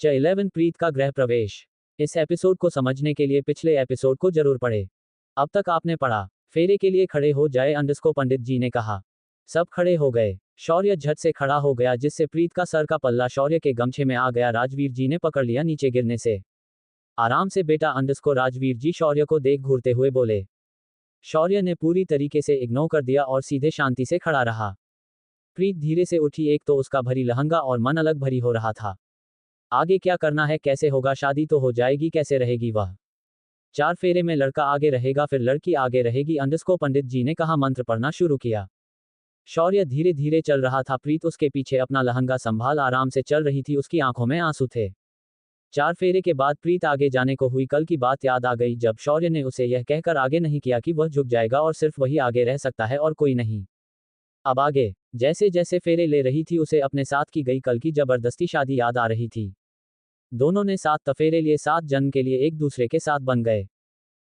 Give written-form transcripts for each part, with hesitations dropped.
11 प्रीत का गृह प्रवेश। इस एपिसोड को समझने के लिए पिछले एपिसोड को जरूर पढ़े। अब तक आपने पढ़ा। फेरे के लिए खड़े हो जाए अंडस्को, पंडित जी ने कहा। सब खड़े हो गए। शौर्य झट से खड़ा हो गया, जिससे प्रीत का सर का पल्ला शौर्य के गमछे में आ गया। राजवीर जी ने पकड़ लिया नीचे गिरने से। आराम से बेटा अंडस्को, राजवीर जी शौर्य को देख घूरते हुए बोले। शौर्य ने पूरी तरीके से इग्नोर कर दिया और सीधे शांति से खड़ा रहा। प्रीत धीरे से उठी। एक तो उसका भरी लहंगा और मन अलग भरी हो रहा था। आगे क्या करना है, कैसे होगा, शादी तो हो जाएगी, कैसे रहेगी वह। 4 फेरे में लड़का आगे रहेगा, फिर लड़की आगे रहेगी। अंडस्को, पंडित जी ने कहा। मंत्र पढ़ना शुरू किया। शौर्य धीरे धीरे चल रहा था। प्रीत उसके पीछे अपना लहंगा संभाल आराम से चल रही थी। उसकी आंखों में आंसू थे। 4 फेरे के बाद प्रीत आगे जाने को हुई। कल की बात याद आ गई, जब शौर्य ने उसे यह कहकर आगे नहीं किया कि वह झुक जाएगा और सिर्फ वही आगे रह सकता है और कोई नहीं। अब आगे जैसे जैसे फेरे ले रही थी, उसे अपने साथ की गई कल की जबरदस्ती शादी याद आ रही थी। दोनों ने 7 तफेरे लिए, 7 जन्म के लिए एक दूसरे के साथ बन गए।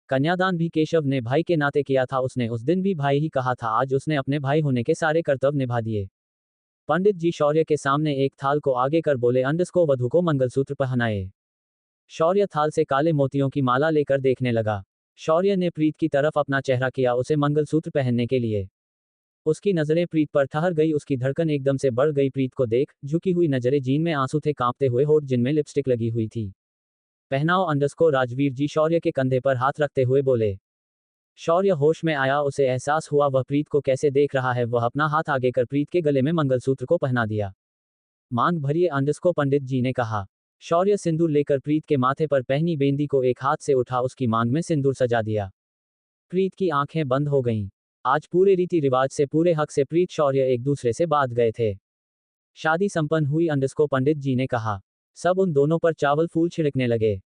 कन्यादान भी केशव ने भाई के नाते किया था। उसने उस दिन भी भाई ही कहा था। आज उसने अपने भाई होने के सारे कर्तव्य निभा दिए। पंडित जी शौर्य के सामने एक थाल को आगे कर बोले, अंडस्को, वधू को मंगलसूत्र पहनाए। शौर्य थाल से काले मोतियों की माला लेकर देखने लगा। शौर्य ने प्रीत की तरफ अपना चेहरा किया उसे मंगलसूत्र पहनने के लिए। उसकी नजरें प्रीत पर ठहर गई। उसकी धड़कन एकदम से बढ़ गई। प्रीत को देख झुकी हुई नजरें, जीन में आंसू थे, कांपते हुए होठ जिनमें लिपस्टिक लगी हुई थी। पहनाओ अंडस्को, राजवीर जी शौर्य के कंधे पर हाथ रखते हुए बोले। शौर्य होश में आया। उसे एहसास हुआ वह प्रीत को कैसे देख रहा है। वह अपना हाथ आगे कर प्रीत के गले में मंगलसूत्र को पहना दिया। मांग भरिए अंडस्को, पंडित जी ने कहा। शौर्य सिंदूर लेकर प्रीत के माथे पर पहनी बेंदी को एक हाथ से उठा, उसकी मांग में सिंदूर सजा दिया। प्रीत की आंखें बंद हो गईं। आज पूरे रीति रिवाज से, पूरे हक से प्रीत शौर्य एक दूसरे से बांध गए थे। शादी संपन्न हुई अंडस्को, पंडित जी ने कहा। सब उन दोनों पर चावल फूल छिड़कने लगे।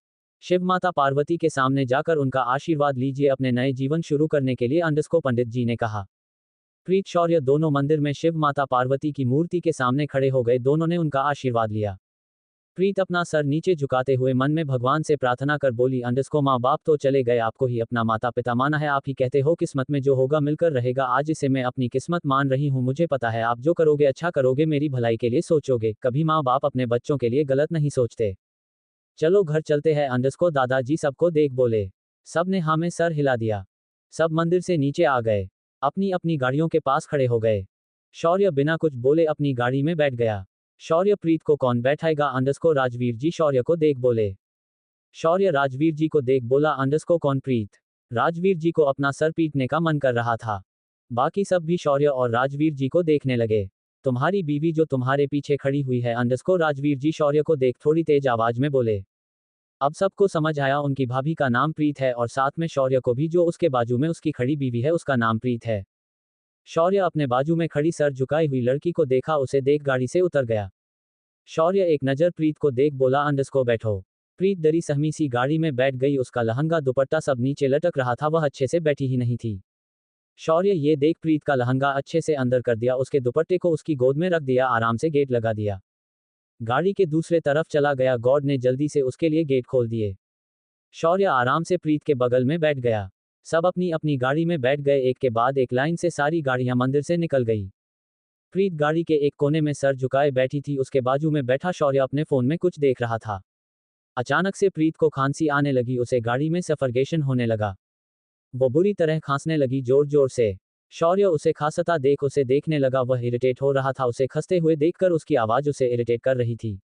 शिव माता पार्वती के सामने जाकर उनका आशीर्वाद लीजिए अपने नए जीवन शुरू करने के लिए, अंडस्को, पंडित जी ने कहा। प्रीत शौर्य दोनों मंदिर में शिव माता पार्वती की मूर्ति के सामने खड़े हो गए। दोनों ने उनका आशीर्वाद लिया। प्रीत अपना सर नीचे झुकाते हुए मन में भगवान से प्रार्थना कर बोली, अंडस्को, माँ बाप तो चले गए, आपको ही अपना माता पिता माना है। आप ही कहते हो किस्मत में जो होगा मिलकर रहेगा। आज इसे मैं अपनी किस्मत मान रही हूँ। मुझे पता है आप जो करोगे अच्छा करोगे, मेरी भलाई के लिए सोचोगे। कभी माँ बाप अपने बच्चों के लिए गलत नहीं सोचते। चलो घर चलते हैं अंडस्को, दादाजी सबको देख बोले। सब ने हाँ में सर हिला दिया। सब मंदिर से नीचे आ गए। अपनी अपनी गाड़ियों के पास खड़े हो गए। शौर्य बिना कुछ बोले अपनी गाड़ी में बैठ गया। शौर्य, प्रीत को कौन बैठाएगा? अंडस्को, राजवीर जी शौर्य को देख बोले। शौर्य राजवीर जी को देख बोला, अंडस्को, कौन? प्रीत। राजवीर जी को अपना सर पीटने का मन कर रहा था। बाकी सब भी शौर्य और राजवीर जी को देखने लगे। तुम्हारी बीवी जो तुम्हारे पीछे खड़ी हुई है, अंडस्को, राजवीर जी शौर्य को देख थोड़ी तेज आवाज में बोले। अब सबको समझ आया उनकी भाभी का नाम प्रीत है और साथ में शौर्य को भी, जो उसके बाजू में उसकी खड़ी बीवी है, उसका नाम प्रीत है। शौर्य अपने बाजू में खड़ी सर झुकाई हुई लड़की को देखा। उसे देख गाड़ी से उतर गया। शौर्य एक नजर प्रीत को देख बोला, अंडस्को, बैठो। प्रीत डरी सहमी सी गाड़ी में बैठ गई। उसका लहंगा दुपट्टा सब नीचे लटक रहा था। वह अच्छे से बैठी ही नहीं थी। शौर्य ये देख प्रीत का लहंगा अच्छे से अंदर कर दिया, उसके दुपट्टे को उसकी गोद में रख दिया, आराम से गेट लगा दिया। गाड़ी के दूसरे तरफ चला गया। गॉड ने जल्दी से उसके लिए गेट खोल दिए। शौर्य आराम से प्रीत के बगल में बैठ गया। सब अपनी अपनी गाड़ी में बैठ गए। एक के बाद एक लाइन से सारी गाड़ियां मंदिर से निकल गई। प्रीत गाड़ी के एक कोने में सर झुकाए बैठी थी। उसके बाजू में बैठा शौर्य अपने फोन में कुछ देख रहा था। अचानक से प्रीत को खांसी आने लगी। उसे गाड़ी में सफरगेशन होने लगा। वो बुरी तरह खांसने लगी, जोर जोर से। शौर्य उसे खांसता देख उसे देखने लगा। वह इरिटेट हो रहा था। उसे खंसते हुए देखकर उसकी आवाज उसे इरिटेट कर रही थी।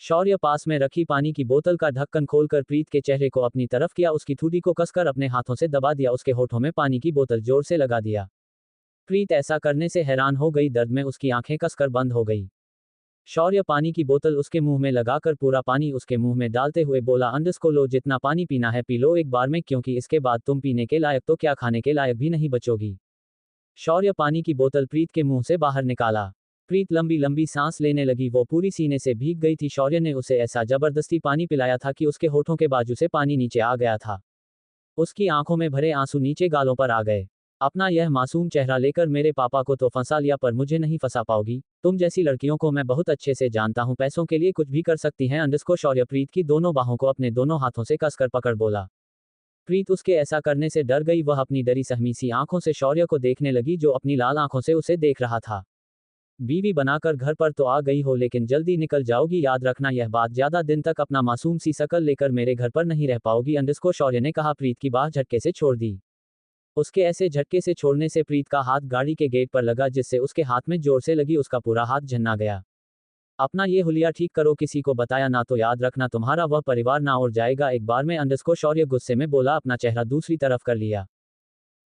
शौर्य पास में रखी पानी की बोतल का ढक्कन खोलकर प्रीत के चेहरे को अपनी तरफ किया। उसकी ठुड्डी को कसकर अपने हाथों से दबा दिया। उसके होठों में पानी की बोतल जोर से लगा दिया। प्रीत ऐसा करने से हैरान हो गई। दर्द में उसकी आंखें कसकर बंद हो गई। शौर्य पानी की बोतल उसके मुंह में लगाकर पूरा पानी उसके मुंह में डालते हुए बोला, अंडस्को, लो, जितना पानी पीना है पी लो एक बार में, क्योंकि इसके बाद तुम पीने के लायक तो क्या खाने के लायक भी नहीं बचोगी। शौर्य पानी की बोतल प्रीत के मुंह से बाहर निकाला। प्रीत लंबी लंबी सांस लेने लगी। वो पूरी सीने से भीग गई थी। शौर्य ने उसे ऐसा जबरदस्ती पानी पिलाया था कि उसके होठों के बाजू से पानी नीचे आ गया था। उसकी आंखों में भरे आंसू नीचे गालों पर आ गए। अपना यह मासूम चेहरा लेकर मेरे पापा को तो फंसा लिया, पर मुझे नहीं फंसा पाओगी। तुम जैसी लड़कियों को मैं बहुत अच्छे से जानता हूं, पैसों के लिए कुछ भी कर सकती हैं। अंडस्को, शौर्य प्रीत की दोनों बाहों को अपने दोनों हाथों से कसकर पकड़ बोला। प्रीत उसके ऐसा करने से डर गई। वह अपनी डरी सहमी सी आंखों से शौर्य को देखने लगी, जो अपनी लाल आंखों से उसे देख रहा था। बीवी बनाकर घर पर तो आ गई हो लेकिन जल्दी निकल जाओगी, याद रखना यह बात, ज्यादा दिन तक अपना मासूम सी शकल लेकर मेरे घर पर नहीं रह पाओगी। शौर्य ने कहा। प्रीत की बाह झटके से छोड़ दी। उसके ऐसे झटके से छोड़ने से प्रीत का हाथ गाड़ी के गेट पर लगा जिससे उसके हाथ में जोर से लगी उसका पूरा हाथ झन्ना गया। अपना ये हुलिया ठीक करो, किसी को बताया ना तो याद रखना तुम्हारा वह परिवार ना उड़ जाएगा एक बार में। शौर्य गुस्से में बोला, अपना चेहरा दूसरी तरफ कर लिया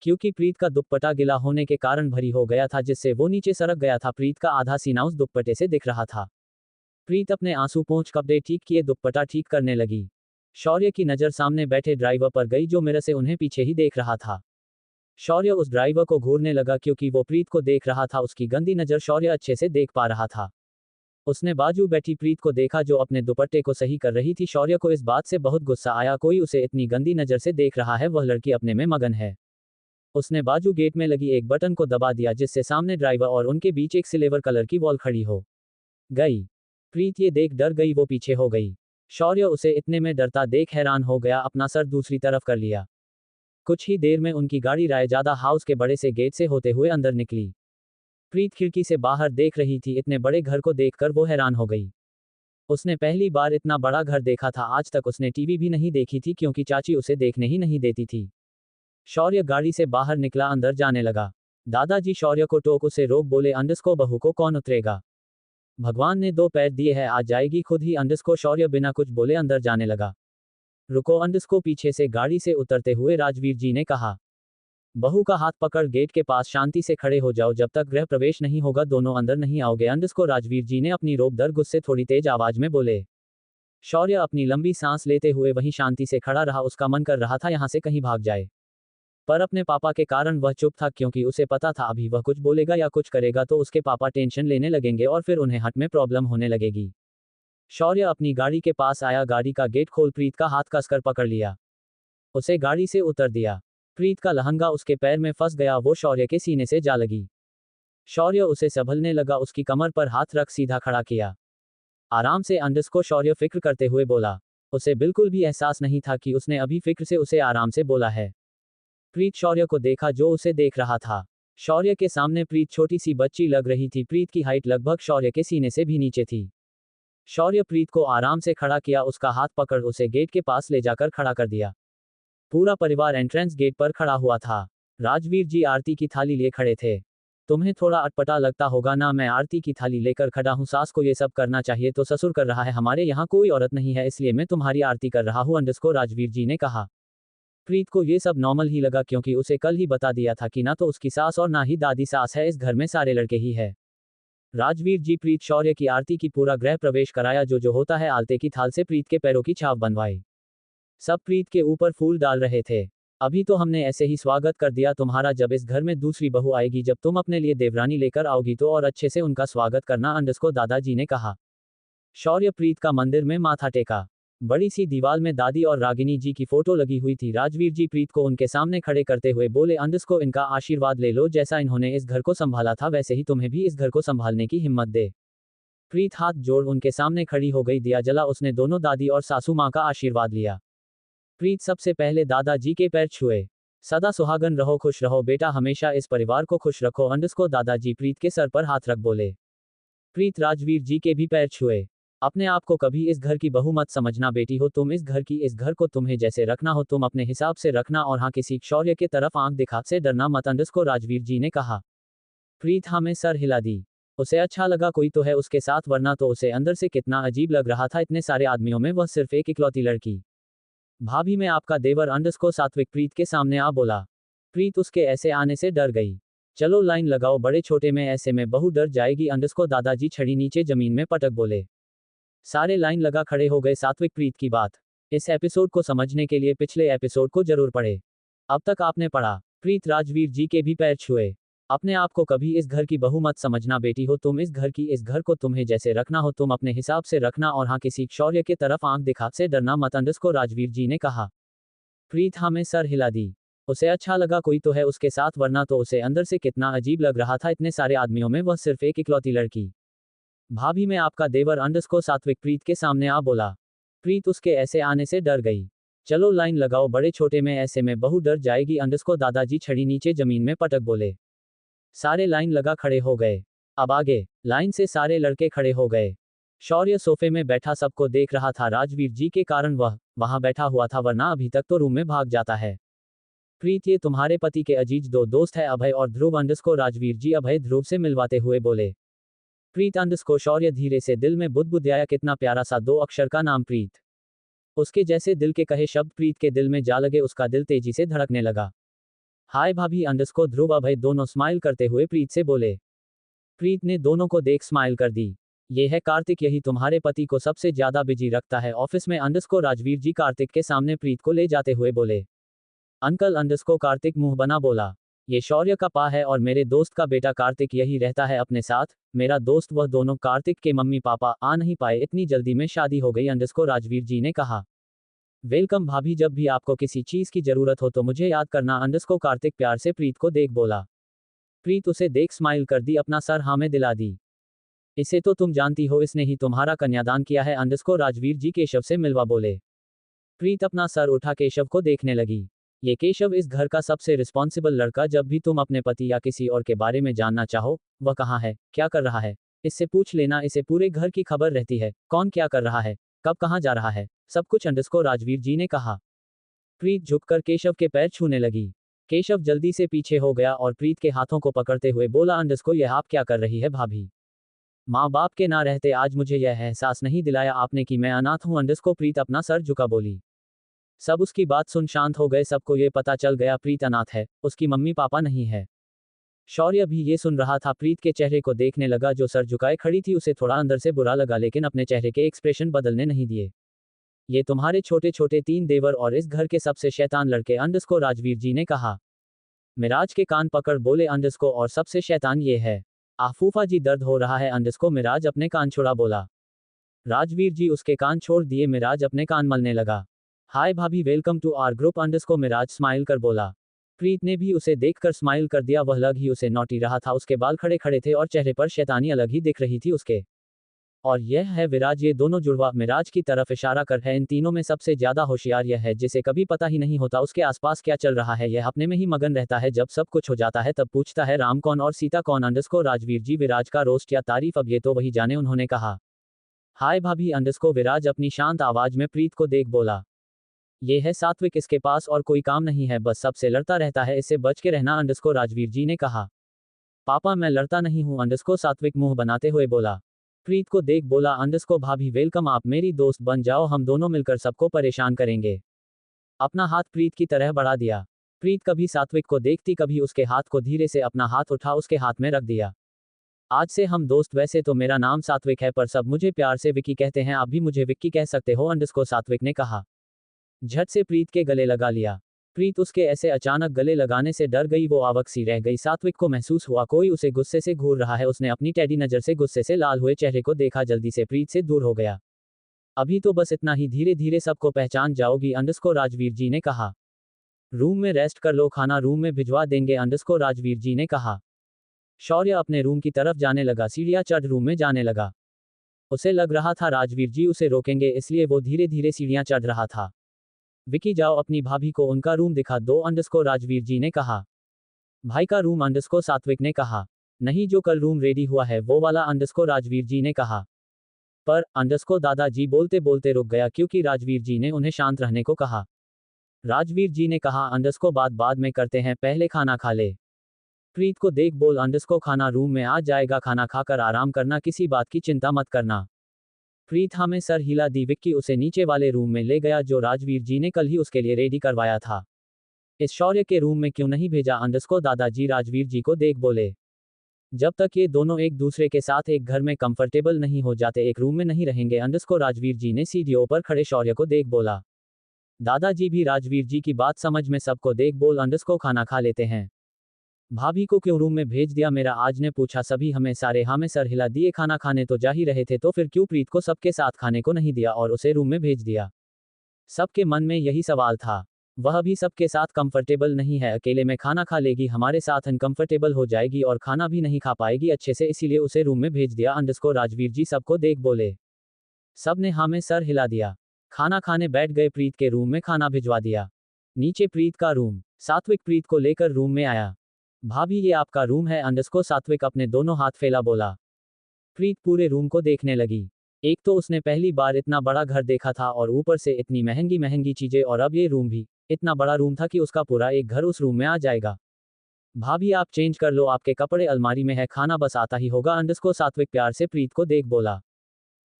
क्योंकि प्रीत का दुपट्टा गिला होने के कारण भरी हो गया था जिससे वो नीचे सरक गया था। प्रीत का आधा सीना उस दुपट्टे से दिख रहा था। प्रीत अपने आंसू पोंछ कपड़े ठीक किए दुपट्टा ठीक करने लगी। शौर्य की नज़र सामने बैठे ड्राइवर पर गई जो मिरर से उन्हें पीछे ही देख रहा था। शौर्य उस ड्राइवर को घूरने लगा क्योंकि वो प्रीत को देख रहा था। उसकी गंदी नज़र शौर्य अच्छे से देख पा रहा था। उसने बाजू बैठी प्रीत को देखा जो अपने दुपट्टे को सही कर रही थी। शौर्य को इस बात से बहुत गुस्सा आया, कोई उसे इतनी गंदी नज़र से देख रहा है, वह लड़की अपने में मगन है। उसने बाजू गेट में लगी एक बटन को दबा दिया जिससे सामने ड्राइवर और उनके बीच एक सिल्वर कलर की वॉल खड़ी हो गई। प्रीत ये देख डर गई, वो पीछे हो गई। शौर्य उसे इतने में डरता देख हैरान हो गया, अपना सर दूसरी तरफ कर लिया। कुछ ही देर में उनकी गाड़ी रायजादा हाउस के बड़े से गेट से होते हुए अंदर निकली। प्रीत खिड़की से बाहर देख रही थी। इतने बड़े घर को देखकर वो हैरान हो गई। उसने पहली बार इतना बड़ा घर देखा था। आज तक उसने टीवी भी नहीं देखी थी क्योंकि चाची उसे देखने ही नहीं देती थी। शौर्य गाड़ी से बाहर निकला, अंदर जाने लगा। दादाजी शौर्य को टोक उसे रोक बोले, बहू को कौन उतरेगा, भगवान ने 2 पैर दिए हैं, आ जाएगी खुद ही। शौर्य बिना कुछ बोले अंदर जाने लगा। रुको, पीछे से गाड़ी से उतरते हुए राजवीर जी ने कहा। बहू का हाथ पकड़ गेट के पास शांति से खड़े हो जाओ, जब तक गृह प्रवेश नहीं होगा दोनों अंदर नहीं आओगे। राजवीर जी ने अपनी रोब दर गुस्से थोड़ी तेज आवाज में बोले। शौर्य अपनी लंबी सांस लेते हुए वहीं शांति से खड़ा रहा। उसका मन कर रहा था यहां से कहीं भाग जाए, पर अपने पापा के कारण वह चुप था क्योंकि उसे पता था अभी वह कुछ बोलेगा या कुछ करेगा तो उसके पापा टेंशन लेने लगेंगे और फिर उन्हें हट में प्रॉब्लम होने लगेगी। शौर्य अपनी गाड़ी के पास आया, गाड़ी का गेट खोल प्रीत का हाथ कसकर पकड़ लिया, उसे गाड़ी से उतर दिया। प्रीत का लहंगा उसके पैर में फंस गया, वो शौर्य के सीने से जा लगी। शौर्य उसे संभलने लगा, उसकी कमर पर हाथ रख सीधा खड़ा किया। आराम से। शौर्य फिक्र करते हुए बोला। उसे बिल्कुल भी एहसास नहीं था कि उसने अभी फिक्र से उसे आराम से बोला है। प्रीत शौर्य को देखा जो उसे देख रहा था। शौर्य के सामने प्रीत छोटी सी बच्ची लग रही थी। प्रीत की हाइट लगभग शौर्य के सीने से भी नीचे थी। शौर्य प्रीत को आराम से खड़ा किया, उसका हाथ पकड़ उसे गेट के पास ले जाकर खड़ा कर दिया। पूरा परिवार एंट्रेंस गेट पर खड़ा हुआ था। राजवीर जी आरती की थाली लिए खड़े थे। तुम्हें थोड़ा अटपटा लगता होगा ना, मैं आरती की थाली लेकर खड़ा हूँ, सास को ये सब करना चाहिए तो ससुर कर रहा है, हमारे यहाँ कोई औरत नहीं है इसलिए मैं तुम्हारी आरती कर रहा हूँ। राजवीर जी ने कहा। प्रीत को ये सब नॉर्मल ही लगा क्योंकि उसे कल ही बता दिया था कि ना तो उसकी सास और ना ही दादी सास है, इस घर में सारे लड़के ही है। राजवीर जी प्रीत शौर्य की आरती की पूरा गृह प्रवेश कराया, जो होता है आलते की थाल से प्रीत के पैरों की छाप बनवाई। सब प्रीत के ऊपर फूल डाल रहे थे। अभी तो हमने ऐसे ही स्वागत कर दिया तुम्हारा, जब इस घर में दूसरी बहू आएगी, जब तुम अपने लिए देवरानी लेकर आओगी तो और अच्छे से उनका स्वागत करना। दादाजी ने कहा। शौर्य प्रीत का मंदिर में माथा टेका। बड़ी सी दीवार में दादी और रागिनी जी की फोटो लगी हुई थी। राजवीर जी प्रीत को उनके सामने खड़े करते हुए बोले, इनका आशीर्वाद ले लो, जैसा इन्होंने इस घर को संभाला था वैसे ही तुम्हें भी इस घर को संभालने की हिम्मत दे। प्रीत हाथ जोड़ उनके सामने खड़ी हो गई। दिया जला, उसने दोनों दादी और सासू माँ का आशीर्वाद लिया। प्रीत सबसे पहले दादाजी के पैर छुए। सदा सुहागन रहो, खुश रहो बेटा, हमेशा इस परिवार को खुश रखो। दादाजी प्रीत के सर पर हाथ रख बोले। प्रीत राजवीर जी के भी पैर छुए। अपने आप को कभी इस घर की बहू मत समझना बेटी हो तुम इस घर की, इस घर को तुम्हें जैसे रखना हो तुम अपने हिसाब से रखना, और हाँ किसी शौर्य के तरफ आंख दिखा से डरना मत। राजवीर जी ने कहा। प्रीत हाँ में सर हिला दी। उसे अच्छा लगा कोई तो है उसके साथ, वरना तो उसे अंदर से कितना अजीब लग रहा था, इतने सारे आदमियों में वह सिर्फ एक इकलौती लड़की। भाभी मैं आपका देवर। सात्विक प्रीत के सामने आ बोला। प्रीत उसके ऐसे आने से डर गई। चलो लाइन लगाओ, बड़े छोटे में ऐसे में बहू डर जाएगी। दादाजी छड़ी नीचे जमीन में पटक बोले। सारे लाइन लगा खड़े हो गए। सात्विक प्रीत की बात। इस एपिसोड को समझने के लिए पिछले एपिसोड को जरूर पढ़े। अब तक आपने पढ़ा। प्रीत राजवीर जी के भी पैर छुए। अपने आप को कभी इस घर की बहू मत समझना बेटी हो तुम इस घर की, इस घर को तुम्हें जैसे रखना हो तुम अपने हिसाब से रखना, और हाँ किसी शौर्य के तरफ आंख दिखा से डरना मत। राजवीर जी ने कहा। प्रीत हाँ में सर हिला दी। उसे अच्छा लगा कोई तो है उसके साथ, वरना तो उसे अंदर से कितना अजीब लग रहा था, इतने सारे आदमियों में वह सिर्फ एक इकलौती लड़की। भाभी मैं आपका देवर। सात्विक प्रीत के सामने आ बोला। प्रीत उसके ऐसे आने से डर गई। चलो लाइन लगाओ, बड़े छोटे में ऐसे में बहू डर जाएगी। दादाजी छड़ी नीचे जमीन में पटक बोले। सारे लाइन लगा खड़े हो गए। अब आगे लाइन से सारे लड़के खड़े हो गए। शौर्य सोफे में बैठा सबको देख रहा था। राजवीर जी के कारण वह वहां बैठा हुआ था, वरना अभी तक तो रूम में भाग जाता है। प्रीत, ये तुम्हारे पति के अजीज दो दोस्त है अभय और ध्रुव अंडरस्कोर राजवीर जी अभय ध्रुव से मिलवाते हुए बोले। प्रीत अंडरस्कोर शौर्य धीरे से दिल में बुदबुदाया, कितना प्यारा सा 2 अक्षर का नाम प्रीत। उसके जैसे दिल के कहे शब्द प्रीत के दिल में जा लगे, उसका दिल तेजी से धड़कने लगा। हाय भाभी अंडरस्कोर ध्रुव अभय दोनों स्माइल करते हुए प्रीत से बोले। प्रीत ने दोनों को देख स्माइल कर दी। ये है कार्तिक, यही तुम्हारे पति को सबसे ज्यादा बिजी रखता है ऑफिस में अंडरस्कोर राजवीर जी कार्तिक के सामने प्रीत को ले जाते हुए बोले। अंकल अंडरस्कोर कार्तिक मुंह बना बोला। ये शौर्य का पा है और मेरे दोस्त का बेटा कार्तिक यही रहता है अपने साथ। मेरा दोस्त वह दोनों कार्तिक के मम्मी पापा आ नहीं पाए, इतनी जल्दी में शादी हो गई अंडरस्कोर राजवीर जी ने कहा। वेलकम भाभी, जब भी आपको किसी चीज की जरूरत हो तो मुझे याद करना अंडरस्कोर कार्तिक प्यार से प्रीत को देख बोला। प्रीत उसे देख स्माइल कर दी, अपना सर हाँ में दिला दी। इसे तो तुम जानती हो, इसने ही तुम्हारा कन्यादान किया है अंडरस्कोर राजवीर जी केशव से मिलवा बोले। प्रीत अपना सर उठा केशव को देखने लगी। ये केशव इस घर का सबसे रिस्पॉन्सिबल लड़का, जब भी तुम अपने पति या किसी और के बारे में जानना चाहो, वह कहाँ है, क्या कर रहा है, इससे पूछ लेना, इसे पूरे घर की खबर रहती है, कौन क्या कर रहा है, कब कहाँ जा रहा है, सब कुछ अंडरस्कोर राजवीर जी ने कहा। प्रीत झुककर केशव के पैर छूने लगी। केशव जल्दी से पीछे हो गया और प्रीत के हाथों को पकड़ते हुए बोला, अंडरस्कोर यह आप क्या कर रही है भाभी? माँ बाप के ना रहते आज मुझे यह एहसास नहीं दिलाया आपने कि मैं अनाथ हूँ अंडरस्कोर प्रीत अपना सर झुका बोली। सब उसकी बात सुन शांत हो गए, सबको ये पता चल गया प्रीत अनाथ है, उसकी मम्मी पापा नहीं है। शौर्य भी ये सुन रहा था, प्रीत के चेहरे को देखने लगा जो सर झुकाए खड़ी थी, उसे थोड़ा अंदर से बुरा लगा लेकिन अपने चेहरे के एक्सप्रेशन बदलने नहीं दिए। ये तुम्हारे छोटे छोटे 3 देवर और इस घर के सबसे शैतान लड़के अंडरस्कोर राजवीर जी ने कहा। मिराज के कान पकड़ बोले, अंडरस्कोर और सबसे शैतान ये है? फूफा जी दर्द हो रहा है अंडरस्कोर मिराज अपने कान छुड़ा बोला। राजवीर जी उसके कान छोड़ दिए, मिराज अपने कान मलने लगा। हाय भाभी welcome to our group underscore Miraj smile कर बोला। प्रीत ने भी उसे देखकर स्माइल कर दिया, वह लग ही उसे नौटी रहा था, उसके बाल खड़े खड़े थे और चेहरे पर शैतानी अलग ही दिख रही थी उसके। और यह है विराज, ये दोनों जुड़वा मिराज की तरफ इशारा कर है। इन तीनों में सबसे ज्यादा होशियार यह है जिसे कभी पता ही नहीं होता उसके आसपास क्या चल रहा है, यह अपने में ही मगन रहता है। जब सब कुछ हो जाता है तब पूछता है राम कौन और सीता कौन अंडरस्कोर राजवीर जी विराज का रोस्ट या तारीफ अब ये तो वही जाने, उन्होंने कहा। हाय भाभी अंडरस्कोर विराज अपनी शांत आवाज में प्रीत को देख बोला। ये है सात्विक, इसके पास और कोई काम नहीं है, बस सबसे लड़ता रहता है, इससे बच के रहना अंडरस्कोर राजवीर जी ने कहा। पापा मैं लड़ता नहीं हूँ अंडरस्कोर सात्विक मुंह बनाते हुए बोला। प्रीत को देख बोला, अंडरस्कोर भाभी वेलकम, आप मेरी दोस्त बन जाओ, हम दोनों मिलकर सबको परेशान करेंगे। अपना हाथ प्रीत की तरह बढ़ा दिया। प्रीत कभी सात्विक को देखती कभी उसके हाथ को, धीरे से अपना हाथ उठा उसके हाथ में रख दिया। आज से हम दोस्त, वैसे तो मेरा नाम सात्विक है पर सब मुझे प्यार से विक्की कहते हैं, आप भी मुझे विक्की कह सकते हो अंडरस्कोर सात्विक ने कहा। झट से प्रीत के गले लगा लिया। प्रीत उसके ऐसे अचानक गले लगाने से डर गई, वो आवक सी रह गई। सात्विक को महसूस हुआ कोई उसे गुस्से से घूर रहा है, उसने अपनी टेढ़ी नजर से गुस्से से लाल हुए चेहरे को देखा, जल्दी से प्रीत से दूर हो गया। अभी तो बस इतना ही, धीरे धीरे सबको पहचान जाओगी अंडरस्कोर राजवीर जी ने कहा। रूम में रेस्ट कर लो, खाना रूम में भिजवा देंगे अंडरस्कोर राजवीर जी ने कहा। शौर्य अपने रूम की तरफ जाने लगा, सीढ़ियां चढ़ रूम में जाने लगा। उसे लग रहा था राजवीर जी उसे रोकेंगे, इसलिए वो धीरे धीरे सीढ़ियां चढ़ रहा था। विकी जाओ अपनी भाभी को उनका रूम दिखा दो अंडरस्कोर राजवीर जी ने कहा। भाई का रूम अंडरस्कोर सात्विक ने कहा। नहीं, जो कल रूम रेडी हुआ है वो वाला अंडरस्कोर राजवीर जी ने कहा। पर अंडरस्कोर दादाजी बोलते बोलते रुक गया क्योंकि राजवीर जी ने उन्हें शांत रहने को कहा। राजवीर जी ने कहा, अंडरस्कोर बात बाद में करते हैं, पहले खाना खा ले। प्रीत को देख बोल, अंडरस्कोर खाना रूम में आ जाएगा, खाना खाकर आराम करना, किसी बात की चिंता मत करना। प्रीत हाँ में सर हिला दी। विक्की उसे नीचे वाले रूम में ले गया जो राजवीर जी ने कल ही उसके लिए रेडी करवाया था। इस शौर्य के रूम में क्यों नहीं भेजा अंडरस्कोर दादाजी राजवीर जी को देख बोले। जब तक ये दोनों एक दूसरे के साथ एक घर में कंफर्टेबल नहीं हो जाते एक रूम में नहीं रहेंगे अंडरस्कोर राजवीर जी ने सीढ़ियों पर खड़े शौर्य को देख बोला। दादाजी भी राजवीर जी की बात समझ में सबको देख बोल, अंडरस्कोर खाना खा लेते हैं। भाभी को क्यों रूम में भेज दिया मेरा, आज ने पूछा। सभी हमें सारे हाँ में सर हिला दिए, खाना खाने तो जा ही रहे थे तो फिर क्यों प्रीत को सबके साथ खाने को नहीं दिया और उसे रूम में भेज दिया। सबके मन में यही सवाल था। वह भी सबके साथ कंफर्टेबल नहीं है, अकेले में खाना खा लेगी, हमारे साथ अनकंफर्टेबल हो जाएगी और खाना भी नहीं खा पाएगी अच्छे से, इसीलिए उसे रूम में भेज दिया अंडरस्कोर राजवीर जी सबको देख बोले। सब ने हाँ में सर हिला दिया। खाना खाने बैठ गए, प्रीत के रूम में खाना भिजवा दिया। नीचे प्रीत का रूम। सात्विक प्रीत को लेकर रूम में आया। भाभी ये आपका रूम है अंडरस्को सात्विक अपने दोनों हाथ फैला बोला। प्रीत पूरे रूम को देखने लगी। एक तो उसने पहली बार इतना बड़ा घर देखा था और ऊपर से इतनी महंगी महंगी चीजें और अब ये रूम भी इतना बड़ा रूम था कि उसका पूरा एक घर उस रूम में आ जाएगा। भाभी आप चेंज कर लो आपके कपड़े अलमारी में है खाना बस आता ही होगा अंडरस्को सात्विक प्यार से प्रीत को देख बोला।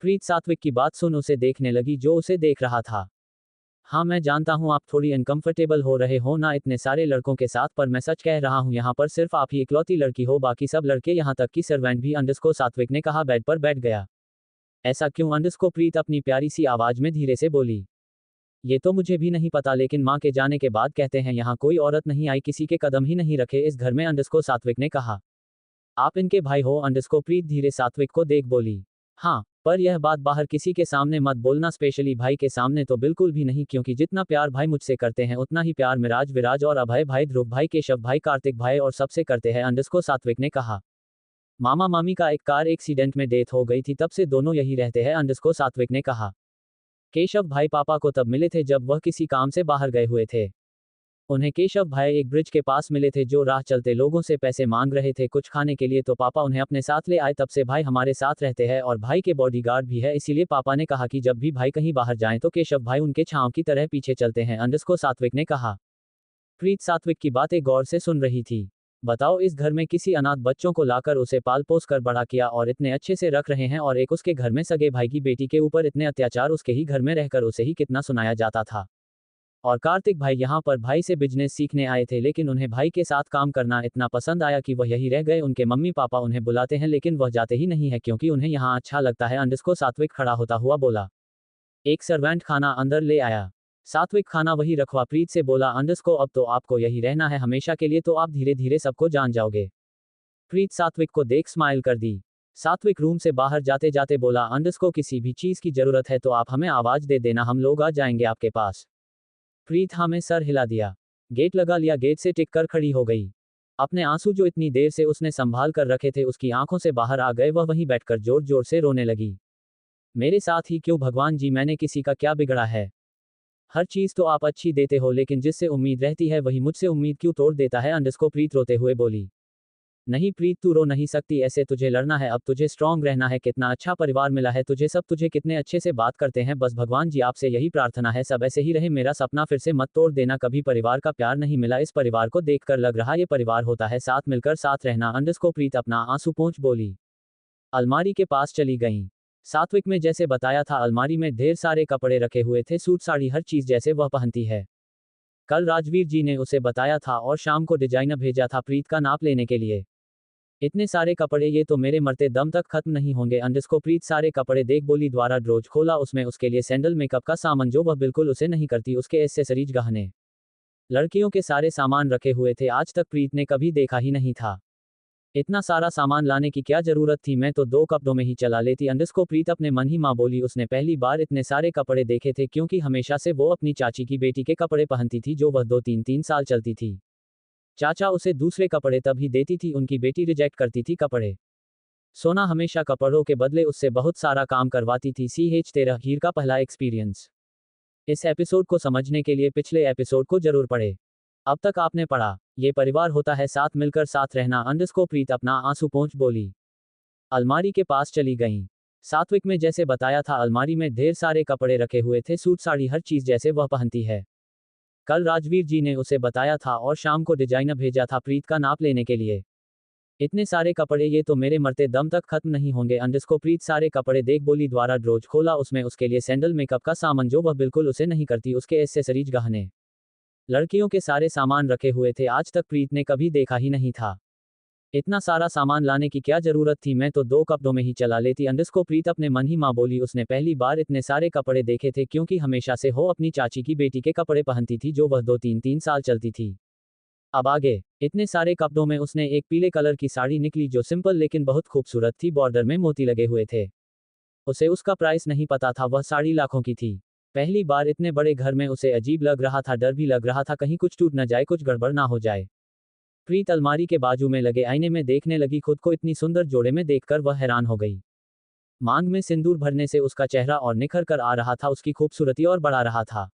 प्रीत सात्विक की बात सुन उसे देखने लगी जो उसे देख रहा था। हाँ मैं जानता हूँ आप थोड़ी अनकंफर्टेबल हो रहे हो ना इतने सारे लड़कों के साथ पर मैं सच कह रहा हूँ यहाँ पर सिर्फ आप ही इकलौती लड़की हो बाकी सब लड़के यहाँ तक कि सर्वेंट भी अंडरस्को सात्विक ने कहा बेड पर बैठ गया। ऐसा क्यों अंडरस्को प्रीत अपनी प्यारी सी आवाज में धीरे से बोली। ये तो मुझे भी नहीं पता लेकिन माँ के जाने के बाद कहते हैं यहाँ कोई औरत नहीं आई किसी के कदम ही नहीं रखे इस घर में अंडरस्को सात्विक ने कहा। आप इनके भाई हो अंडरस्को प्रीत धीरे सात्विक को देख बोली। हाँ पर यह बात बाहर किसी के सामने मत बोलना स्पेशली भाई के सामने तो बिल्कुल भी नहीं क्योंकि जितना प्यार भाई मुझसे करते हैं उतना ही प्यार मिराज विराज और अभय भाई ध्रुव भाई केशव भाई कार्तिक भाई और सबसे करते हैं अंडरस्को सात्विक ने कहा। मामा मामी का एक कार एक्सीडेंट में डेथ हो गई थी तब से दोनों यही रहते हैं अंडरस्को सात्विक ने कहा। केशव भाई पापा को तब मिले थे जब वह किसी काम से बाहर गए हुए थे। उन्हें केशव भाई एक ब्रिज के पास मिले थे जो राह चलते लोगों से पैसे मांग रहे थे कुछ खाने के लिए तो पापा उन्हें अपने साथ ले आए तब से भाई हमारे साथ रहते हैं और भाई के बॉडीगार्ड भी है इसीलिए पापा ने कहा कि जब भी भाई कहीं बाहर जाएं तो केशव भाई उनके छांव की तरह पीछे चलते हैं अंडरस्को सात्विक ने कहा। प्रीत सात्विक की बातें गौर से सुन रही थी। बताओ इस घर में किसी अनाथ बच्चों को लाकर उसे पाल पोस कर बड़ा किया और इतने अच्छे से रख रहे हैं और एक उसके घर में सगे भाई की बेटी के ऊपर इतने अत्याचार उसके ही घर में रहकर उसे ही कितना सुनाया जाता था। और कार्तिक भाई यहाँ पर भाई से बिजनेस सीखने आए थे लेकिन उन्हें भाई के साथ काम करना इतना पसंद आया कि वह यही रह गए उनके मम्मी पापा उन्हें बुलाते हैं लेकिन वह जाते ही नहीं है क्योंकि उन्हें यहाँ अच्छा लगता है अंडरस्को सात्विक खड़ा होता हुआ बोला। एक सर्वेंट खाना अंदर ले आया। सात्विक खाना वही रखवा प्रीत से बोला अंडरस्को अब तो आपको यही रहना है हमेशा के लिए तो आप धीरे धीरे सबको जान जाओगे। प्रीत सात्विक को देख स्माइल कर दी। सात्विक रूम से बाहर जाते जाते बोला अंडरस्को किसी भी चीज की जरूरत है तो आप हमें आवाज दे देना हम लोग आ जाएंगे आपके पास। प्रीत हाँ में सर हिला दिया। गेट लगा लिया गेट से टिक कर खड़ी हो गई। अपने आंसू जो इतनी देर से उसने संभाल कर रखे थे उसकी आंखों से बाहर आ गए वह वहीं बैठकर जोर जोर से रोने लगी। मेरे साथ ही क्यों भगवान जी मैंने किसी का क्या बिगड़ा है। हर चीज तो आप अच्छी देते हो लेकिन जिससे उम्मीद रहती है वही मुझसे उम्मीद क्यों तोड़ देता है अंडरस्को प्रीत रोते हुए बोली। नहीं प्रीत तू रो नहीं सकती ऐसे तुझे लड़ना है अब तुझे स्ट्रांग रहना है कितना अच्छा परिवार मिला है तुझे सब तुझे कितने अच्छे से बात करते हैं बस भगवान जी आपसे यही प्रार्थना है सब ऐसे ही रहे मेरा सपना फिर से मत तोड़ देना कभी परिवार का प्यार नहीं मिला इस परिवार को देखकर लग रहा ये परिवार होता है साथ मिलकर साथ रहना अंडरस्को प्रीत अपना आंसू पोंछ बोली। अलमारी के पास चली गईं। सात्विक में जैसे बताया था अलमारी में ढेर सारे कपड़े रखे हुए थे सूट साड़ी हर चीज जैसे वह पहनती है। कल राजवीर जी ने उसे बताया था और शाम को डिजाइनर भेजा था प्रीत का नाप लेने के लिए। इतने सारे कपड़े ये तो मेरे मरते दम तक खत्म नहीं होंगे अंडरस्को प्रीत सारे कपड़े देख बोली द्वारा ड्रोज खोला उसमें उसके लिए सैंडल मेकअप का सामान जो वह बिल्कुल उसे नहीं करती उसके एसेसरीज गहने लड़कियों के सारे सामान रखे हुए थे आज तक प्रीत ने कभी देखा ही नहीं था। इतना सारा सामान लाने की क्या जरूरत थी मैं तो 2 कपड़ों में ही चला लेती अंडरस्को प्रीत अपने मन ही माँ बोली उसने पहली बार इतने सारे कपड़े देखे थे क्योंकि हमेशा से वो अपनी चाची की बेटी के कपड़े पहनती थी जो वह 2-3 साल चलती थी। चाचा उसे दूसरे कपड़े तब ही देती थी उनकी बेटी रिजेक्ट करती थी कपड़े। सोना हमेशा कपड़ों के बदले उससे बहुत सारा काम करवाती थी CH13 हीर का पहला एक्सपीरियंस। इस एपिसोड को समझने के लिए पिछले एपिसोड को जरूर पढ़े। अब तक आपने पढ़ा ये परिवार होता है साथ मिलकर साथ रहना अंडरस्को प्रीत अपना आंसू पोंछ बोली। अलमारी के पास चली गईं। सात्विक में जैसे बताया था अलमारी में ढेर सारे कपड़े रखे हुए थे सूट साड़ी हर चीज जैसे वह पहनती है। कल राजवीर जी ने उसे बताया था और शाम को डिजाइनर भेजा था प्रीत का नाप लेने के लिए। इतने सारे कपड़े ये तो मेरे मरते दम तक खत्म नहीं होंगे अंडरस्को प्रीत सारे कपड़े देख बोली द्वारा ड्रोज खोला उसमें उसके लिए सैंडल मेकअप का सामान जो वह बिल्कुल उसे नहीं करती उसके एसेसरीज गहने लड़कियों के सारे सामान रखे हुए थे आज तक प्रीत ने कभी देखा ही नहीं था। इतना सारा सामान लाने की क्या जरूरत थी मैं तो 2 कपड़ों में ही चला लेती अंडरस्को प्रीत अपने मन ही माँ बोली उसने पहली बार इतने सारे कपड़े देखे थे क्योंकि हमेशा से हो अपनी चाची की बेटी के कपड़े पहनती थी जो वह 2-3 साल चलती थी। अब आगे इतने सारे कपड़ों में उसने एक पीले कलर की साड़ी निकली जो सिंपल लेकिन बहुत खूबसूरत थी बॉर्डर में मोती लगे हुए थे। उसे उसका प्राइस नहीं पता था वह साड़ी लाखों की थी। पहली बार इतने बड़े घर में उसे अजीब लग रहा था डर भी लग रहा था कहीं कुछ टूट न जाए कुछ गड़बड़ ना हो जाए। प्रीत अलमारी के बाजू में लगे आईने में देखने लगी खुद को इतनी सुंदर जोड़े में देखकर वह हैरान हो गई। मांग में सिंदूर भरने से उसका चेहरा और निखर कर आ रहा था उसकी खूबसूरती और बढ़ा रहा था।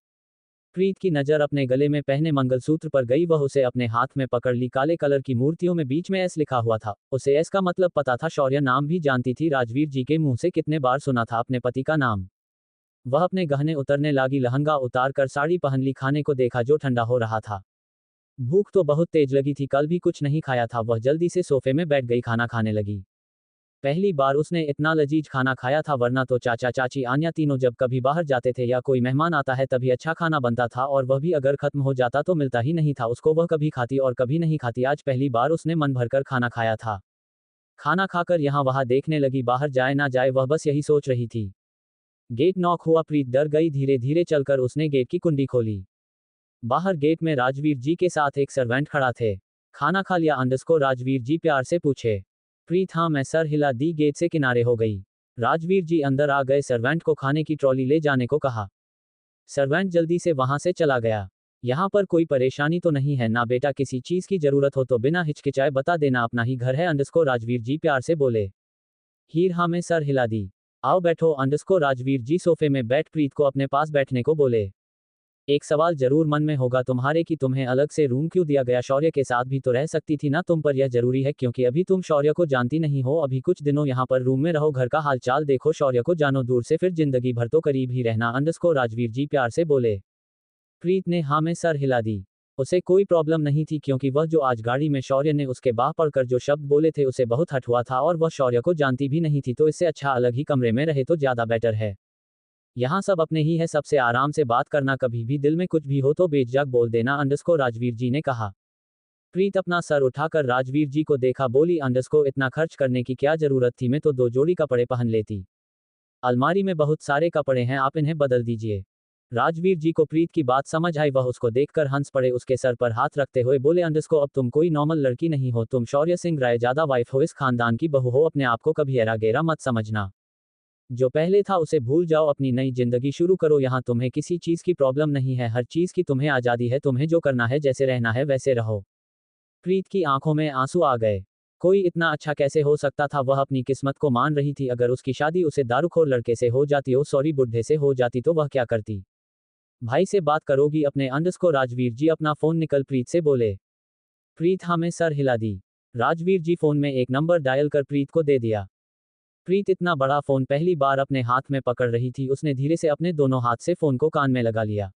प्रीत की नज़र अपने गले में पहने मंगलसूत्र पर गई। वह उसे अपने हाथ में पकड़ ली। काले कलर की मूर्तियों में बीच में एस लिखा हुआ था। उसे एस का मतलब पता था। शौर्य नाम भी जानती थी। राजवीर जी के मुंह से कितने बार सुना था अपने पति का नाम। वह अपने गहने उतरने लगी। लहंगा उतार कर साड़ी पहन ली। खाने को देखा जो ठंडा हो रहा था। भूख तो बहुत तेज लगी थी। कल भी कुछ नहीं खाया था। वह जल्दी से सोफे में बैठ गई। खाना खाने लगी। पहली बार उसने इतना लजीज खाना खाया था। वरना तो चाचा चाची आन्या तीनों जब कभी बाहर जाते थे या कोई मेहमान आता है तभी अच्छा खाना बनता था, और वह भी अगर खत्म हो जाता तो मिलता ही नहीं था उसको। वह कभी खाती और कभी नहीं खाती। आज पहली बार उसने मन भरकर खाना खाया था। खाना खाकर यहाँ वहाँ देखने लगी। बाहर जाए ना जाए वह बस यही सोच रही थी। गेट नॉक हुआ। प्रीत डर गई। धीरे धीरे चलकर उसने गेट की कुंडी खोली। बाहर गेट में राजवीर जी के साथ एक सर्वेंट खड़ा थे। खाना खा लिया अंडरस्को? राजवीर जी प्यार से पूछे। प्रीत हाँ मैं सर हिला दी। गेट से किनारे हो गई। राजवीर जी अंदर आ गए। सर्वेंट को खाने की ट्रॉली ले जाने को कहा। सर्वेंट जल्दी से वहां से चला गया। यहाँ पर कोई परेशानी तो नहीं है ना बेटा? किसी चीज की जरूरत हो तो बिना हिचकिचाए बता देना। अपना ही घर है अंडरस्को? राजवीर जी प्यार से बोले। हीर हाँ में सर हिला दी। आओ बैठो अंडरस्को? राजवीर जी सोफे में बैठ प्रीत को अपने पास बैठने को बोले। एक सवाल जरूर मन में होगा तुम्हारे कि तुम्हें अलग से रूम क्यों दिया गया? शौर्य के साथ भी तो रह सकती थी ना तुम? पर यह जरूरी है क्योंकि अभी तुम शौर्य को जानती नहीं हो। अभी कुछ दिनों यहाँ पर रूम में रहो। घर का हालचाल देखो। शौर्य को जानो दूर से फिर जिंदगी भर तो करीब ही रहना अंडरस्को? राजवीर जी प्यार से बोले। प्रीत ने हाँ में सर हिला दी। उसे कोई प्रॉब्लम नहीं थी क्योंकि वह जो आज गाड़ी में शौर्य ने उसके बाह पड़कर जो शब्द बोले थे उसे बहुत हर्ट हुआ था, और वह शौर्य को जानती भी नहीं थी। तो इससे अच्छा अलग ही कमरे में रहे तो ज्यादा बेटर है। यहाँ सब अपने ही है। सबसे आराम से बात करना। कभी भी दिल में कुछ भी हो तो बेझिझक बोल देना अंडरस्को? राजवीर जी ने कहा। प्रीत अपना सर उठाकर राजवीर जी को देखा। बोली अंडरस्को इतना खर्च करने की क्या जरूरत थी? मैं तो 2 जोड़ी कपड़े पहन लेती। अलमारी में बहुत सारे कपड़े हैं, आप इन्हें बदल दीजिए। राजवीर जी को प्रीत की बात समझ आई। वह उसको देखकर हंस पड़े। उसके सर पर हाथ रखते हुए बोले अंडरस्को अब तुम कोई नॉर्मल लड़की नहीं हो। तुम शौर्य सिंह रायजादा वाइफ हो। इस खानदान की बहू हो। अपने आप को कभी एरा गेरा मत समझना। जो पहले था उसे भूल जाओ। अपनी नई जिंदगी शुरू करो। यहाँ तुम्हें किसी चीज की प्रॉब्लम नहीं है। हर चीज की तुम्हें आजादी है। तुम्हें जो करना है, जैसे रहना है वैसे रहो। प्रीत की आंखों में आंसू आ गए। कोई इतना अच्छा कैसे हो सकता था? वह अपनी किस्मत को मान रही थी। अगर उसकी शादी उसे दारूखोर लड़के से हो जाती, सॉरी बुढ़े से हो जाती, तो वह क्या करती? भाई से बात करोगी अपने अंडरस्को? राजवीर जी अपना फोन निकल प्रीत से बोले। प्रीत हाँ में सर हिला दी। राजवीर जी फोन में एक नंबर डायल कर प्रीत को दे दिया। प्रीत इतना बड़ा फोन पहली बार अपने हाथ में पकड़ रही थी। उसने धीरे से अपने दोनों हाथ से फोन को कान में लगा लिया।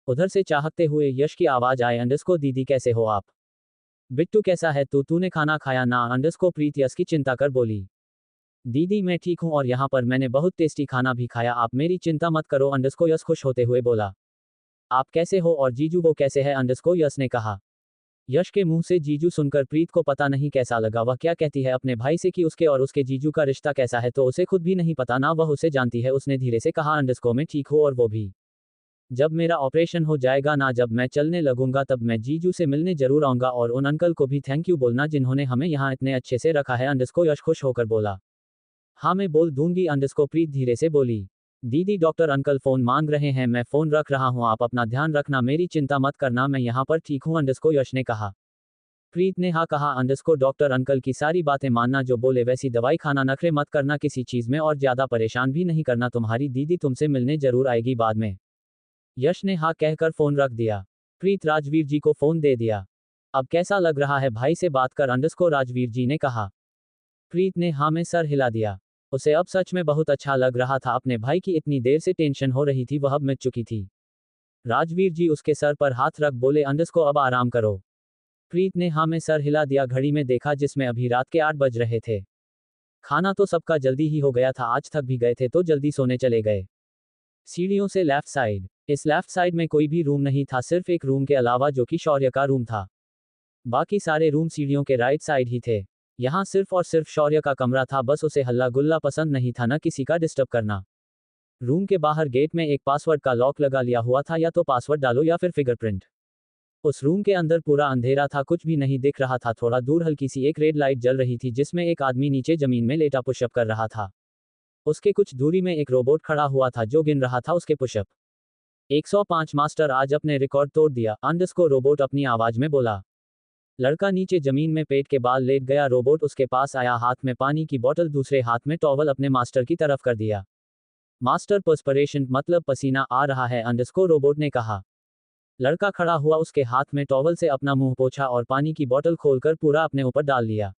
उधर से चाहते हुए यश की आवाज आए अंडरस्को दीदी कैसे हो आप? बिट्टू कैसा है तूने खाना खाया ना? अंडरस्को प्रीत यश की चिंता कर बोली। दीदी मैं ठीक हूँ और यहाँ पर मैंने बहुत टेस्टी खाना भी खाया। आप मेरी चिंता मत करो अंडरस्को यश खुश होते हुए बोला। आप कैसे हो और जीजू वो कैसे है? अंडरस्को यश ने कहा। यश के मुंह से जीजू सुनकर प्रीत को पता नहीं कैसा लगा। वह क्या कहती है अपने भाई से कि उसके और उसके जीजू का रिश्ता कैसा है, तो उसे खुद भी नहीं पता ना वह उसे जानती है। उसने धीरे से कहा अंडरस्को मैं ठीक हूँ और वो भी। जब मेरा ऑपरेशन हो जाएगा ना, जब मैं चलने लगूंगा, तब मैं जीजू से मिलने जरूर आऊंगा और उन अंकल को भी थैंक यू बोलना जिन्होंने हमें यहाँ इतने अच्छे से रखा है। अंडरस्को यश खुश होकर बोला। हाँ मैं बोल दूंगी अंडरस्को प्रीत धीरे से बोली। दीदी डॉक्टर अंकल फोन मांग रहे हैं, मैं फोन रख रहा हूँ। आप अपना ध्यान रखना, मेरी चिंता मत करना, मैं यहाँ पर ठीक हूँ अंडरस्को यश ने कहा। प्रीत ने हाँ कहा। अंडरस्को डॉक्टर अंकल की सारी बातें मानना, जो बोले वैसी दवाई खाना, नखरे मत करना किसी चीज में और ज्यादा परेशान भी नहीं करना। तुम्हारी दीदी तुमसे मिलने जरूर आएगी बाद में। यश ने हाँ कहकर फोन रख दिया। प्रीत राजवीर जी को फोन दे दिया। अब कैसा लग रहा है भाई से बात कर? अंडरस्को राजवीर जी ने कहा। प्रीत ने हाँ में सर हिला दिया। उसे अब सच में बहुत अच्छा लग रहा था। अपने भाई की इतनी देर से टेंशन हो रही थी वह अब मिट चुकी थी। राजवीर जी उसके सर पर हाथ रख बोले अंडरस्को अब आराम करो। प्रीत ने हाँ में सर हिला दिया। घड़ी में देखा जिसमें अभी रात के 8 बज रहे थे। खाना तो सबका जल्दी ही हो गया था, आज थक भी गए थे तो जल्दी सोने चले गए। सीढ़ियों से लेफ्ट साइड। इस लेफ्ट साइड में कोई भी रूम नहीं था, सिर्फ एक रूम के अलावा जो कि शौर्य का रूम था। बाकी सारे रूम सीढ़ियों के राइट साइड ही थे। यहाँ सिर्फ और सिर्फ शौर्य का कमरा था। बस उसे हल्ला गुल्ला पसंद नहीं था, न किसी का डिस्टर्ब करना। रूम के बाहर गेट में एक पासवर्ड का लॉक लगा लिया हुआ था, या तो पासवर्ड डालो या फिर फिंगरप्रिंट। उस रूम के अंदर पूरा अंधेरा था, कुछ भी नहीं दिख रहा था। थोड़ा दूर हल्की सी एक रेड लाइट जल रही थी जिसमें एक आदमी नीचे जमीन में लेटा पुशअप कर रहा था। उसके कुछ दूरी में एक रोबोट खड़ा हुआ था जो गिन रहा था उसके पुशअप। 105 मास्टर आज अपने रिकॉर्ड तोड़ दिया अंडरस्को रोबोट अपनी आवाज में बोला। लड़का नीचे जमीन में पेट के बाल लेट गया। रोबोट उसके पास आया, हाथ में पानी की बोतल, दूसरे हाथ में टॉवल अपने मास्टर की तरफ कर दिया। मास्टर पर्सपरेशन मतलब पसीना आ रहा है अंडरस्को रोबोट ने कहा। लड़का खड़ा हुआ, उसके हाथ में टॉवल से अपना मुंह पोंछा और पानी की बोतल खोलकर पूरा अपने ऊपर डाल लिया।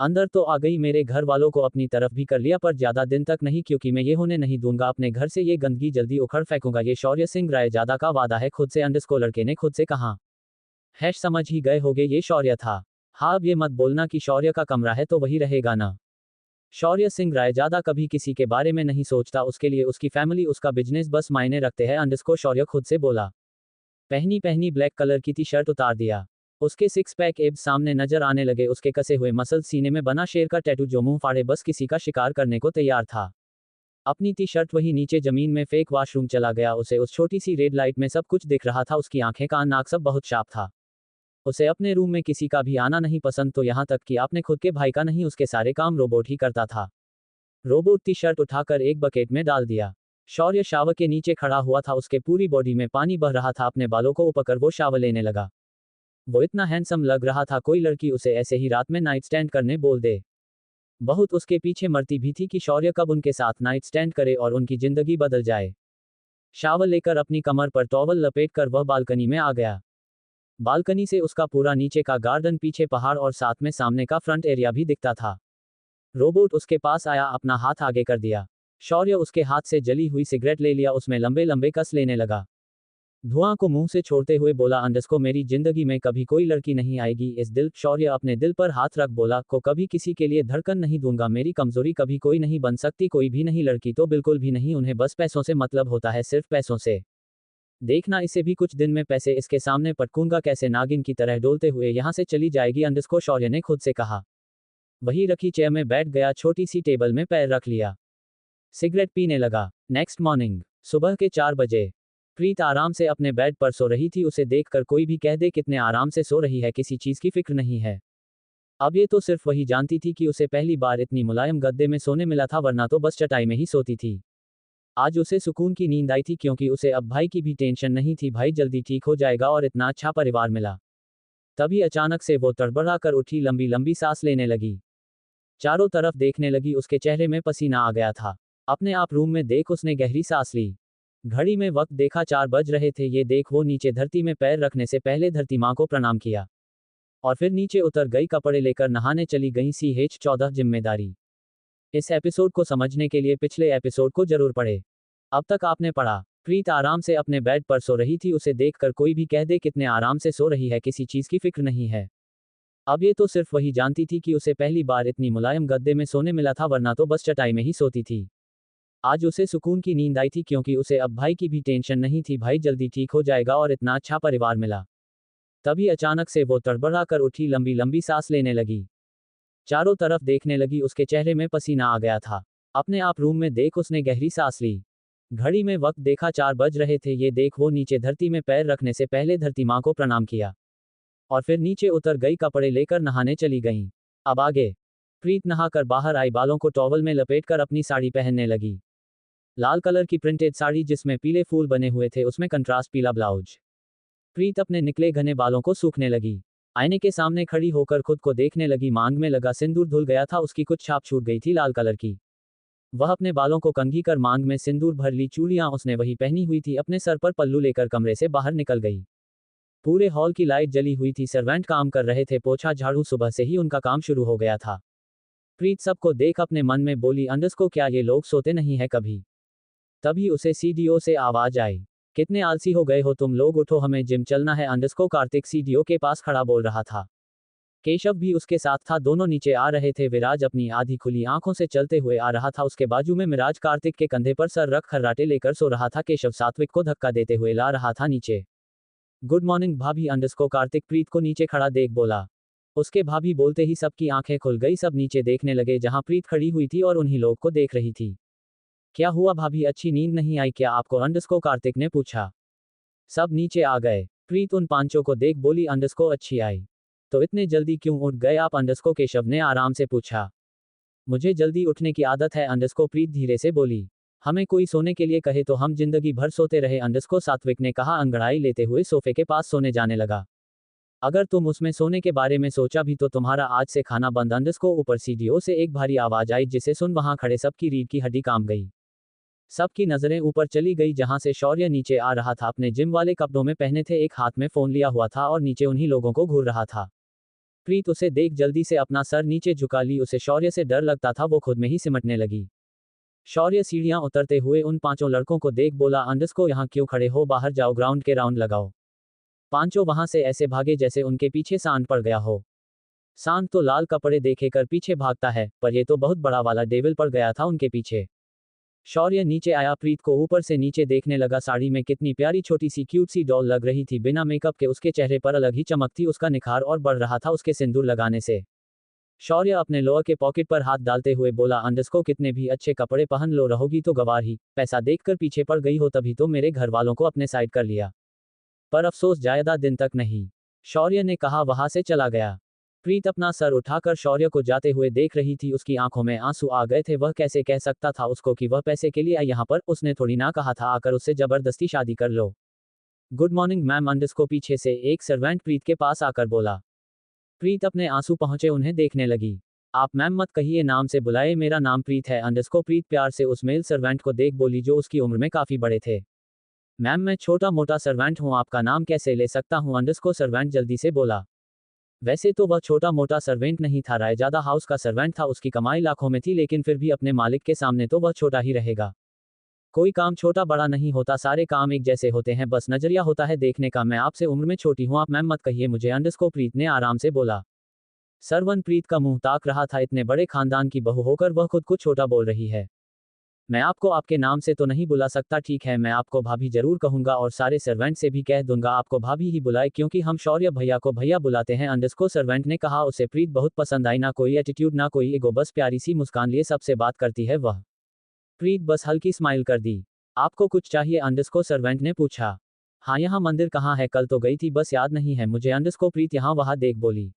अंदर तो आ गई, मेरे घर वालों को अपनी तरफ भी कर लिया, पर ज्यादा दिन तक नहीं, क्योंकि मैं ये होने नहीं दूंगा। अपने घर से ये गंदगी जल्दी उखड़ फेंकूंगा। ये शौर्य सिंह रायजादा का वादा है खुद से, अंडरस्कोर लड़के ने खुद से कहा। हैश समझ ही गए होगे ये शौर्य था। हाँ, अब ये मत बोलना कि शौर्य का कमरा है तो वही रहेगा ना। शौर्य सिंह रायजादा कभी किसी के बारे में नहीं सोचता, उसके लिए उसकी फैमिली, उसका बिजनेस बस मायने रखते हैं, अंडरस्कोर शौर्य खुद से बोला। पहनी पहनी ब्लैक कलर की टी शर्ट उतार दिया। उसके सिक्स पैक एब्स सामने नजर आने लगे, उसके कसे हुए मसल, सीने में बना शेर का टैटू जो मुंह फाड़े बस किसी का शिकार करने को तैयार था। अपनी टी शर्ट वही नीचे जमीन में फेंक वॉशरूम चला गया। उसे उस छोटी सी रेड लाइट में सब कुछ दिख रहा था, उसकी आंखें, कान, नाक सब बहुत शार्प था। उसे अपने रूम में किसी का भी आना नहीं पसंद, तो यहाँ तक कि आपने खुद के भाई का नहीं, उसके सारे काम रोबोट ही करता था। रोबोट टी शर्ट उठाकर एक बकेट में डाल दिया। शौर्य शावर के नीचे खड़ा हुआ था, उसके पूरी बॉडी में पानी बह रहा था। अपने बालों को ऊपर वो शावर लेने लगा। वो इतना हैंडसम लग रहा था, कोई लड़की उसे ऐसे ही रात में नाइट स्टैंड करने बोल दे। बहुत उसके पीछे मरती भी थी कि शौर्य कब उनके साथ नाइट स्टैंड करे और उनकी जिंदगी बदल जाए। शावर लेकर अपनी कमर पर टॉवल लपेटकर वह बालकनी में आ गया। बालकनी से उसका पूरा नीचे का गार्डन, पीछे पहाड़ और साथ में सामने का फ्रंट एरिया भी दिखता था। रोबोट उसके पास आया, अपना हाथ आगे कर दिया। शौर्य उसके हाथ से जली हुई सिगरेट ले लिया, उसमें लंबे लंबे कस लेने लगा। धुआं को मुंह से छोड़ते हुए बोला, अंडरस्को मेरी जिंदगी में कभी कोई लड़की नहीं आएगी। इस दिल, शौर्य अपने दिल पर हाथ रख बोला, को कभी किसी के लिए धड़कन नहीं दूंगा। मेरी कमजोरी कभी कोई नहीं बन सकती, कोई भी नहीं, लड़की तो बिल्कुल भी नहीं। उन्हें बस पैसों से मतलब होता है, सिर्फ पैसों से। देखना, इसे भी कुछ दिन में पैसे इसके सामने पटकूंगा, कैसे नागिन की तरह डोलते हुए यहां से चली जाएगी, अंडरस्को शौर्य ने खुद से कहा। वही रखी चेयर में बैठ गया, छोटी सी टेबल में पैर रख लिया, सिगरेट पीने लगा। नेक्स्ट मॉर्निंग सुबह के 4 बजे प्रीत आराम से अपने बेड पर सो रही थी। उसे देखकर कोई भी कह दे कितने आराम से सो रही है, किसी चीज की फिक्र नहीं है। अब ये तो सिर्फ वही जानती थी कि उसे पहली बार इतनी मुलायम गद्दे में सोने मिला था, वरना तो बस चटाई में ही सोती थी। आज उसे सुकून की नींद आई थी, क्योंकि उसे अब भाई की भी टेंशन नहीं थी। भाई जल्दी ठीक हो जाएगा और इतना अच्छा परिवार मिला। तभी अचानक से वो तड़बड़ा कर उठी, लंबी लंबी सांस लेने लगी, चारों तरफ देखने लगी। उसके चेहरे में पसीना आ गया था। अपने आप रूम में देख उसने गहरी सांस ली। घड़ी में वक्त देखा, 4 बज रहे थे। ये देख वो नीचे धरती में पैर रखने से पहले धरती माँ को प्रणाम किया और फिर नीचे उतर गई, कपड़े लेकर नहाने चली गई। CH14 जिम्मेदारी। इस एपिसोड को समझने के लिए पिछले एपिसोड को जरूर पढ़े। अब तक आपने पढ़ा। प्रीत आराम से अपने बेड पर सो रही थी। उसे देखकर कोई भी कह दे कितने आराम से सो रही है, किसी चीज की फिक्र नहीं है। अब ये तो सिर्फ वही जानती थी कि उसे पहली बार इतनी मुलायम गद्दे में सोने मिला था, वरना तो बस चटाई में ही सोती थी। आज उसे सुकून की नींद आई थी, क्योंकि उसे अब भाई की भी टेंशन नहीं थी। भाई जल्दी ठीक हो जाएगा और इतना अच्छा परिवार मिला। तभी अचानक से वो तड़बड़ा कर उठी, लंबी लंबी सांस लेने लगी, चारों तरफ देखने लगी। उसके चेहरे में पसीना आ गया था। अपने आप रूम में देख उसने गहरी सांस ली। घड़ी में वक्त देखा, 4 बज रहे थे। ये देख वो नीचे धरती में पैर रखने से पहले धरती माँ को प्रणाम किया और फिर नीचे उतर गई, कपड़े लेकर नहाने चली गईं। अब आगे प्रीत नहाकर बाहर आई, बालों को टॉवल में लपेटकर अपनी साड़ी पहनने लगी। लाल कलर की प्रिंटेड साड़ी जिसमें पीले फूल बने हुए थे, उसमें कंट्रास्ट पीला ब्लाउज। प्रीत अपने निकले घने बालों को सूखने लगी। आईने के सामने खड़ी होकर खुद को देखने लगी। मांग में लगा सिंदूर धुल गया था, उसकी कुछ छाप छूट गई थी लाल कलर की। वह अपने बालों को कंघी कर मांग में सिंदूर भर ली। चूड़ियां उसने वही पहनी हुई थी। अपने सर पर पल्लू लेकर कमरे से बाहर निकल गई। पूरे हॉल की लाइट जली हुई थी, सर्वेंट काम कर रहे थे, पोछा झाड़ू, सुबह से ही उनका काम शुरू हो गया था। प्रीत सबको देख अपने मन में बोली, अंडरस्को क्या ये लोग सोते नहीं है कभी। तभी उसे CDO से आवाज आई, कितने आलसी हो गए हो तुम लोग, उठो हमें जिम चलना है। अंडरस्को कार्तिक CDO के पास खड़ा बोल रहा था। केशव भी उसके साथ था, दोनों नीचे आ रहे थे। विराज अपनी आधी खुली आंखों से चलते हुए आ रहा था। उसके बाजू में मिराज कार्तिक के कंधे पर सर रख खर्राटे लेकर सो रहा था। केशव सात्विक को धक्का देते हुए ला रहा था नीचे। गुड मॉर्निंग भाभी, अंडरस्को कार्तिक प्रीत को नीचे खड़ा देख बोला। उसके भाभी बोलते ही सबकी आंखें खुल गई। सब नीचे देखने लगे जहां प्रीत खड़ी हुई थी और उन्हीं लोग को देख रही थी। क्या हुआ भाभी, अच्छी नींद नहीं आई क्या आपको, अंडरस्को कार्तिक ने पूछा। सब नीचे आ गए। प्रीत उन पांचों को देख बोली, अंडरस्को अच्छी आई तो इतने जल्दी क्यों उठ गए आप, अंडरस्को केशव ने आराम से पूछा। मुझे जल्दी उठने की आदत है, अंडरस्को प्रीत धीरे से बोली। हमें कोई सोने के लिए कहे तो हम जिंदगी भर सोते रहे, अंडरस्को सात्विक ने कहा अंगड़ाई लेते हुए सोफे के पास सोने जाने लगा। अगर तुम उसमें सोने के बारे में सोचा भी तो तुम्हारा आज से खाना बंद, अंडरस्को ऊपर CDO से एक भारी आवाज आई, जिसे सुन वहां खड़े सबकी रीढ़ की हड्डी कांप गई। सबकी नजरें ऊपर चली गई जहां से शौर्य नीचे आ रहा था। अपने जिम वाले कपड़ों में पहने थे, एक हाथ में फोन लिया हुआ था और नीचे उन्हीं लोगों को घूर रहा था। प्रीत उसे देख जल्दी से अपना सर नीचे झुका ली। उसे शौर्य से डर लगता था, वो खुद में ही सिमटने लगी। शौर्य सीढ़ियां उतरते हुए उन पांचों लड़कों को देख बोला, अंडरस्को यहाँ क्यों खड़े हो, बाहर जाओ, ग्राउंड के राउंड लगाओ। पांचों वहां से ऐसे भागे जैसे उनके पीछे सांड पड़ गया हो। सांड तो लाल कपड़े देखेकर पीछे भागता है, पर ये तो बहुत बड़ा वाला डेविल पड़ गया था उनके पीछे। शौर्य नीचे आया, प्रीत को ऊपर से नीचे देखने लगा। साड़ी में कितनी प्यारी छोटी सी क्यूट सी डॉल लग रही थी। बिना मेकअप के उसके चेहरे पर अलग ही चमक थी। उसका निखार और बढ़ रहा था उसके सिंदूर लगाने से। शौर्य अपने लोअर के पॉकेट पर हाथ डालते हुए बोला, अंडरस्को कितने भी अच्छे कपड़े पहन लो, रहोगी तो गवार ही। पैसा देखकर पीछे पड़ गई हो, तभी तो मेरे घर वालों को अपने साइड कर लिया, पर अफसोस ज्यादा दिन तक नहीं। शौर्य ने कहा वहां से चला गया। प्रीत अपना सर उठाकर शौर्य को जाते हुए देख रही थी। उसकी आंखों में आंसू आ गए थे। वह कैसे कह सकता था उसको कि वह पैसे के लिए आई यहाँ पर। उसने थोड़ी ना कहा था आकर उससे जबरदस्ती शादी कर लो। गुड मॉर्निंग मैम, अंडरस्को पीछे से एक सर्वेंट प्रीत के पास आकर बोला। प्रीत अपने आंसू पहुंचे उन्हें देखने लगी। आप मैम मत कहिए, नाम से बुलाए, मेरा नाम प्रीत है। अंडरस्को प्रीत प्यार से उस मेल सर्वेंट को देख बोली जो उसकी उम्र में काफी बड़े थे। मैम मैं छोटा मोटा सर्वेंट हूँ, आपका नाम कैसे ले सकता हूँ, अंडरस्को सर्वेंट जल्दी से बोला। वैसे तो वह छोटा मोटा सर्वेंट नहीं था, रायजादा हाउस का सर्वेंट था। उसकी कमाई लाखों में थी, लेकिन फिर भी अपने मालिक के सामने तो वह छोटा ही रहेगा। कोई काम छोटा बड़ा नहीं होता, सारे काम एक जैसे होते हैं, बस नजरिया होता है देखने का। मैं आपसे उम्र में छोटी हूँ, आप मैम मत कहिए मुझे, अंडरस्को प्रीत ने आराम से बोला। सरवन प्रीत का मुंह ताक रहा था, इतने बड़े खानदान की बहू होकर वह खुद को छोटा बोल रही है। मैं आपको आपके नाम से तो नहीं बुला सकता, ठीक है, मैं आपको भाभी जरूर कहूंगा और सारे सर्वेंट से भी कह दूंगा आपको भाभी ही बुलाए, क्योंकि हम शौर्य भैया को भैया बुलाते हैं, अंडरस्को सर्वेंट ने कहा। उसे प्रीत बहुत पसंद आई, ना कोई एटीट्यूड ना कोई ईगो, बस प्यारी सी मुस्कान लिए सबसे बात करती है वह। प्रीत बस हल्की स्माइल कर दी। आपको कुछ चाहिए, अंडरस्को सर्वेंट ने पूछा। हाँ, यहाँ मंदिर कहाँ है, कल तो गई थी, बस याद नहीं है मुझे, अंडरस्को प्रीत यहाँ वहाँ देख बोली।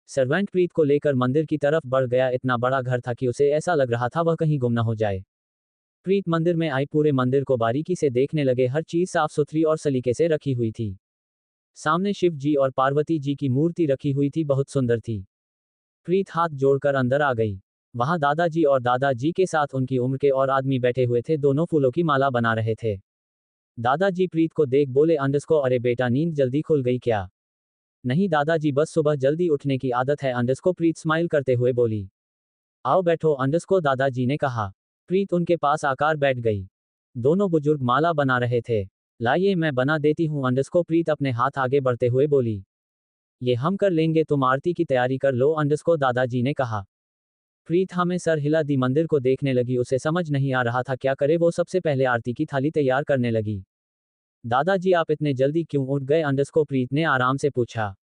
सर्वेंट प्रीत को लेकर मंदिर की तरफ बढ़ गया। इतना बड़ा घर था कि उसे ऐसा लग रहा था वह कहीं गुम न हो जाए। प्रीत मंदिर में आई, पूरे मंदिर को बारीकी से देखने लगे। हर चीज साफ सुथरी और सलीके से रखी हुई थी। सामने शिव जी और पार्वती जी की मूर्ति रखी हुई थी, बहुत सुंदर थी। प्रीत हाथ जोड़कर अंदर आ गई। वहां दादाजी और दादाजी के साथ उनकी उम्र के और आदमी बैठे हुए थे, दोनों फूलों की माला बना रहे थे। दादाजी प्रीत को देख बोले, अंडरस्को अरे बेटा, नींद जल्दी खुल गई क्या? नहीं दादाजी, बस सुबह जल्दी उठने की आदत है, अंडरस्को प्रीत स्माइल करते हुए बोली। आओ बैठो, अंडरस्को दादाजी ने कहा। प्रीत उनके पास आकर बैठ गई। दोनों बुजुर्ग माला बना रहे थे। लाइए मैं बना देती हूँ, अंडरस्को प्रीत अपने हाथ आगे बढ़ते हुए बोली। ये हम कर लेंगे, तुम आरती की तैयारी कर लो, अंडरस्को दादाजी ने कहा। प्रीत हमें सर हिला दी, मंदिर को देखने लगी। उसे समझ नहीं आ रहा था क्या करे। वो सबसे पहले आरती की थाली तैयार करने लगी। दादाजी आप इतने जल्दी क्यों उठ गए, अंडरस्को प्रीत ने आराम से पूछा।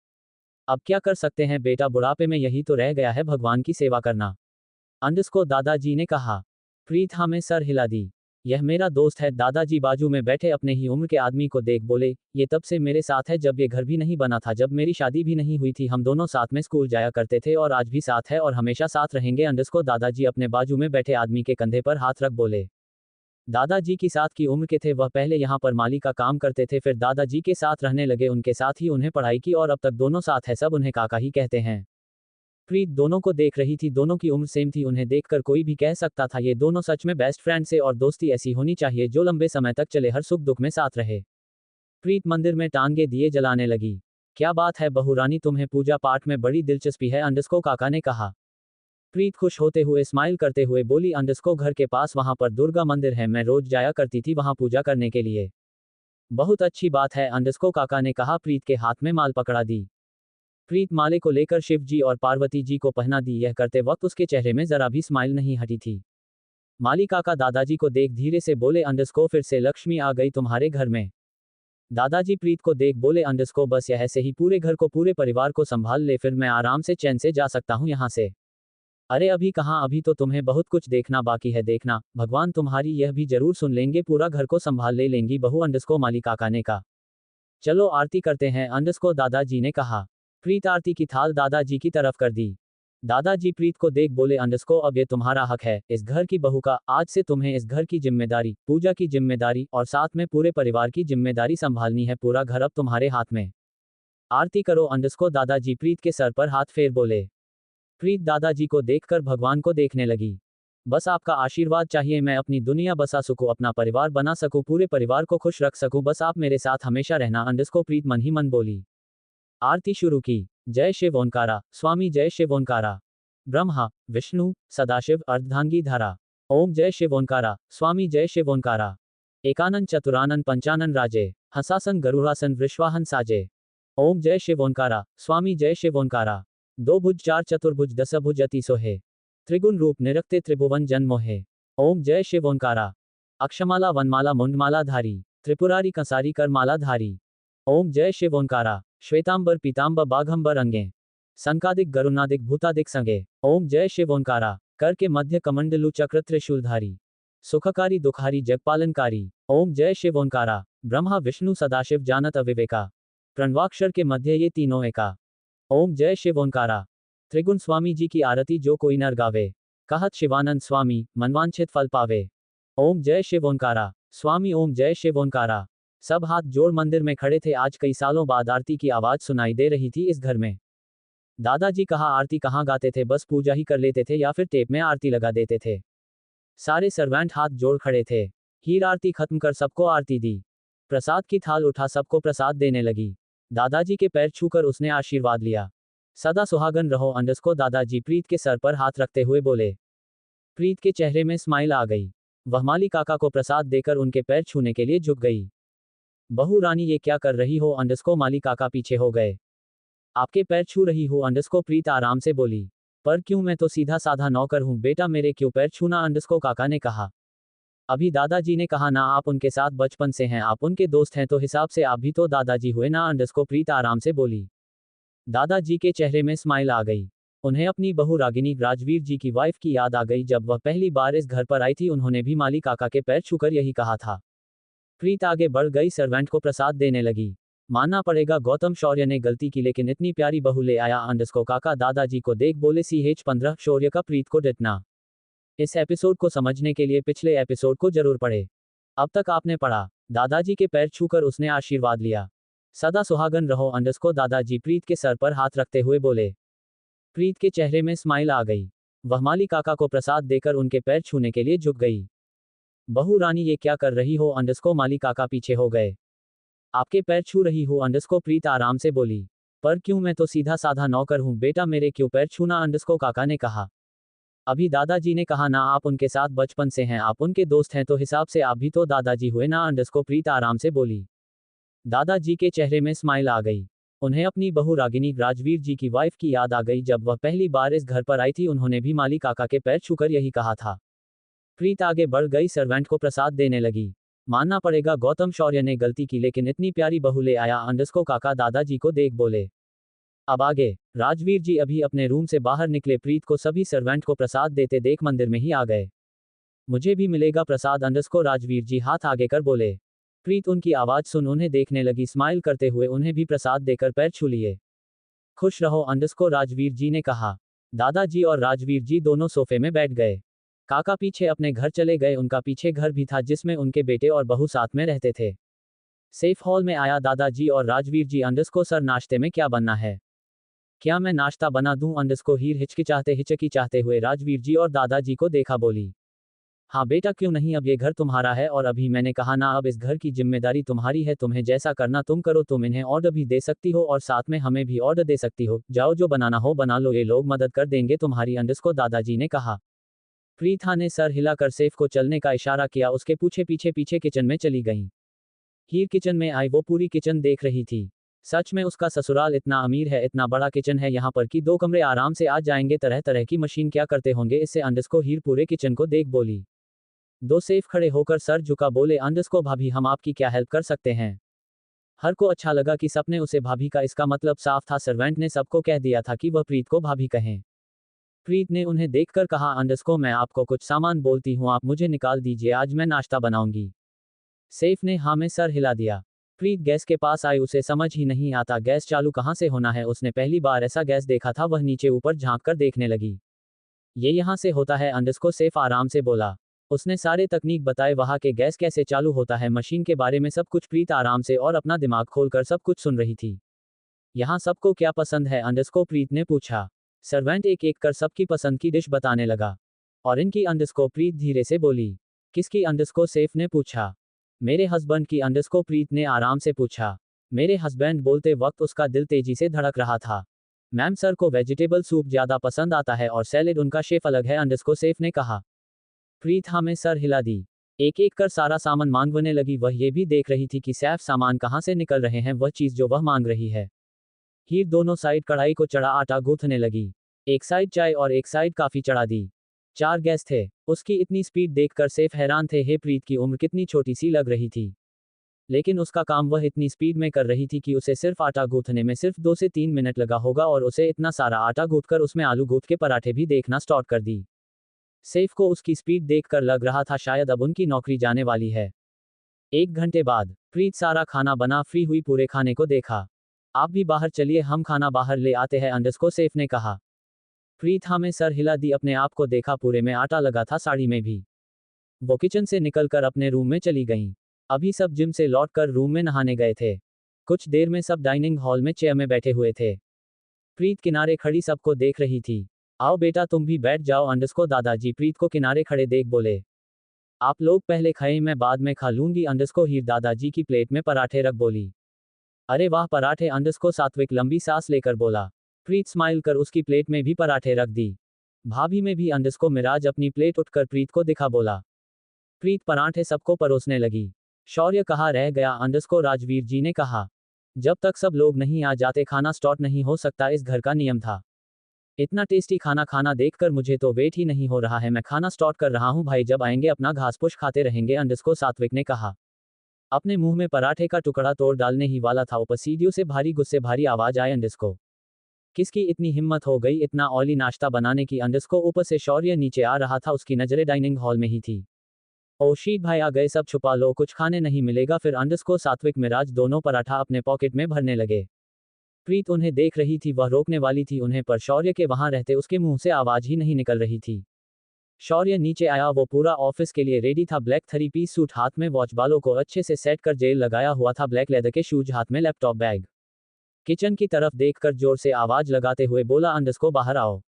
अब क्या कर सकते हैं बेटा, बुढ़ापे में यही तो रह गया है, भगवान की सेवा करना, अंडरस्को दादाजी ने कहा। प्रीत हमें सर हिला दी। यह मेरा दोस्त है, दादाजी बाजू में बैठे अपने ही उम्र के आदमी को देख बोले। ये तब से मेरे साथ है, जब ये घर भी नहीं बना था, जब मेरी शादी भी नहीं हुई थी, हम दोनों साथ में स्कूल जाया करते थे और आज भी साथ है और हमेशा साथ रहेंगे, अंडरस्को दादाजी अपने बाजू में बैठे आदमी के कंधे पर हाथ रख बोले। दादाजी की साथ की उम्र के थे, वह पहले यहाँ पर माली का काम करते थे, फिर दादाजी के साथ रहने लगे, उनके साथ ही उन्हें पढ़ाई की और अब तक दोनों साथ है, सब उन्हें काका ही कहते हैं। प्रीत दोनों को देख रही थी, दोनों की उम्र सेम थी, उन्हें देखकर कोई भी कह सकता था ये दोनों सच में बेस्ट फ्रेंड से, और दोस्ती ऐसी होनी चाहिए जो लंबे समय तक चले, हर सुख दुख में साथ रहे। प्रीत मंदिर में टांगे दिए जलाने लगी। क्या बात है बहू रानी, तुम्हें पूजा पाठ में बड़ी दिलचस्पी है, अंडरस्को काका ने कहा। प्रीत खुश होते हुए स्माइल करते हुए बोली, अंडरस्को घर के पास वहां पर दुर्गा मंदिर है, मैं रोज जाया करती थी वहां पूजा करने के लिए। बहुत अच्छी बात है, अंडरस्को काका ने कहा। प्रीत के हाथ में माल पकड़ा दी। प्रीत माले को लेकर शिव जी और पार्वती जी को पहना दी। यह करते वक्त उसके चेहरे में जरा भी स्माइल नहीं हटी थी। माली काका दादाजी को देख धीरे से बोले, अंडरस्को फिर से लक्ष्मी आ गई तुम्हारे घर में। दादाजी प्रीत को देख बोले, अंडरस्को बस यह ऐसे ही पूरे घर को पूरे परिवार को संभाल ले, फिर मैं आराम से चैन से जा सकता हूँ यहाँ से। अरे अभी कहाँ, अभी तो तुम्हें बहुत कुछ देखना बाकी है, देखना भगवान तुम्हारी यह भी जरूर सुन लेंगे, पूरा घर को संभाल ले लेंगी बहू, अंडरस्को माली काका ने कहा। चलो आरती करते हैं, अंडरस्को दादाजी ने कहा। प्रीत आरती की थाल दादाजी की तरफ कर दी। दादाजी प्रीत को देख बोले, अंडरस्को अब ये तुम्हारा हक है इस घर की बहू का, आज से तुम्हें इस घर की जिम्मेदारी, पूजा की जिम्मेदारी और साथ में पूरे परिवार की जिम्मेदारी संभालनी है, पूरा घर अब तुम्हारे हाथ में। आरती करो, अंडरस्को दादाजी प्रीत के सर पर हाथ फेर बोले। प्रीत दादाजी को देखकर भगवान को देखने लगी। बस आपका आशीर्वाद चाहिए, मैं अपनी दुनिया बसा सकूं, अपना परिवार बना सकूं, पूरे परिवार को खुश रख सकूं, बस आप मेरे साथ हमेशा रहना। अंडरस्कोर प्रीत मन ही मन बोली। आरती शुरू की। जय शिव ओंकारा, स्वामी जय शिव ओंकारा। ब्रह्मा, विष्णु, सदाशिव, अर्धधांगी धारा। ओम जय शिव ओंकारा, स्वामी जय शिव ओंकारा। एकानन चतुरानन पंचानन राजे, हंसासन गरुड़ासन वृश्वाहन साजे। ओम जय शिव ओंकारा, स्वामी जय शिव ओंकारा। दो भुज चार चतुर्भुज दस भुज अति सोहे, त्रिगुण रूप निरखते त्रिभुवन जन मोहे। ओम जय शिव ओंकारा। अक्षमाला वनमाला मुंडमाला धारी, त्रिपुरारी कंसारी कर माला धारी। ओम जय शिव ओंकारा। श्वेतांबर पीतांबर बाघंबर अंगे, संकादिक गरुनादिक भूतादिक संगे। ओम जय शिव ओंकारा। कर के मध्य कमंडलु चक्र त्रिशूलधारी, सुखकारी दुखारी जगपालनकारी। ओम जय शिव ओंकारा। ब्रह्मा विष्णु सदाशिव जानत अविवेका, प्रणवाक्षर के मध्य ये तीनों एका। ओम जय शिव ओंकारा। त्रिगुण स्वामी जी की आरती जो कोई नर गावे, कहत शिवानंद स्वामी मनवांछित फल पावे। ओम जय शिव ओंकारा। स्वामी ओम जय शिव ओंकारा। सब हाथ जोड़ मंदिर में खड़े थे। आज कई सालों बाद आरती की आवाज सुनाई दे रही थी इस घर में। दादाजी कहाँ आरती कहाँ गाते थे, बस पूजा ही कर लेते थे या फिर टेप में आरती लगा देते थे। सारे सर्वेंट हाथ जोड़ खड़े थे। हीर आरती खत्म कर सबको आरती दी। प्रसाद की थाल उठा सबको प्रसाद देने लगी। दादाजी के पैर छूकर उसने आशीर्वाद लिया। सदा सुहागन रहो। अंडरस्कोर दादाजी प्रीत के सर पर हाथ रखते हुए बोले। प्रीत के चेहरे में स्माइल आ गई। वह माली काका को प्रसाद देकर उनके पैर छूने के लिए झुक गई। बहू रानी ये क्या कर रही हो? अंडरस्कोर माली काका पीछे हो गए। आपके पैर छू रही हो? अंडरस्कोर प्रीत आराम से बोली। पर क्यों, मैं तो सीधा साधा नौकर हूं बेटा, मेरे क्यों पैर छूना? अंडरस्कोर काका ने कहा। अभी दादाजी ने कहा ना, आप उनके साथ बचपन से हैं, आप उनके दोस्त हैं, तो हिसाब से आप भी तो दादाजी हुए ना। अंडरस्कोर प्रीत आराम से बोली। दादाजी के चेहरे में स्माइल आ गई। उन्हें अपनी बहू रागिनी राजवीर जी की वाइफ की याद आ गई। जब वह पहली बार इस घर पर आई थी उन्होंने भी माली काका के पैर छूकर यही कहा था। प्रीत आगे बढ़ गई, सर्वेंट को प्रसाद देने लगी। मानना पड़ेगा गौतम शौर्य ने गलती की, लेकिन इतनी प्यारी बहू ले आया। अंडरस्कोर काका दादाजी को देख बोले। CH-15 शौर्य का प्रीत को डटना। इस एपिसोड को समझने के लिए पिछले एपिसोड को जरूर पढ़े। अब तक आपने पढ़ा। दादाजी के पैर छूकर उसने आशीर्वाद लिया। सदा सुहागन रहो। अंडरस्कोर दादाजी प्रीत के सर पर हाथ रखते हुए बोले। प्रीत के चेहरे में स्माइल आ गई। वह माली काका को प्रसाद देकर उनके पैर छूने के लिए झुक गई। बहू रानी ये क्या कर रही हो? अंडरस्कोर माली काका पीछे हो गए। आपके पैर छू रही हो? अंडरस्कोर प्रीत आराम से बोली। पर क्यों, मैं तो सीधा साधा नौकर हूं बेटा, मेरे क्यों पैर छूना? अंडरस्कोर काका ने कहा। अभी दादाजी ने कहा ना, आप उनके साथ बचपन से हैं, आप उनके दोस्त हैं, तो हिसाब से आप भी तो दादाजी हुए ना। अंडरस्कोर प्रीत आराम से बोली। दादाजी के चेहरे में स्माइल आ गई। उन्हें अपनी बहू रागिनी राजवीर जी की वाइफ की याद आ गई। जब वह पहली बार इस घर पर आई थी उन्होंने भी माली काका के पैर छूकर यही कहा था। प्रीत आगे बढ़ गई, सर्वेंट को प्रसाद देने लगी। मानना पड़ेगा गौतम शौर्य ने गलती की, लेकिन इतनी प्यारी बहू ले आया। अंडरस्कोर काका दादाजी को देख बोले। अब आगे। राजवीर जी अभी अपने रूम से बाहर निकले। प्रीत को सभी सर्वेंट को प्रसाद देते देख मंदिर में ही आ गए। मुझे भी मिलेगा प्रसाद? अंडरस्कोर राजवीर जी हाथ आगे कर बोले। प्रीत उनकी आवाज सुन उन्हें देखने लगी। स्माइल करते हुए उन्हें भी प्रसाद देकर पैर छू लिए। खुश रहो। अंडरस्कोर राजवीर जी ने कहा। दादाजी और राजवीर जी दोनों सोफे में बैठ गए। काका पीछे अपने घर चले गए। उनका पीछे घर भी था जिसमें उनके बेटे और बहू साथ में रहते थे। सेफ हॉल में आया दादाजी और राजवीर जी। अंडरस्कोर सर नाश्ते में क्या बनना है? क्या मैं नाश्ता बना दूं? अंडरस्कोर हीर हिचकी चाहते हुए राजवीर जी और दादाजी को देखा बोली। हाँ बेटा क्यों नहीं, अब ये घर तुम्हारा है और अभी मैंने कहा ना, अब इस घर की जिम्मेदारी तुम्हारी है, तुम्हें जैसा करना तुम करो। तुम इन्हें ऑर्डर भी दे सकती हो और साथ में हमें भी ऑर्डर दे सकती हो। जाओ जो बनाना हो बना लो, ये लोग मदद कर देंगे तुम्हारी। अंडरस्कोर दादाजी ने कहा। प्रीथा ने सर हिलाकर सेफ को चलने का इशारा किया। उसके पीछे किचन में चली गईं। हीर किचन में आई। वो पूरी किचन देख रही थी। सच में उसका ससुराल इतना अमीर है, इतना बड़ा किचन है यहाँ पर कि 2 कमरे आराम से आ जाएंगे। तरह तरह की मशीन क्या करते होंगे इससे? अंडरस्कोर हीर पूरे किचन को देख बोली। 2 सेफ खड़े होकर सर झुका बोले। अंडरस्कोर भाभी हम आपकी क्या हेल्प कर सकते हैं? हर को अच्छा लगा कि सबने उसे भाभी का, इसका मतलब साफ था सर्वेंट ने सबको कह दिया था कि वह प्रीत को भाभी कहें। प्रीत ने उन्हें देखकर कहा। अंडरस्कोर मैं आपको कुछ सामान बोलती हूँ, आप मुझे निकाल दीजिए, आज मैं नाश्ता बनाऊंगी। सेफ ने हाँ में सर हिला दिया। प्रीत गैस के पास आई। उसे समझ ही नहीं आता गैस चालू कहाँ से होना है। उसने पहली बार ऐसा गैस देखा था। वह नीचे ऊपर झांक कर देखने लगी। ये यहाँ से होता है? अंडरस्कोर सेफ आराम से बोला। उसने सारे तकनीक बताए वहाँ के गैस कैसे चालू होता है, मशीन के बारे में सब कुछ। प्रीत आराम से और अपना दिमाग खोलकर सब कुछ सुन रही थी। यहाँ सबको क्या पसंद है? अंडरस्कोर प्रीत ने पूछा। सर्वेंट एक एक कर सबकी पसंद की डिश बताने लगा। और इनकी अंडरस्को प्रीत धीरे से बोली। किसकी अंडरस्को सेफ ने पूछा। मेरे हस्बैंड की अंडरस्को प्रीत ने आराम से पूछा। मेरे हस्बैंड बोलते वक्त उसका दिल तेजी से धड़क रहा था। मैम सर को वेजिटेबल सूप ज्यादा पसंद आता है और सैलेड उनका शेफ अलग है, अंडरस्को सेफ ने कहा। प्रीत हाँ में सर हिला दी। एक एक कर सारा सामान मांगने लगी। वह ये भी देख रही थी कि सैफ सामान कहाँ से निकल रहे हैं, वह चीज जो वह मांग रही है। हीर दोनों साइड कढ़ाई को चढ़ा आटा गूंथने लगी। एक साइड चाय और एक साइड काफी चढ़ा दी। 4 गैस थे। उसकी इतनी स्पीड देखकर सैफ हैरान थे। हे प्रीत की उम्र कितनी छोटी सी लग रही थी, लेकिन उसका काम वह इतनी स्पीड में कर रही थी कि उसे सिर्फ आटा गूंथने में सिर्फ 2 से 3 मिनट लगा होगा और उसे इतना सारा आटा गूंथकर उसमें आलू गूंथ के पराठे भी देखना स्टार्ट कर दी। सैफ को उसकी स्पीड देखकर लग रहा था शायद अब उनकी नौकरी जाने वाली है। 1 घंटे बाद प्रीत सारा खाना बना फ्री हुई। पूरे खाने को देखा। आप भी बाहर चलिए, हम खाना बाहर ले आते हैं, अंडरस्को सैफ ने कहा। प्रीत हाँ में सर हिला दी। अपने आप को देखा, पूरे में आटा लगा था, साड़ी में भी। वो किचन से निकलकर अपने रूम में चली गईं। अभी सब जिम से लौटकर रूम में नहाने गए थे। कुछ देर में सब डाइनिंग हॉल में चेयर में बैठे हुए थे। प्रीत किनारे खड़ी सबको देख रही थी। आओ बेटा तुम भी बैठ जाओ, अंडरस्को दादाजी प्रीत को किनारे खड़े देख बोले। आप लोग पहले खाएं, मैं बाद में खा लूंगी, अंडरस्को हीर दादाजी की प्लेट में पराठे रख बोली। अरे वाह पराठे, अंडरस्को सात्विक लंबी सांस लेकर बोला। प्रीत स्माइल कर उसकी प्लेट में भी पराठे रख दी। भाभी में भी, अंडरस्को मिराज अपनी प्लेट उठकर प्रीत को दिखा बोला। प्रीत पराठे सबको परोसने लगी। शौर्य कहाँ रह गया, अंडरस्को राजवीर जी ने कहा। जब तक सब लोग नहीं आ जाते खाना स्टार्ट नहीं हो सकता, इस घर का नियम था। इतना टेस्टी खाना खाना देखकर मुझे तो वेट ही नहीं हो रहा है, मैं खाना स्टार्ट कर रहा हूँ, भाई जब आएंगे अपना घासपुश खाते रहेंगे, अंडरस्को सात्विक ने कहा। अपने मुंह में पराठे का टुकड़ा तोड़ डालने ही वाला था, ऊपर सीढ़ियों से भारी गुस्से भारी आवाज आए, अंडरस्को किसकी इतनी हिम्मत हो गई इतना ऑयली नाश्ता बनाने की, अंडरस्को ऊपर से शौर्य नीचे आ रहा था, उसकी नजरें डाइनिंग हॉल में ही थी। ओ शीट भाई आ गए, सब छुपा लो, कुछ खाने नहीं मिलेगा फिर, अंडरस्को सात्विक मिराज दोनों पराठा अपने पॉकेट में भरने लगे। प्रीत उन्हें देख रही थी, वह रोकने वाली थी उन्हें, पर शौर्य के वहां रहते उसके मुंह से आवाज ही नहीं निकल रही थी। शौर्य नीचे आया, वो पूरा ऑफिस के लिए रेडी था। ब्लैक 3 पीस सूट, हाथ में वॉच, बालों को अच्छे से सेट कर जेल लगाया हुआ था, ब्लैक लेदर के शूज, हाथ में लैपटॉप बैग। किचन की तरफ देखकर जोर से आवाज लगाते हुए बोला, अंडरस्को बाहर आओ।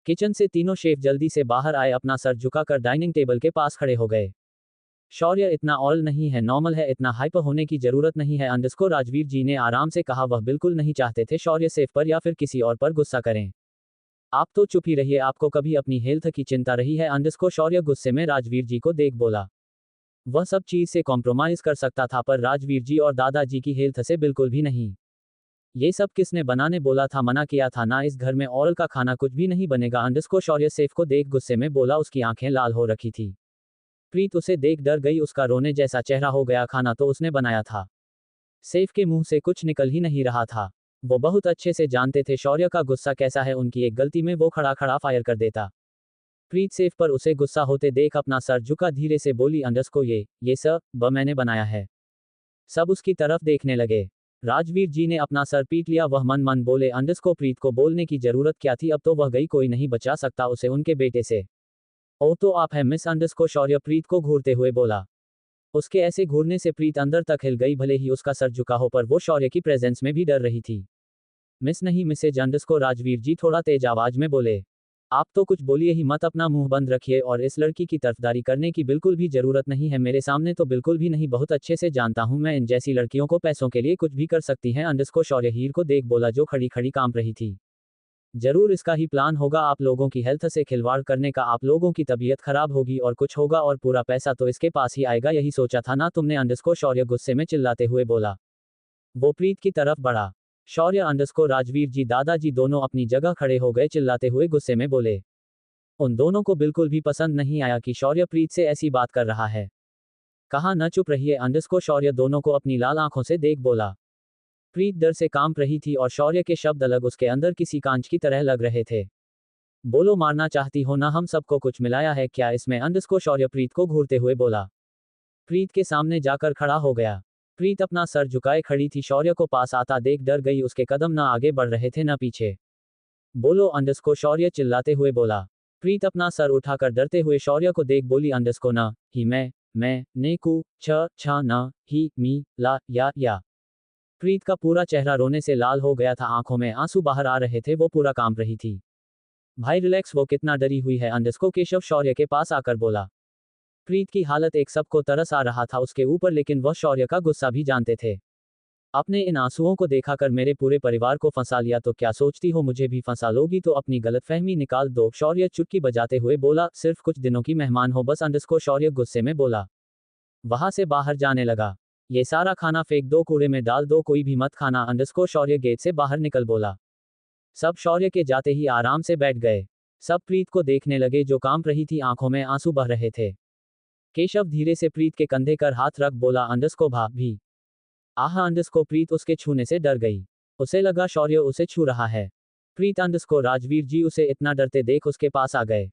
किचन से तीनों शेफ जल्दी से बाहर आए, अपना सर झुकाकर डाइनिंग टेबल के पास खड़े हो गए। शौर्य इतना ऑल नहीं है, नॉर्मल है, इतना हाइपर होने की जरूरत नहीं है, अंडरस्को राजवीर जी ने आराम से कहा। वह बिल्कुल नहीं चाहते थे शौर्य सेफ पर या फिर किसी और पर गुस्सा करें। आप तो चुप ही रहिए, आपको कभी अपनी हेल्थ की चिंता रही है, अंडरस्को शौर्य गुस्से में राजवीर जी को देख बोला। वह सब चीज से कॉम्प्रोमाइज कर सकता था, पर राजवीर जी और दादाजी की हेल्थ से बिल्कुल भी नहीं। ये सब किसने बनाने बोला था, मना किया था ना, इस घर में औरल का खाना कुछ भी नहीं बनेगा, अंडरस्को शौर्य सेफ को देख गुस्से में बोला। उसकी आंखें लाल हो रखी थी। प्रीत उसे देख डर गई, उसका रोने जैसा चेहरा हो गया, खाना तो उसने बनाया था। सेफ के मुंह से कुछ निकल ही नहीं रहा था। वो बहुत अच्छे से जानते थे शौर्य का गुस्सा कैसा है, उनकी एक गलती में वो खड़ा खड़ा फायर कर देता। प्रीत सेफ पर उसे गुस्सा होते देख अपना सर झुका, धीरे से बोली, अंडरस्को ये सब मैंने बनाया है। सब उसकी तरफ देखने लगे। राजवीर जी ने अपना सर पीट लिया, वह मन मन बोले, अंडरस्को प्रीत को बोलने की जरूरत क्या थी, अब तो वह गई, कोई नहीं बचा सकता उसे उनके बेटे से। ओ तो आप है मिस, अंडरस्को शौर्य प्रीत को घूरते हुए बोला। उसके ऐसे घूरने से प्रीत अंदर तक हिल गई, भले ही उसका सर झुका हो, पर वो शौर्य की प्रेजेंस में भी डर रही थी। मिस नहीं मिसेज, अंडरस्को राजवीर जी थोड़ा तेज आवाज में बोले। आप तो कुछ बोलिए ही मत, अपना मुंह बंद रखिए, और इस लड़की की तरफदारी करने की बिल्कुल भी जरूरत नहीं है, मेरे सामने तो बिल्कुल भी नहीं, बहुत अच्छे से जानता हूं मैं इन जैसी लड़कियों को, पैसों के लिए कुछ भी कर सकती हैं, अंडरस्को शौर्य हीर को देख बोला जो खड़ी खड़ी कांप रही थी। जरूर इसका ही प्लान होगा, आप लोगों की हेल्थ से खिलवाड़ करने का, आप लोगों की तबीयत खराब होगी और कुछ होगा और पूरा पैसा तो इसके पास ही आएगा, यही सोचा था ना तुमने, अंडरस्को शौर्य गुस्से में चिल्लाते हुए बोला। वो प्रीत की तरफ बढ़ा। शौर्य अंडरस्को राजवीर जी दादाजी दोनों अपनी जगह खड़े हो गए, चिल्लाते हुए गुस्से में बोले। उन दोनों को बिल्कुल भी पसंद नहीं आया कि शौर्य प्रीत से ऐसी बात कर रहा है। कहा न चुप रहिए, अंडरस्को शौर्य दोनों को अपनी लाल आंखों से देख बोला। प्रीत डर से कांप रही थी और शौर्य के शब्द अलग उसके अंदर किसी कांच की तरह लग रहे थे। बोलो मारना चाहती हो ना, हम सबको कुछ मिलाया है क्या इसमें, अंडरस्को शौर्य प्रीत को घूरते हुए बोला। प्रीत के सामने जाकर खड़ा हो गया। प्रीत अपना सर झुकाए खड़ी थी, शौर्य को पास आता देख डर गई, उसके कदम न आगे बढ़ रहे थे न पीछे। बोलो, अंडरस्को शौर्य चिल्लाते हुए बोला। प्रीत अपना सर उठाकर डरते हुए शौर्य को देख बोली, अंडरस्को न ही मैं ने कु छ छ न ही मी ला या। प्रीत का पूरा चेहरा रोने से लाल हो गया था, आंखों में आंसू बाहर आ रहे थे, वो पूरा कांप रही थी। भाई रिलैक्स, वो कितना डरी हुई है, अंडरस्को केशव शौर्य के पास आकर बोला। प्रीत की हालत एक सबको तरस आ रहा था उसके ऊपर, लेकिन वह शौर्य का गुस्सा भी जानते थे। अपने इन आंसुओं को देखा मेरे पूरे परिवार को फंसा लिया तो क्या सोचती हो मुझे भी फंसा लोगी, तो अपनी गलतफहमी निकाल दो, शौर्य चुटकी बजाते हुए बोला। सिर्फ कुछ दिनों की मेहमान हो बस, अंडरस्को शौर्य गुस्से में बोला। वहां से बाहर जाने लगा। ये सारा खाना फेंक दो, कूड़े में डाल दो, कोई भी मत खाना, अंडरस्को शौर्य गेट से बाहर निकल बोला। सब शौर्य के जाते ही आराम से बैठ गए। सब प्रीत को देखने लगे जो कांप रही थी, आंखों में आंसू बह रहे थे। केशव धीरे से प्रीत के कंधे कर हाथ रख बोला, अंडरस्को भाभी। आह, अंडरस्को प्रीत उसके छूने से डर गई। उसे लगा शौर्य उसे छू रहा है। प्रीत अंडरस्को राजवीर जी उसे इतना डरते देख उसके पास आ गए।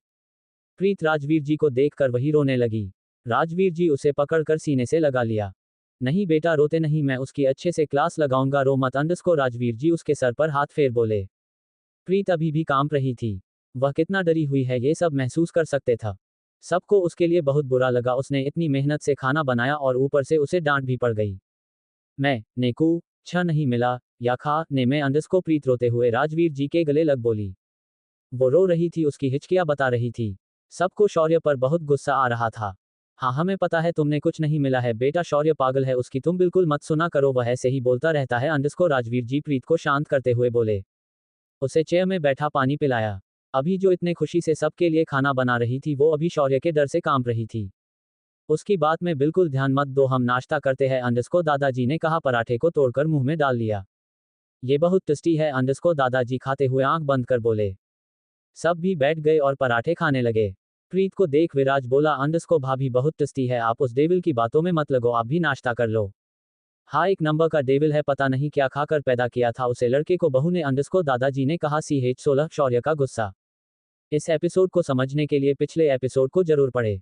प्रीत राजवीर जी को देखकर वही रोने लगी। राजवीर जी उसे पकड़कर सीने से लगा लिया। नहीं बेटा रोते नहीं, मैं उसकी अच्छे से क्लास लगाऊंगा, रो मत, अंडरस्को राजवीर जी उसके सर पर हाथ फेर बोले। प्रीत अभी भी कांप रही थी। वह कितना डरी हुई है ये सब महसूस कर सकते था। सबको उसके लिए बहुत बुरा लगा, उसने इतनी मेहनत से खाना बनाया और ऊपर से उसे डांट भी पड़ गई। मैं नेकू छह नहीं मिला या खा ने में, अंडरस्को प्रीत रोते हुए राजवीर जी के गले लग बोली। वो रो रही थी, उसकी हिचकियां बता रही थी। सबको शौर्य पर बहुत गुस्सा आ रहा था। हाँ हमें पता है तुमने कुछ नहीं मिला है बेटा, शौर्य पागल है उसकी, तुम बिल्कुल मत सुना करो, वह ऐसे ही बोलता रहता है, अंडरस्को राजवीर जी प्रीत को शांत करते हुए बोले। उसे चेयर में बैठा पानी पिलाया। अभी जो इतने खुशी से सबके लिए खाना बना रही थी वो अभी शौर्य के डर से कांप रही थी। उसकी बात में बिल्कुल ध्यान मत दो, हम नाश्ता करते हैं, अंडरस्को दादाजी ने कहा, पराठे को तोड़कर मुंह में डाल लिया। ये बहुत टेस्टी है, अंडरस्को दादाजी खाते हुए आंख बंद कर बोले। सब भी बैठ गए और पराठे खाने लगे। प्रीत को देख विराज बोला, अंडरस्को भाभी बहुत टेस्टी है, आप उस डेविल की बातों में मत लगो, आप भी नाश्ता कर लो। हाँ एक नंबर का डेविल है, पता नहीं क्या खाकर पैदा किया था उसे लड़के को बहू ने, अंडरस्को दादाजी ने कहा। CH16 शौर्य का गुस्सा। इस एपिसोड को समझने के लिए पिछले एपिसोड को जरूर पढ़े।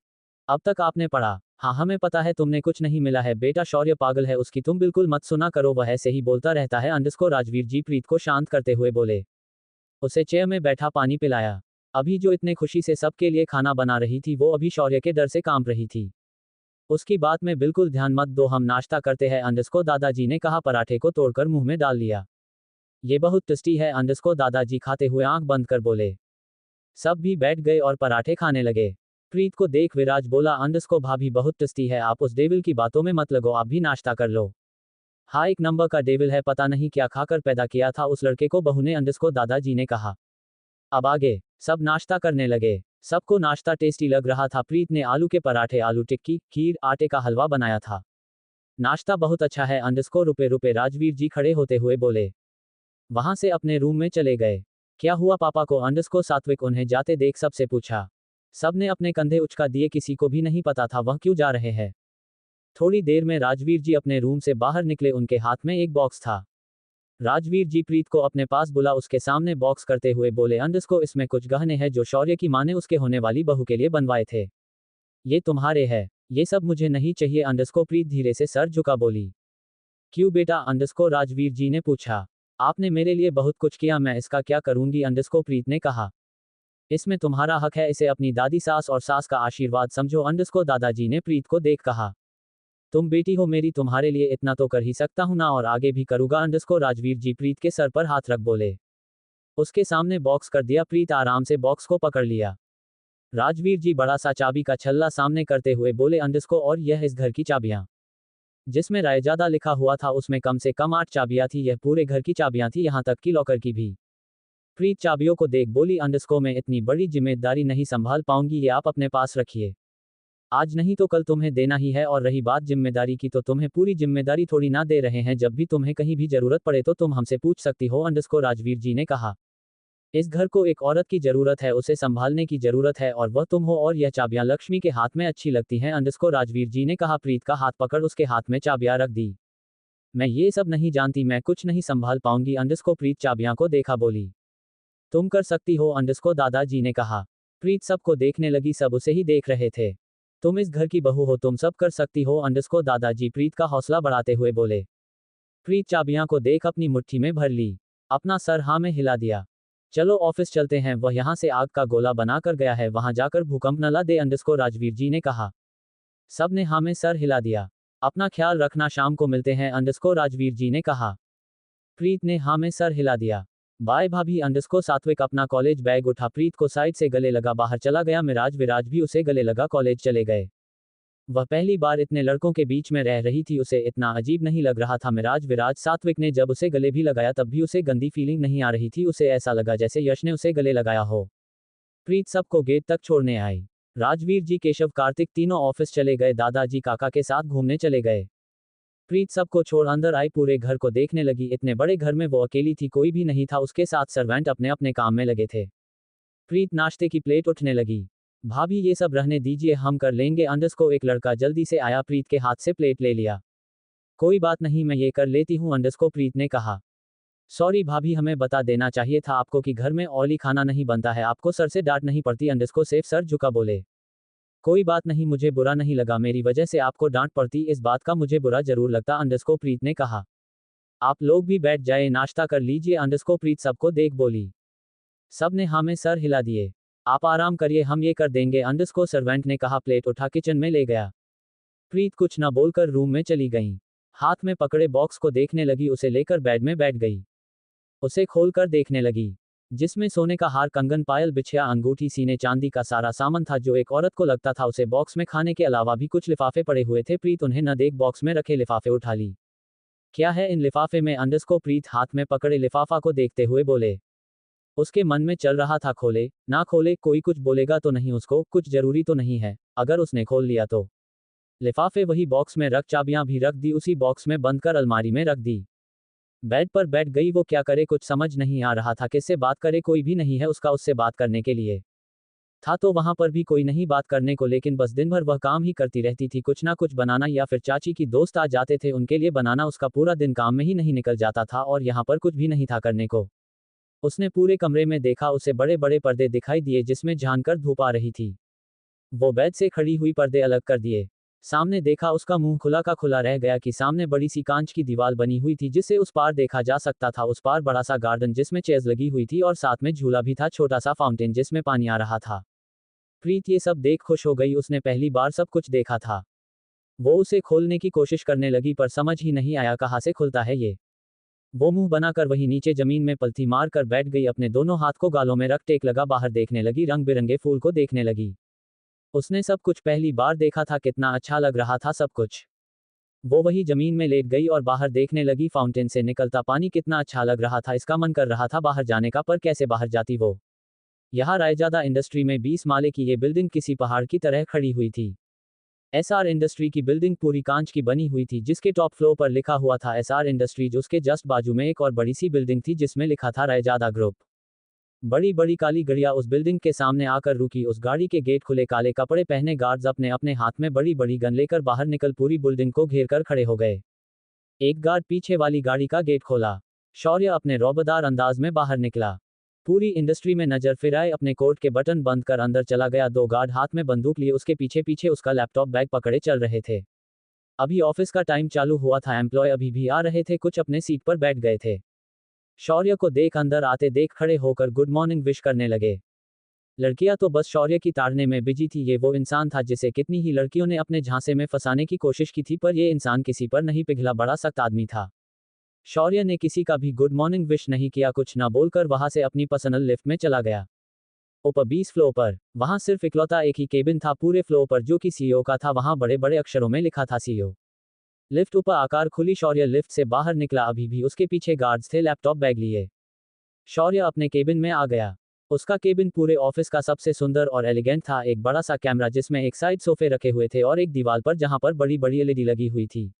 अब तक आपने पढ़ा। हाँ हमें पता है तुमने कुछ नहीं मिला है बेटा, शौर्य पागल है उसकी, तुम बिल्कुल मत सुना करो, वह ऐसे ही बोलता रहता है, अंडरस्को राजवीर जी प्रीत को शांत करते हुए बोले। उसे चेयर में बैठा पानी पिलाया। अभी जो इतने खुशी से सबके लिए खाना बना रही थी वो अभी शौर्य के डर से कांप रही थी। उसकी बात में बिल्कुल ध्यान मत दो, हम नाश्ता करते हैं, अंडरस्को दादाजी ने कहा, पराठे को तोड़कर मुंह में डाल लिया। ये बहुत टेस्टी है, अंडरस्को दादाजी खाते हुए आंख बंद कर बोले। सब भी बैठ गए और पराठे खाने लगे। प्रीत को देख विराज बोला, अंडरस्को भाभी बहुत टेस्टी है, आप उस डेविल की बातों में मत लगो, आप भी नाश्ता कर लो। हाँ एक नंबर का डेविल है, पता नहीं क्या खाकर पैदा किया था उस लड़के को बहू ने, अंडरस्को दादाजी ने कहा। अब आगे सब नाश्ता करने लगे। सबको नाश्ता टेस्टी लग रहा था। प्रीत ने आलू के पराठे, आलू टिक्की, खीर, आटे का हलवा बनाया था। नाश्ता बहुत अच्छा है, अंडरस्को रुपए राजवीर जी खड़े होते हुए बोले। वहां से अपने रूम में चले गए। क्या हुआ पापा को, अंडरस्को सात्विक उन्हें जाते देख सबसे पूछा। सबने अपने कंधे उचका दिए, किसी को भी नहीं पता था वह क्यों जा रहे हैं। थोड़ी देर में राजवीर जी अपने रूम से बाहर निकले, उनके हाथ में एक बॉक्स था। राजवीर जी प्रीत को अपने पास बुला उसके सामने बॉक्स करते हुए बोले, अंडरस्को इसमें कुछ गहने हैं जो शौर्य की मां ने उसके होने वाली बहू के लिए बनवाए थे। ये तुम्हारे हैं। ये सब मुझे नहीं चाहिए, अंडरस्को प्रीत धीरे से सर झुका बोली। क्यों बेटा, अंडरस्को राजवीर जी ने पूछा। आपने मेरे लिए बहुत कुछ किया, मैं इसका क्या करूंगी, अंडरस्को प्रीत ने कहा। इसमें तुम्हारा हक है, इसे अपनी दादी सास और सास का आशीर्वाद समझो, अंडरस्को दादाजी ने प्रीत को देख कहा। तुम बेटी हो मेरी, तुम्हारे लिए इतना तो कर ही सकता हूं ना, और आगे भी करूंगा, अंडरस्को राजवीर जी प्रीत के सर पर हाथ रख बोले। उसके सामने बॉक्स कर दिया। प्रीत आराम से बॉक्स को पकड़ लिया। राजवीर जी बड़ा सा चाबी का छल्ला सामने करते हुए बोले, अंडरस्को और यह इस घर की चाबियां। जिसमें रायजादा लिखा हुआ था उसमें कम से कम 8 चाबियां थी, यह पूरे घर की चाबियां थी, यहां तक कि लॉकर की भी। प्रीत चाबियों को देख बोली, अंडरस्को मैं इतनी बड़ी जिम्मेदारी नहीं संभाल पाऊंगी, ये आप अपने पास रखिए। आज नहीं तो कल तुम्हें देना ही है, और रही बात जिम्मेदारी की तो तुम्हें पूरी जिम्मेदारी थोड़ी ना दे रहे हैं, जब भी तुम्हें कहीं भी जरूरत पड़े तो तुम हमसे पूछ सकती हो, अंडरस्को राजवीर जी ने कहा। इस घर को एक औरत की जरूरत है, उसे संभालने की जरूरत है, और वह तुम हो, और यह चाबियां लक्ष्मी के हाथ में अच्छी लगती हैं, अंडरस्को राजवीर जी ने कहा। प्रीत का हाथ पकड़ उसके हाथ में चाबियां रख दी। मैं ये सब नहीं जानती, मैं कुछ नहीं संभाल पाऊंगी, अंडरस्को प्रीत चाबियां को देखा बोली। तुम कर सकती हो, अंडरस्को दादाजी ने कहा। प्रीत सबको देखने लगी, सब उसे ही देख रहे थे। तुम इस घर की बहू हो, तुम सब कर सकती हो, अंडरस्को दादाजी प्रीत का हौसला बढ़ाते हुए बोले। प्रीत चाबियां को देख अपनी मुट्ठी में भर ली। अपना सर हाँ में हिला दिया। चलो ऑफिस चलते हैं, वह यहाँ से आग का गोला बनाकर गया है, वहां जाकर भूकंप न ला दे, अंडरस्को राजवीर जी ने कहा। सब ने हाँ में सर हिला दिया। अपना ख्याल रखना, शाम को मिलते हैं, अंडरस्को राजवीर जी ने कहा। प्रीत ने हाँ में सर हिला दिया। बाय भाभी अंडरस्को सात्विक अपना कॉलेज बैग उठा प्रीत को साइड से गले लगा बाहर चला गया। मिराज विराज भी उसे गले लगा कॉलेज चले गए। वह पहली बार इतने लड़कों के बीच में रह रही थी, उसे इतना अजीब नहीं लग रहा था। मिराज विराज सात्विक ने जब उसे गले भी लगाया तब भी उसे गंदी फीलिंग नहीं आ रही थी, उसे ऐसा लगा जैसे यश ने उसे गले लगाया हो। प्रीत सबको गेट तक छोड़ने आई। राजवीर जी केशव कार्तिक तीनों ऑफिस चले गए, दादाजी काका के साथ घूमने चले गए। प्रीत सबको छोड़ अंदर आई, पूरे घर को देखने लगी। इतने बड़े घर में वो अकेली थी, कोई भी नहीं था, उसके साथ सर्वेंट अपने अपने काम में लगे थे। प्रीत नाश्ते की प्लेट उठने लगी। भाभी ये सब रहने दीजिए, हम कर लेंगे। अंडरस्को एक लड़का जल्दी से आया, प्रीत के हाथ से प्लेट ले लिया। कोई बात नहीं, मैं ये कर लेती हूँ अंडरस्को, प्रीत ने कहा। सॉरी भाभी, हमें बता देना चाहिए था आपको कि घर में ऑयली खाना नहीं बनता है, आपको सर से डांट नहीं पड़ती। अंडरस्को सिर्फ सर झुका बोले। कोई बात नहीं, मुझे बुरा नहीं लगा, मेरी वजह से आपको डांट पड़ती इस बात का मुझे बुरा जरूर लगता अंडरस्को, प्रीत ने कहा। आप लोग भी बैठ जाए, नाश्ता कर लीजिए अंडरस्को, प्रीत सबको देख बोली। सब ने हाँ में सर हिला दिए। आप आराम करिए, हम ये कर देंगे अंडरस्को, सर्वेंट ने कहा। प्लेट उठा किचन में ले गया। प्रीत कुछ न बोलकर रूम में चली गई। हाथ में पकड़े बॉक्स को देखने लगी, उसे लेकर बेड में बैठ गई। उसे खोलकर देखने लगी, जिसमें सोने का हार, कंगन, पायल, बिछिया, अंगूठी, सीने, चांदी का सारा सामान था जो एक औरत को लगता था। उसे बॉक्स में खाने के अलावा भी कुछ लिफाफे पड़े हुए थे। प्रीत उन्हें न देख बॉक्स में रखे लिफाफे उठा ली। क्या है इन लिफाफे में अंडरस्को, प्रीत हाथ में पकड़े लिफाफा को देखते हुए बोले। उसके मन में चल रहा था, खोले ना खोले, कोई कुछ बोलेगा तो नहीं उसको, कुछ जरूरी तो नहीं है, अगर उसने खोल लिया तो। लिफाफे वही बॉक्स में रख, चाबियां भी रख दी, उसी बॉक्स में बंद कर अलमारी में रख दी। बेड पर बैठ गई, वो क्या करे कुछ समझ नहीं आ रहा था, किससे बात करे, कोई भी नहीं है उसका उससे बात करने के लिए। था तो वहां पर भी कोई नहीं बात करने को, लेकिन बस दिन भर वह काम ही करती रहती थी, कुछ ना कुछ बनाना, या फिर चाची की दोस्त आ जाते थे उनके लिए बनाना। उसका पूरा दिन काम में ही नहीं निकल जाता था और यहाँ पर कुछ भी नहीं था करने को। उसने पूरे कमरे में देखा, उसे बड़े बड़े पर्दे दिखाई दिए जिसमें झांककर धूप आ रही थी। वो बेड से खड़ी हुई पर्दे अलग कर दिए। सामने देखा, उसका मुंह खुला का खुला रह गया कि सामने बड़ी सी कांच की दीवार बनी हुई थी जिससे उस पार देखा जा सकता था। उस पार बड़ा सा गार्डन जिसमें चेयर्स लगी हुई थी और साथ में झूला भी था, छोटा सा फाउंटेन जिसमें पानी आ रहा था। प्रीत ये सब देख खुश हो गई, उसने पहली बार सब कुछ देखा था। वो उसे खोलने की कोशिश करने लगी पर समझ ही नहीं आया कहाँ से खुलता है ये। वो मुंह बनाकर वही नीचे जमीन में पलथी मार कर बैठ गई, अपने दोनों हाथ को गालों में रख टेक लगा बाहर देखने लगी, रंग बिरंगे फूल को देखने लगी। उसने सब कुछ पहली बार देखा था, कितना अच्छा लग रहा था सब कुछ। वो वही जमीन में लेट गई और बाहर देखने लगी, फाउंटेन से निकलता पानी कितना अच्छा लग रहा था। इसका मन कर रहा था बाहर जाने का, पर कैसे बाहर जाती वो। यहाँ रायजादा इंडस्ट्री में 20 माले की ये बिल्डिंग किसी पहाड़ की तरह खड़ी हुई थी। एसआर इंडस्ट्री की बिल्डिंग पूरी कांच की बनी हुई थी जिसके टॉप फ्लोर पर लिखा हुआ था एसआर इंडस्ट्रीज। उसके जस्ट बाजू में एक और बड़ी सी बिल्डिंग थी जिसमें लिखा था रायजादा ग्रुप। बड़ी बड़ी काली गाड़ियां उस बिल्डिंग के सामने आकर रुकी, उस गाड़ी के गेट खुले, काले कपड़े पहने गार्ड्स अपने अपने हाथ में बड़ी बड़ी गन लेकर बाहर निकल पूरी बिल्डिंग को घेर कर खड़े हो गए। एक गार्ड पीछे वाली गाड़ी का गेट खोला। शौर्य अपने रौबदार अंदाज में बाहर निकला। पूरी इंडस्ट्री में नजर फिराए, अपने कोट के बटन बंद कर अंदर चला गया। दो गार्ड हाथ में बंदूक लिए उसके पीछे पीछे उसका लैपटॉप बैग पकड़े चल रहे थे। अभी ऑफिस का टाइम चालू हुआ था, एम्प्लॉय अभी भी आ रहे थे, कुछ अपने सीट पर बैठ गए थे। शौर्य को देख अंदर आते देख खड़े होकर गुड मॉर्निंग विश करने लगे। लड़कियां तो बस शौर्य की ताड़ने में बिजी थी। ये वो इंसान था जिसे कितनी ही लड़कियों ने अपने झांसे में फंसाने की कोशिश की थी, पर यह इंसान किसी पर नहीं पिघला, बड़ा सख्त आदमी था। शौर्य ने किसी का भी गुड मॉर्निंग विश नहीं किया, कुछ ना बोलकर वहां से अपनी पर्सनल लिफ्ट में चला गया। ऊपर 20 फ्लोर पर, वहां सिर्फ इकलौता एक ही केबिन था पूरे फ्लोर पर जो कि सीईओ का था। वहां बड़े बड़े अक्षरों में लिखा था सीईओ। लिफ्ट ऊपर आकार खुली, शौर्य लिफ्ट से बाहर निकला, अभी भी उसके पीछे गार्ड्स थे लैपटॉप बैग लिए। शौर्य अपने केबिन में आ गया। उसका केबिन पूरे ऑफिस का सबसे सुंदर और एलिगेंट था। एक बड़ा सा कैमरा जिसमें एक साइड सोफे रखे हुए थे और एक दीवार पर जहां पर बड़ी बड़ी एलईडी लगी हुई थी।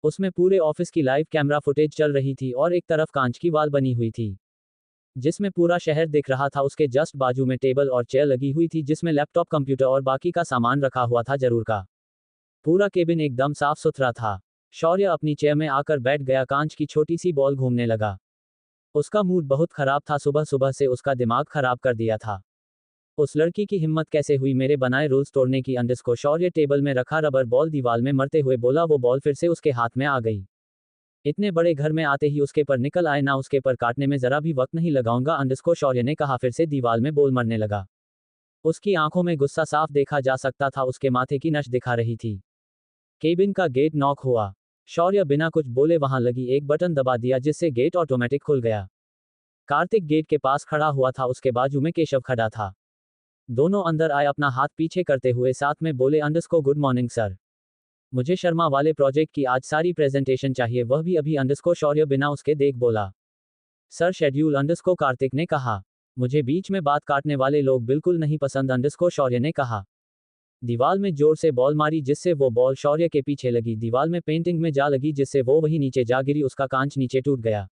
उसमें पूरे ऑफिस की लाइव कैमरा फुटेज चल रही थी और एक तरफ कांच की वॉल बनी हुई थी जिसमें पूरा शहर दिख रहा था। उसके जस्ट बाजू में टेबल और चेयर लगी हुई थी जिसमें लैपटॉप, कंप्यूटर और बाकी का सामान रखा हुआ था जरूर का। पूरा केबिन एकदम साफ सुथरा था। शौर्य अपनी चेयर में आकर बैठ गया, कांच की छोटी सी बॉल घूमने लगा। उसका मूड बहुत खराब था, सुबह सुबह से उसका दिमाग खराब कर दिया था। उस लड़की की हिम्मत कैसे हुई मेरे बनाए रूल्स तोड़ने की। अंडरस्को शौर्य टेबल में रखा रबर बॉल दीवार में मरते हुए बोला। वो बॉल फिर से उसके हाथ में आ गई। इतने बड़े घर में आते ही उसके पर निकल आए ना, उसके पर काटने में जरा भी वक्त नहीं लगाऊंगा अंडरस्को शौर्य ने कहा। फिर से दीवार में बॉल मरने लगा। उसकी आंखों में गुस्सा साफ देखा जा सकता था, उसके माथे की नश दिखा रही थी। केबिन का गेट नॉक हुआ। शौर्य बिना कुछ बोले वहां लगी एक बटन दबा दिया जिससे गेट ऑटोमेटिक खुल गया। कार्तिक गेट के पास खड़ा हुआ था, उसके बाजू में केशव खड़ा था। दोनों अंदर आए, अपना हाथ पीछे करते हुए साथ में बोले, अंडरस्को गुड मॉर्निंग सर। मुझे शर्मा वाले प्रोजेक्ट की आज सारी प्रेजेंटेशन चाहिए, वह भी अभी, अंडरस्को शौर्य बिना उसके देख बोला। सर शेड्यूल, अंडरस्को कार्तिक ने कहा। मुझे बीच में बात काटने वाले लोग बिल्कुल नहीं पसंद, अंडरस्को शौर्य ने कहा। दीवार में जोर से बॉल मारी जिससे वो बॉल शौर्य के पीछे लगी, दीवार में पेंटिंग में जा लगी जिससे वो वही नीचे जा गिरी, उसका कांच नीचे टूट गया।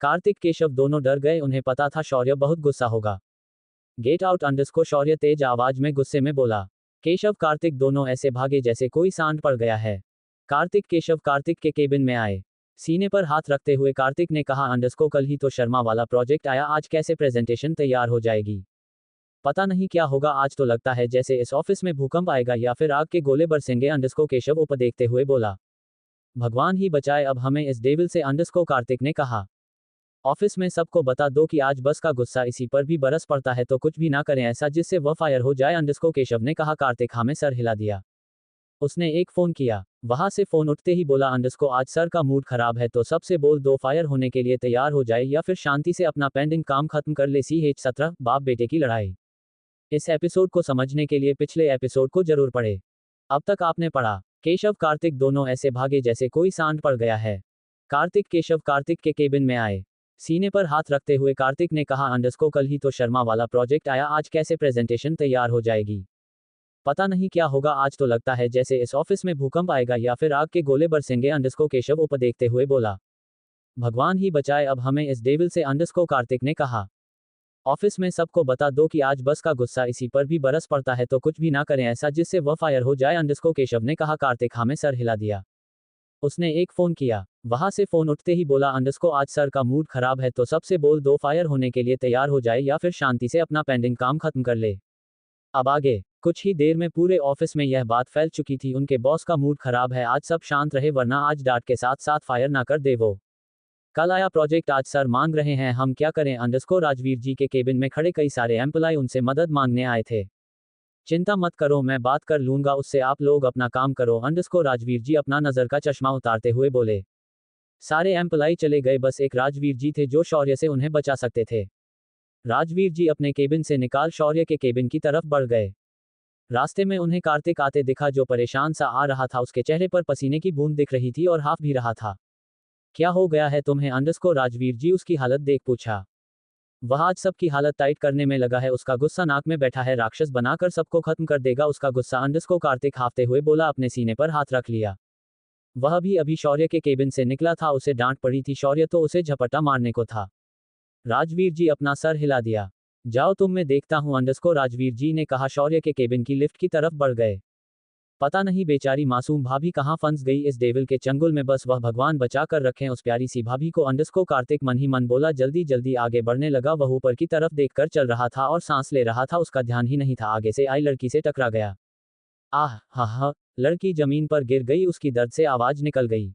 कार्तिक केशव दोनों डर गए, उन्हें पता था शौर्य बहुत गुस्सा होगा। गेट आउट, अंडरस्को शौर्य तेज आवाज में गुस्से में बोला। केशव कार्तिक दोनों ऐसे भागे जैसे कोई सांड पड़ गया है। केशव कार्तिक के केबिन में आए। सीने पर हाथ रखते हुए कार्तिक ने कहा, अंडरस्को कल ही तो शर्मा वाला प्रोजेक्ट आया, आज कैसे प्रेजेंटेशन तैयार हो जाएगी? पता नहीं क्या होगा, आज तो लगता है जैसे इस ऑफिस में भूकंप आएगा या फिर आग के गोले बरसेंगे, अंडरस्को केशव ऊपर देखते हुए बोला। भगवान ही बचाए अब हमें इस डेविल से, अंडरस्को कार्तिक ने कहा। ऑफिस में सबको बता दो कि आज बस का गुस्सा इसी पर भी बरस पड़ता है, तो कुछ भी ना करें ऐसा जिससे वह फायर हो जाए, अंडरस्को केशव ने कहा। कार्तिक हाँ में सर हिला दिया। उसने एक फोन किया। वहां से फोन उठते ही बोला, अंडरस्को आज सर का मूड खराब है तो सबसे बोल दो फायर होने के लिए तैयार हो जाए या फिर शांति से अपना पेंडिंग काम खत्म कर ले। CH17 बाप बेटे की लड़ाई। इस एपिसोड को समझने के लिए पिछले एपिसोड को जरूर पढ़े। अब तक आपने पढ़ा। केशव कार्तिक दोनों ऐसे भागे जैसे कोई सांड पड़ गया है। केशव कार्तिक के केबिन में आए। सीने पर हाथ रखते हुए कार्तिक ने कहा, अंडरस्को कल ही तो शर्मा वाला प्रोजेक्ट आया, आज कैसे प्रेजेंटेशन तैयार हो जाएगी? पता नहीं क्या होगा, आज तो लगता है जैसे इस ऑफिस में भूकंप आएगा या फिर आग के गोले बरसेंगे, अंडरस्को केशव ऊपर देखते हुए बोला। भगवान ही बचाए अब हमें इस डेविल से, अंडरस्को कार्तिक ने कहा। ऑफिस में सबको बता दो कि आज बस का गुस्सा इसी पर भी बरस पड़ता है, तो कुछ भी ना करें ऐसा जिससे वह फायर हो जाए, अंडरस्को केशव ने कहा। कार्तिक हाँ में सर हिला दिया। उसने एक फोन किया। वहां से फोन उठते ही बोला, अंडरस्को आज सर का मूड खराब है तो सबसे बोल दो फायर होने के लिए तैयार हो जाए या फिर शांति से अपना पेंडिंग काम खत्म कर ले। अब आगे कुछ ही देर में पूरे ऑफिस में यह बात फैल चुकी थी, उनके बॉस का मूड खराब है, आज सब शांत रहे वरना आज डांट के साथ साथ फायर ना कर दे वो। कल आया प्रोजेक्ट, आज सर मांग रहे हैं, हम क्या करें? अंडरस्को राजवीर जी के केबिन में खड़े कई सारे एम्प्लॉय उनसे मदद मांगने आए थे। चिंता मत करो, मैं बात कर लूंगा उससे, आप लोग अपना काम करो, अंडरस्को राजवीर जी अपना नजर का चश्मा उतारते हुए बोले। सारे एम्प्लॉय चले गए, बस एक राजवीर जी थे जो शौर्य से उन्हें बचा सकते थे। राजवीर जी अपने केबिन से निकाल शौर्य के केबिन की तरफ बढ़ गए। रास्ते में उन्हें कार्तिक आते दिखा जो परेशान सा आ रहा था, उसके चेहरे पर पसीने की बूंद दिख रही थी और हाफ भी रहा था। क्या हो गया है तुम्हें? अंडरस्को राजवीर जी उसकी हालत देख पूछा। वह आज सबकी हालत टाइट करने में लगा है, उसका गुस्सा नाक में बैठा है, राक्षस बनाकर सबको खत्म कर देगा उसका गुस्सा, अंडरस्को कार्तिक हाफते हुए बोला। अपने सीने पर हाथ रख लिया। वह भी अभी शौर्य के केबिन से निकला था, उसे डांट पड़ी थी, शौर्य तो उसे झपट्टा मारने को था। राजवीर जी अपना सर हिला दिया। जाओ तुम, मैं देखता हूं, अंडरस्को राजवीर जी ने कहा। शौर्य के केबिन की लिफ्ट की तरफ बढ़ गए। पता नहीं बेचारी मासूम भाभी कहां फंस गई इस डेविल के चंगुल में, बस वह भगवान बचा कर रखें उस प्यारी सी भाभी को, अंडरस्को कार्तिक मन ही मन बोला। जल्दी जल्दी आगे बढ़ने लगा, वह ऊपर की तरफ देखकर चल रहा था और सांस ले रहा था, उसका ध्यान ही नहीं था आगे से आई लड़की से टकरा गया। आह हा हा, लड़की जमीन पर गिर गई, उसकी दर्द से आवाज निकल गई।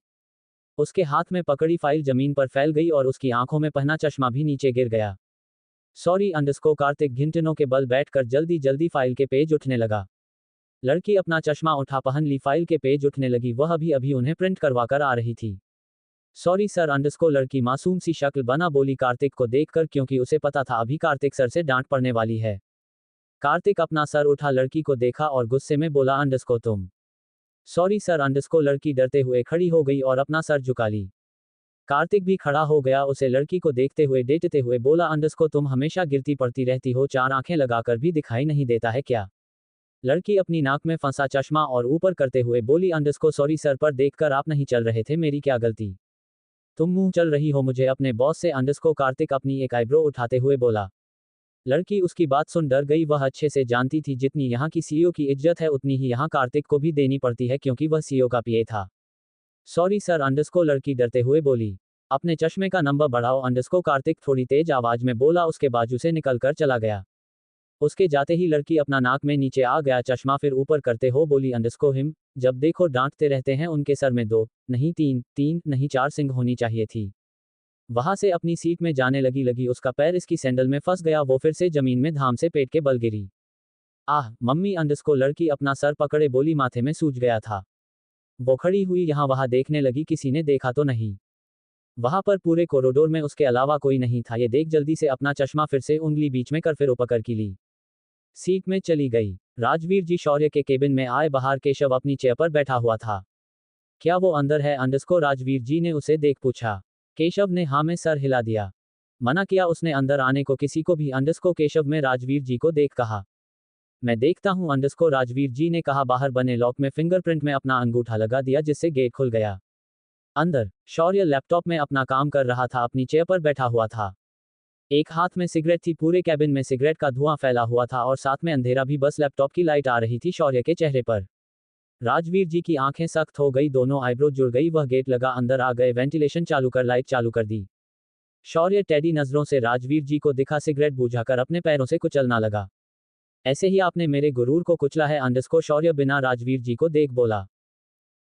उसके हाथ में पकड़ी फाइल जमीन पर फैल गई और उसकी आंखों में पहना चश्मा भी नीचे गिर गया। सॉरी अंडरस्को कार्तिक घिंटनों के बल बैठकर जल्दी जल्दी फाइल के पेज उठने लगा। लड़की अपना चश्मा उठा पहन ली, फाइल के पेज उठने लगी, वह अभी अभी उन्हें प्रिंट करवा कर आ रही थी। सॉरी सर, अंडरस्को लड़की मासूम सी शक्ल बना बोली कार्तिक को देखकर, क्योंकि उसे पता था अभी कार्तिक सर से डांट पड़ने वाली है। कार्तिक अपना सर उठा, लड़की को देखा और गुस्से में बोला, अंडरस्को तुम। सॉरी सर, अंडरस्को लड़की डरते हुए खड़ी हो गई और अपना सर झुका ली। कार्तिक भी खड़ा हो गया, उसे लड़की को देखते हुए डेटते हुए बोला, अंडरस्को तुम हमेशा गिरती पड़ती रहती हो, चार आंखें लगाकर भी दिखाई नहीं देता है क्या? लड़की अपनी नाक में फंसा चश्मा और ऊपर करते हुए बोली, अंडरस्को सॉरी सर, पर देखकर आप नहीं चल रहे थे, मेरी क्या गलती? तुम मुंह चल रही हो मुझे अपने बॉस से, अंडरस्को कार्तिक अपनी एक आईब्रो उठाते हुए बोला। लड़की उसकी बात सुन डर गई, वह अच्छे से जानती थी जितनी यहाँ की सीईओ की इज्जत है उतनी ही यहाँ कार्तिक को भी देनी पड़ती है, क्योंकि वह सीईओ का पीए था। सॉरी सर, अंडरस्को लड़की डरते हुए बोली। अपने चश्मे का नंबर बढ़ाओ, अंडरस्को कार्तिक थोड़ी तेज आवाज में बोला, उसके बाजू से निकलकर चला गया। उसके जाते ही लड़की अपना नाक में नीचे आ गया चश्मा, फिर ऊपर करते हो बोली, अंडरस्को हिम, जब देखो डांटते रहते हैं, उनके सर में 2 नहीं 3 नहीं 4 सिंग होनी चाहिए थी। वहां से अपनी सीट में जाने लगी, उसका पैर इसकी सैंडल में फंस गया, वो फिर से जमीन में धाम से पेट के बल गिरी। आह मम्मी, अंडरस्को लड़की अपना सर पकड़े बोली, माथे में सूज गया था। वो खड़ी हुई यहाँ वहां देखने लगी, किसी ने देखा तो नहीं। वहां पर पूरे कॉरिडोर में उसके अलावा कोई नहीं था। ये देख जल्दी से अपना चश्मा फिर से उंगली बीच में कर फिर ऊपर की ली। सीट में चली गई। राजवीर जी शौर्य के केबिन में आए। बाहर केशव अपनी चेयर पर बैठा हुआ था। क्या वो अंदर है अंडरस्को राजवीर जी ने उसे देख पूछा। केशव ने हाँ में सर हिला दिया। मना किया उसने अंदर आने को किसी को भी अंडरस्को केशव में राजवीर जी को देख कहा। मैं देखता हूँ अंडरस्को राजवीर जी ने कहा। बाहर बने लॉक में फिंगरप्रिंट में अपना अंगूठा लगा दिया जिससे गेट खुल गया। अंदर शौर्य लैपटॉप में अपना काम कर रहा था। अपनी चेयर पर बैठा हुआ था। एक हाथ में सिगरेट थी। पूरे कैबिन में सिगरेट का धुआं फैला हुआ था और साथ में अंधेरा भी। बस लैपटॉप की लाइट आ रही थी शौर्य के चेहरे पर। राजवीर जी की आंखें सख्त हो गई। दोनों आईब्रो जुड़ गई। वह गेट लगा अंदर आ गए। वेंटिलेशन चालू कर लाइट चालू कर दी। शौर्य टेढ़ी नजरों से राजवीर जी को दिखा। सिगरेट बुझाकर अपने पैरों से कुचलना लगा। ऐसे ही आपने मेरे गुरूर को कुचला है अंडरस्को शौर्य बिना राजवीर जी को देख बोला।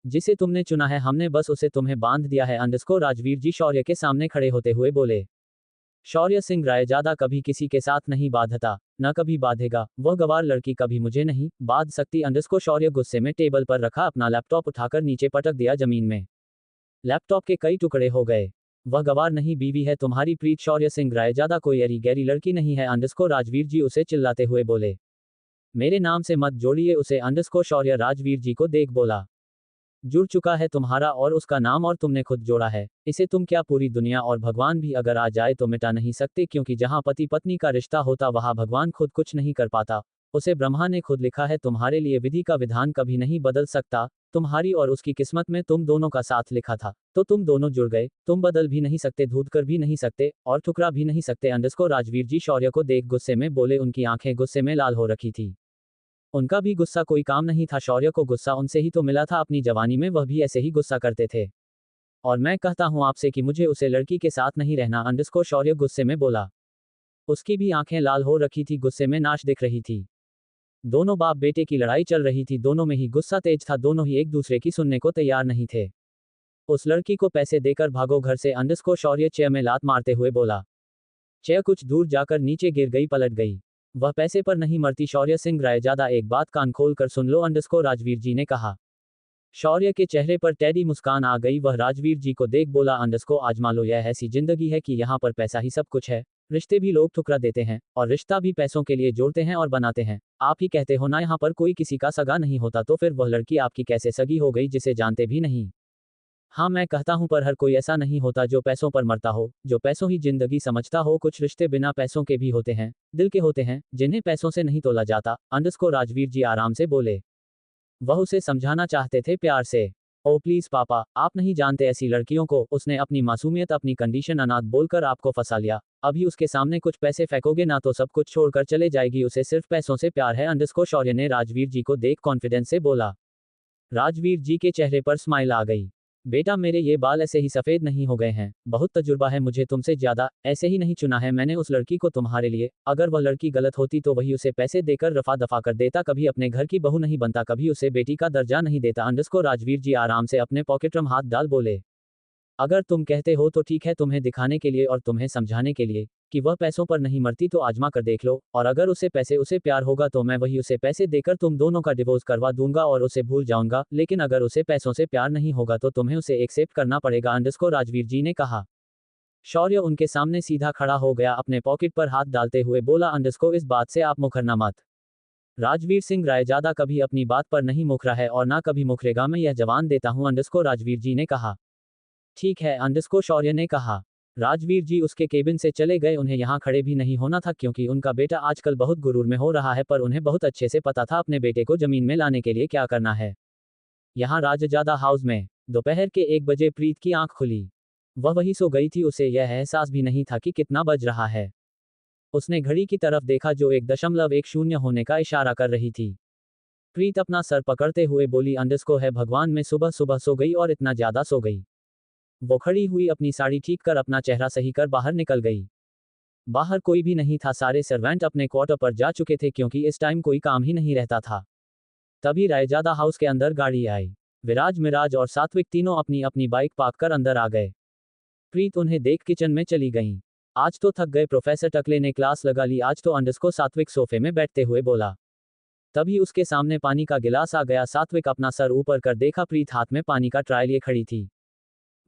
जिसे तुमने चुना है हमने बस उसे तुम्हें बांध दिया है अंडरस्को राजवीर जी शौर्य के सामने खड़े होते हुए बोले। शौर्य सिंह रायजादा कभी किसी के साथ नहीं बांधता, न कभी बांधेगा। वह गवार लड़की कभी मुझे नहीं बांध सकती अंडरस्को शौर्य गुस्से में टेबल पर रखा अपना लैपटॉप उठाकर नीचे पटक दिया जमीन में। लैपटॉप के कई टुकड़े हो गए। वह गवार नहीं बीवी है तुम्हारी प्रीत शौर्य सिंह रायजादा कोई अरी गहरी लड़की नहीं है अंडरस्को राजवीर जी उसे चिल्लाते हुए बोले। मेरे नाम से मत जोड़िए उसे अंडरस्को शौर्य राजवीर जी को देख बोला। जुड़ चुका है तुम्हारा और उसका नाम और तुमने खुद जोड़ा है। इसे तुम क्या पूरी दुनिया और भगवान भी अगर आ जाए तो मिटा नहीं सकते क्योंकि जहां पति पत्नी का रिश्ता होता वहां भगवान खुद कुछ नहीं कर पाता। उसे ब्रह्मा ने खुद लिखा है तुम्हारे लिए विधि का विधान कभी नहीं बदल सकता। तुम्हारी और उसकी किस्मत में तुम दोनों का साथ लिखा था तो तुम दोनों जुड़ गए। तुम बदल भी नहीं सकते धूत कर भी नहीं सकते और ठुकरा भी नहीं सकते अंडरस्को राजवीर जी शौर्य को देख गुस्से में बोले। उनकी आंखें गुस्से में लाल हो रखी थी। उनका भी गुस्सा कोई काम नहीं था। शौर्य को गुस्सा उनसे ही तो मिला था अपनी जवानी में। वह भी ऐसे ही गुस्सा करते थे। और मैं कहता हूं आपसे कि मुझे उसे लड़की के साथ नहीं रहना अंडरस्को शौर्य गुस्से में बोला। उसकी भी आंखें लाल हो रखी थी गुस्से में नाश दिख रही थी। दोनों बाप बेटे की लड़ाई चल रही थी। दोनों में ही गुस्सा तेज था। दोनों ही एक दूसरे की सुनने को तैयार नहीं थे। उस लड़की को पैसे देकर भागो घर से अंडरस्को शौर्य चेयर में लात मारते हुए बोला। चेयर कुछ दूर जाकर नीचे गिर गई पलट गई। वह पैसे पर नहीं मरती शौर्य सिंह रायजादा एक बात कान खोल कर सुन लो अंडरस्को राजवीर जी ने कहा। शौर्य के चेहरे पर टेढ़ी मुस्कान आ गई। वह राजवीर जी को देख बोला अंडरस्को आजमा लो यह ऐसी जिंदगी है कि यहाँ पर पैसा ही सब कुछ है। रिश्ते भी लोग ठुकरा देते हैं और रिश्ता भी पैसों के लिए जोड़ते हैं और बनाते हैं। आप ही कहते हो ना यहाँ पर कोई किसी का सगा नहीं होता तो फिर वह लड़की आपकी कैसे सगी हो गई जिसे जानते भी नहीं। हाँ मैं कहता हूं पर हर कोई ऐसा नहीं होता जो पैसों पर मरता हो जो पैसों ही जिंदगी समझता हो। कुछ रिश्ते बिना पैसों के भी होते हैं दिल के होते हैं जिन्हें पैसों से नहीं तोला जाता अंडरस्को राजवीर जी आराम से बोले। वह उसे समझाना चाहते थे प्यार से। ओ प्लीज पापा आप नहीं जानते ऐसी लड़कियों को। उसने अपनी मासूमियत अपनी कंडीशन अनाथ बोलकर आपको फंसा लिया। अभी उसके सामने कुछ पैसे फेंकोगे ना तो सब कुछ छोड़कर चले जाएगी। उसे सिर्फ पैसों से प्यार है अंडरस्को शौर्य ने राजवीर जी को देख कॉन्फिडेंस से बोला। राजवीर जी के चेहरे पर स्माइल आ गई। बेटा मेरे ये बाल ऐसे ही सफेद नहीं हो गए हैं। बहुत तजुर्बा है मुझे तुमसे ज्यादा। ऐसे ही नहीं चुना है मैंने उस लड़की को तुम्हारे लिए। अगर वह लड़की गलत होती तो वही उसे पैसे देकर रफा दफा कर देता। कभी अपने घर की बहू नहीं बनता कभी उसे बेटी का दर्जा नहीं देता अंडरस्को राजवीर जी आराम से अपने पॉकेट में हाथ डाल बोले। अगर तुम कहते हो तो ठीक है तुम्हें दिखाने के लिए और तुम्हें समझाने के लिए कि वह पैसों पर नहीं मरती तो आजमा कर देख लो। और अगर उसे पैसे उसे प्यार होगा तो मैं वही उसे पैसे देकर तुम दोनों का डिवोर्स करवा दूंगा और उसे भूल जाऊंगा। लेकिन अगर उसे पैसों से प्यार नहीं होगा तो तुम्हें उसे एक्सेप्ट करना पड़ेगा अंडरस्को राजवीर जी ने कहा। शौर्य उनके सामने सीधा खड़ा हो गया अपने पॉकेट पर हाथ डालते हुए बोला अंडरस्को इस बात से आप मुखरना मत। राजवीर सिंह रायजादा कभी अपनी बात पर नहीं मुखरा है और ना कभी मुखरेगा। मैं यह जवान देता हूं अंडरस्को राजवीर जी ने कहा। ठीक है अंडरस्को शौर्य ने कहा। राजवीर जी उसके केबिन से चले गए। उन्हें यहाँ खड़े भी नहीं होना था क्योंकि उनका बेटा आजकल बहुत गुरूर में हो रहा है पर उन्हें बहुत अच्छे से पता था अपने बेटे को जमीन में लाने के लिए क्या करना है। यहाँ राजजादा हाउस में दोपहर के 1 बजे प्रीत की आंख खुली। वह वही सो गई थी। उसे यह एहसास भी नहीं था कि कितना बज रहा है। उसने घड़ी की तरफ देखा जो 1.10 होने का इशारा कर रही थी। प्रीत अपना सर पकड़ते हुए बोली अंडरस्को है भगवान मैं सुबह सुबह सो गई और इतना ज्यादा सो गई। वो खड़ी हुई अपनी साड़ी ठीक कर अपना चेहरा सही कर बाहर निकल गई। बाहर कोई भी नहीं था। सारे सर्वेंट अपने क्वार्टर पर जा चुके थे क्योंकि इस टाइम कोई काम ही नहीं रहता था। तभी रायजादा हाउस के अंदर गाड़ी आई। विराज मिराज और सात्विक तीनों अपनी अपनी बाइक पार्क कर अंदर आ गए। प्रीत उन्हें देख किचन में चली गईं। आज तो थक गए प्रोफेसर टकले ने क्लास लगा ली आज तो अंडरस्को सात्विक सोफे में बैठते हुए बोला। तभी उसके सामने पानी का गिलास आ गया। सात्विक अपना सर ऊपर कर देखा। प्रीत हाथ में पानी का ट्रायल लिए खड़ी थी।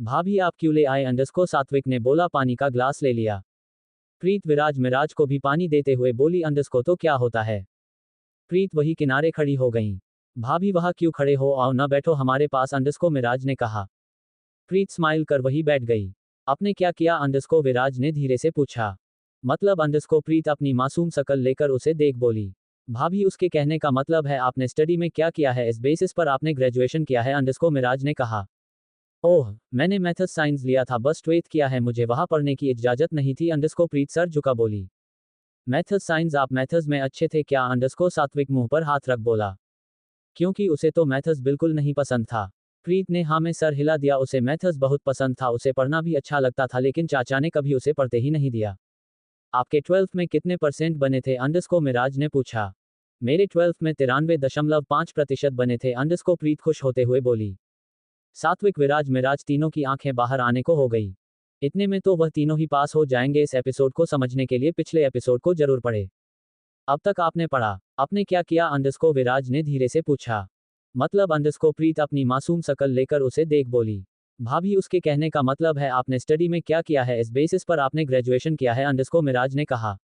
भाभी आप क्यों ले आए? अंडरस्को सात्विक ने बोला। पानी का ग्लास ले लिया। प्रीत विराज मिराज को भी पानी देते हुए बोली। अंडरस्को तो क्या होता है? प्रीत वही किनारे खड़ी हो गईं। भाभी वहां क्यों खड़े हो? आओ न बैठो हमारे पास, अंडरस्को मिराज ने कहा। प्रीत स्माइल कर वही बैठ गई। आपने क्या किया? अंडरस्को विराज ने धीरे से पूछा। मतलब? अंडरस्को प्रीत अपनी मासूम शकल लेकर उसे देख बोली। भाभी उसके कहने का मतलब है आपने स्टडी में क्या किया है, इस बेसिस पर आपने ग्रेजुएशन किया है, अंडरस्को मिराज ने कहा। ओह, मैंने मैथ्स साइंस लिया था, बस 12th किया है, मुझे वहां पढ़ने की इजाजत नहीं थी, अंडरस्को प्रीत सर झुका बोली। Maths science? आप मैथ्स में अच्छे थे क्या? अंडरस्को सात्विक मुंह पर हाथ रख बोला। क्योंकि उसे तो मैथ्स बिल्कुल नहीं पसंद था। प्रीत ने हाँ में सर हिला दिया। उसे मैथ्स बहुत पसंद था, उसे पढ़ना भी अच्छा लगता था, लेकिन चाचा ने कभी उसे पढ़ते ही नहीं दिया। आपके 12th में कितने % बने थे? अंडरस्को मिराज ने पूछा। मेरे 12th में 93.5% बने थे, अंडरस्को प्रीत खुश होते हुए बोली। सात्विक विराज मिराज तीनों की आंखें बाहर आने को हो गई। इतने में तो वह तीनों ही पास हो जाएंगे। इस एपिसोड को समझने के लिए पिछले एपिसोड को जरूर पढ़े। अब तक आपने पढ़ा, आपने क्या किया? अंडरस्को विराज ने धीरे से पूछा। मतलब? अंडरस्को प्रीत अपनी मासूम शकल लेकर उसे देख बोली। भाभी उसके कहने का मतलब है आपने स्टडी में क्या किया है, इस बेसिस पर आपने ग्रेजुएशन किया है, अंडरस्को मिराज ने कहा।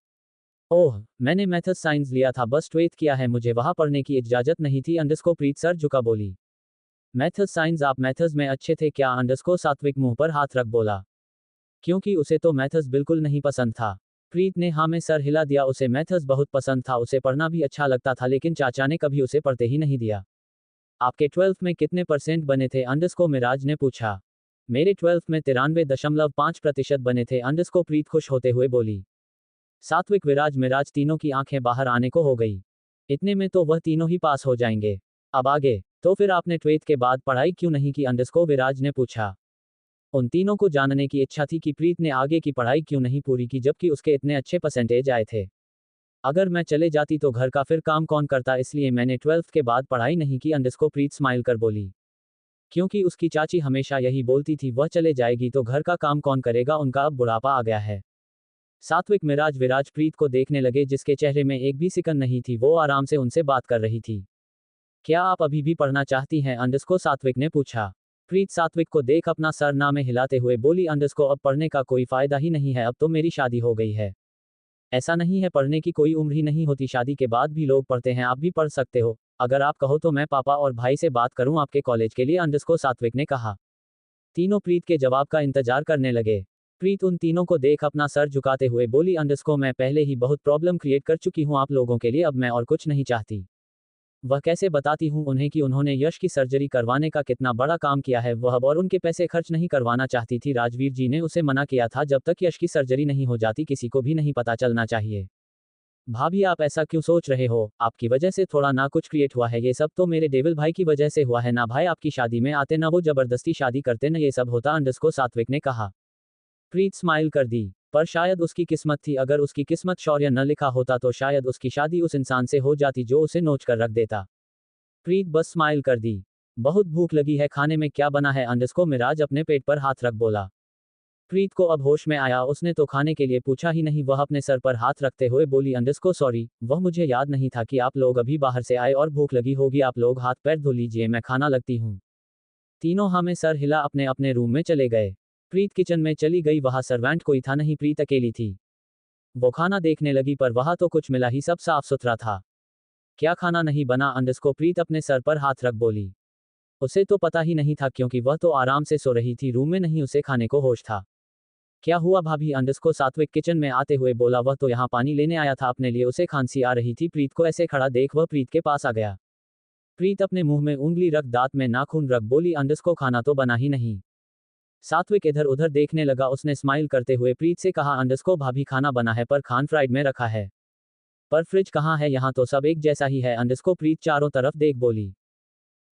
ओह, मैंने मैथ्स साइंस लिया था, बस 12th किया है, मुझे वहां पढ़ने की इजाजत नहीं थी, अंडरस्को प्रीत सर झुका बोली। Maths science? आप मैथ्स में अच्छे थे क्या? अंडरस्को सात्विक मुंह पर हाथ रख बोला। क्योंकि उसे तो मैथ्स बिल्कुल नहीं पसंद था। प्रीत ने हाँ में सर हिला दिया। उसे मैथ्स बहुत पसंद था, उसे पढ़ना भी अच्छा लगता था, लेकिन चाचा ने कभी उसे पढ़ते ही नहीं दिया। आपके 12th में कितने % बने थे? अंडरस्को मिराज ने पूछा। मेरे 12th में 93.5% बने थे, अंडरस्को प्रीत खुश होते हुए बोली। सात्विक विराज मिराज तीनों की आंखें बाहर आने को हो गई। इतने में तो वह तीनों ही पास हो जाएंगे। अब आगे? तो फिर आपने 12th के बाद पढ़ाई क्यों नहीं की? अंडरस्को विराज ने पूछा। उन तीनों को जानने की इच्छा थी कि प्रीत ने आगे की पढ़ाई क्यों नहीं पूरी की, जबकि उसके इतने अच्छे % आए थे। अगर मैं चले जाती तो घर का फिर काम कौन करता, इसलिए मैंने 12th के बाद पढ़ाई नहीं की, अंडरस्को प्रीत स्माइल कर बोली। क्योंकि उसकी चाची हमेशा यही बोलती थी, वह चले जाएगी तो घर का काम कौन करेगा, उनका अब बुढ़ापा आ गया है। सात्विक मिराज विराज प्रीत को देखने लगे, जिसके चेहरे में एक भी सिकन नहीं थी, वो आराम से उनसे बात कर रही थी। क्या आप अभी भी पढ़ना चाहती हैं? अंडरस्को सात्विक ने पूछा। प्रीत सात्विक को देख अपना सर ना में हिलाते हुए बोली। अंडरस्को अब पढ़ने का कोई फायदा ही नहीं है, अब तो मेरी शादी हो गई है। ऐसा नहीं है, पढ़ने की कोई उम्र ही नहीं होती, शादी के बाद भी लोग पढ़ते हैं, आप भी पढ़ सकते हो। अगर आप कहो तो मैं पापा और भाई से बात करूं आपके कॉलेज के लिए, अंडरस्को सात्विक ने कहा। तीनों प्रीत के जवाब का इंतजार करने लगे। प्रीत उन तीनों को देख अपना सर झुकाते हुए बोली। अंडरस्को मैं पहले ही बहुत प्रॉब्लम क्रिएट कर चुकी हूं आप लोगों के लिए, अब मैं और कुछ नहीं चाहती। वह कैसे बताती हूं उन्हें कि उन्होंने यश की सर्जरी करवाने का कितना बड़ा काम किया है, वह अब और उनके पैसे खर्च नहीं करवाना चाहती थी। राजवीर जी ने उसे मना किया था, जब तक यश की सर्जरी नहीं हो जाती किसी को भी नहीं पता चलना चाहिए। भाभी आप ऐसा क्यों सोच रहे हो? आपकी वजह से थोड़ा ना कुछ क्रिएट हुआ है, ये सब तो मेरे डेविल भाई की वजह से हुआ है ना। भाई आपकी शादी में आते, ना वो जबरदस्ती शादी करते, न ये सब होता, अंडरस्को सात्विक ने कहा। प्रीत स्माइल कर दी। पर शायद उसकी किस्मत थी, अगर उसकी किस्मत शौर्य न लिखा होता तो शायद उसकी शादी उस इंसान से हो जाती जो उसे नोच कर रख देता। प्रीत बस स्माइल कर दी। बहुत भूख लगी है, खाने में क्या बना है? अंडरस्को मिराज अपने पेट पर हाथ रख बोला। प्रीत को अब होश में आया, उसने तो खाने के लिए पूछा ही नहीं, वह अपने सर पर हाथ रखते हुए बोली। अंडरस्को सॉरी, वह मुझे याद नहीं था कि आप लोग अभी बाहर से आए और भूख लगी होगी, आप लोग हाथ पैर धो लीजिए, मैं खाना लगती हूँ। तीनों हाँ में सर हिला अपने अपने रूम में चले गए। प्रीत किचन में चली गई, वहां सर्वेंट कोई था नहीं, प्रीत अकेली थी। वो खाना देखने लगी पर वहां तो कुछ मिला ही, सब साफ सुथरा था। क्या खाना नहीं बना? अंडरस्को प्रीत अपने सर पर हाथ रख बोली। उसे तो पता ही नहीं था, क्योंकि वह तो आराम से सो रही थी, रूम में नहीं उसे खाने को होश था। क्या हुआ भाभी? अंडरस्को सात्विक किचन में आते हुए बोला। वह तो यहाँ पानी लेने आया था अपने लिए, उसे खांसी आ रही थी। प्रीत को ऐसे खड़ा देख वह प्रीत के पास आ गया। प्रीत अपने मुंह में उंगली रख दांत में नाखून रख बोली। अंडरस्को खाना तो बना ही नहीं। सात्विक इधर उधर देखने लगा, उसने स्माइल करते हुए प्रीत से कहा। अंडरस्को भाभी खाना बना है, पर खान फ्राइड में रखा है। पर फ्रिज कहाँ है? यहाँ तो सब एक जैसा ही है, अंडरस्को प्रीत चारों तरफ देख बोली।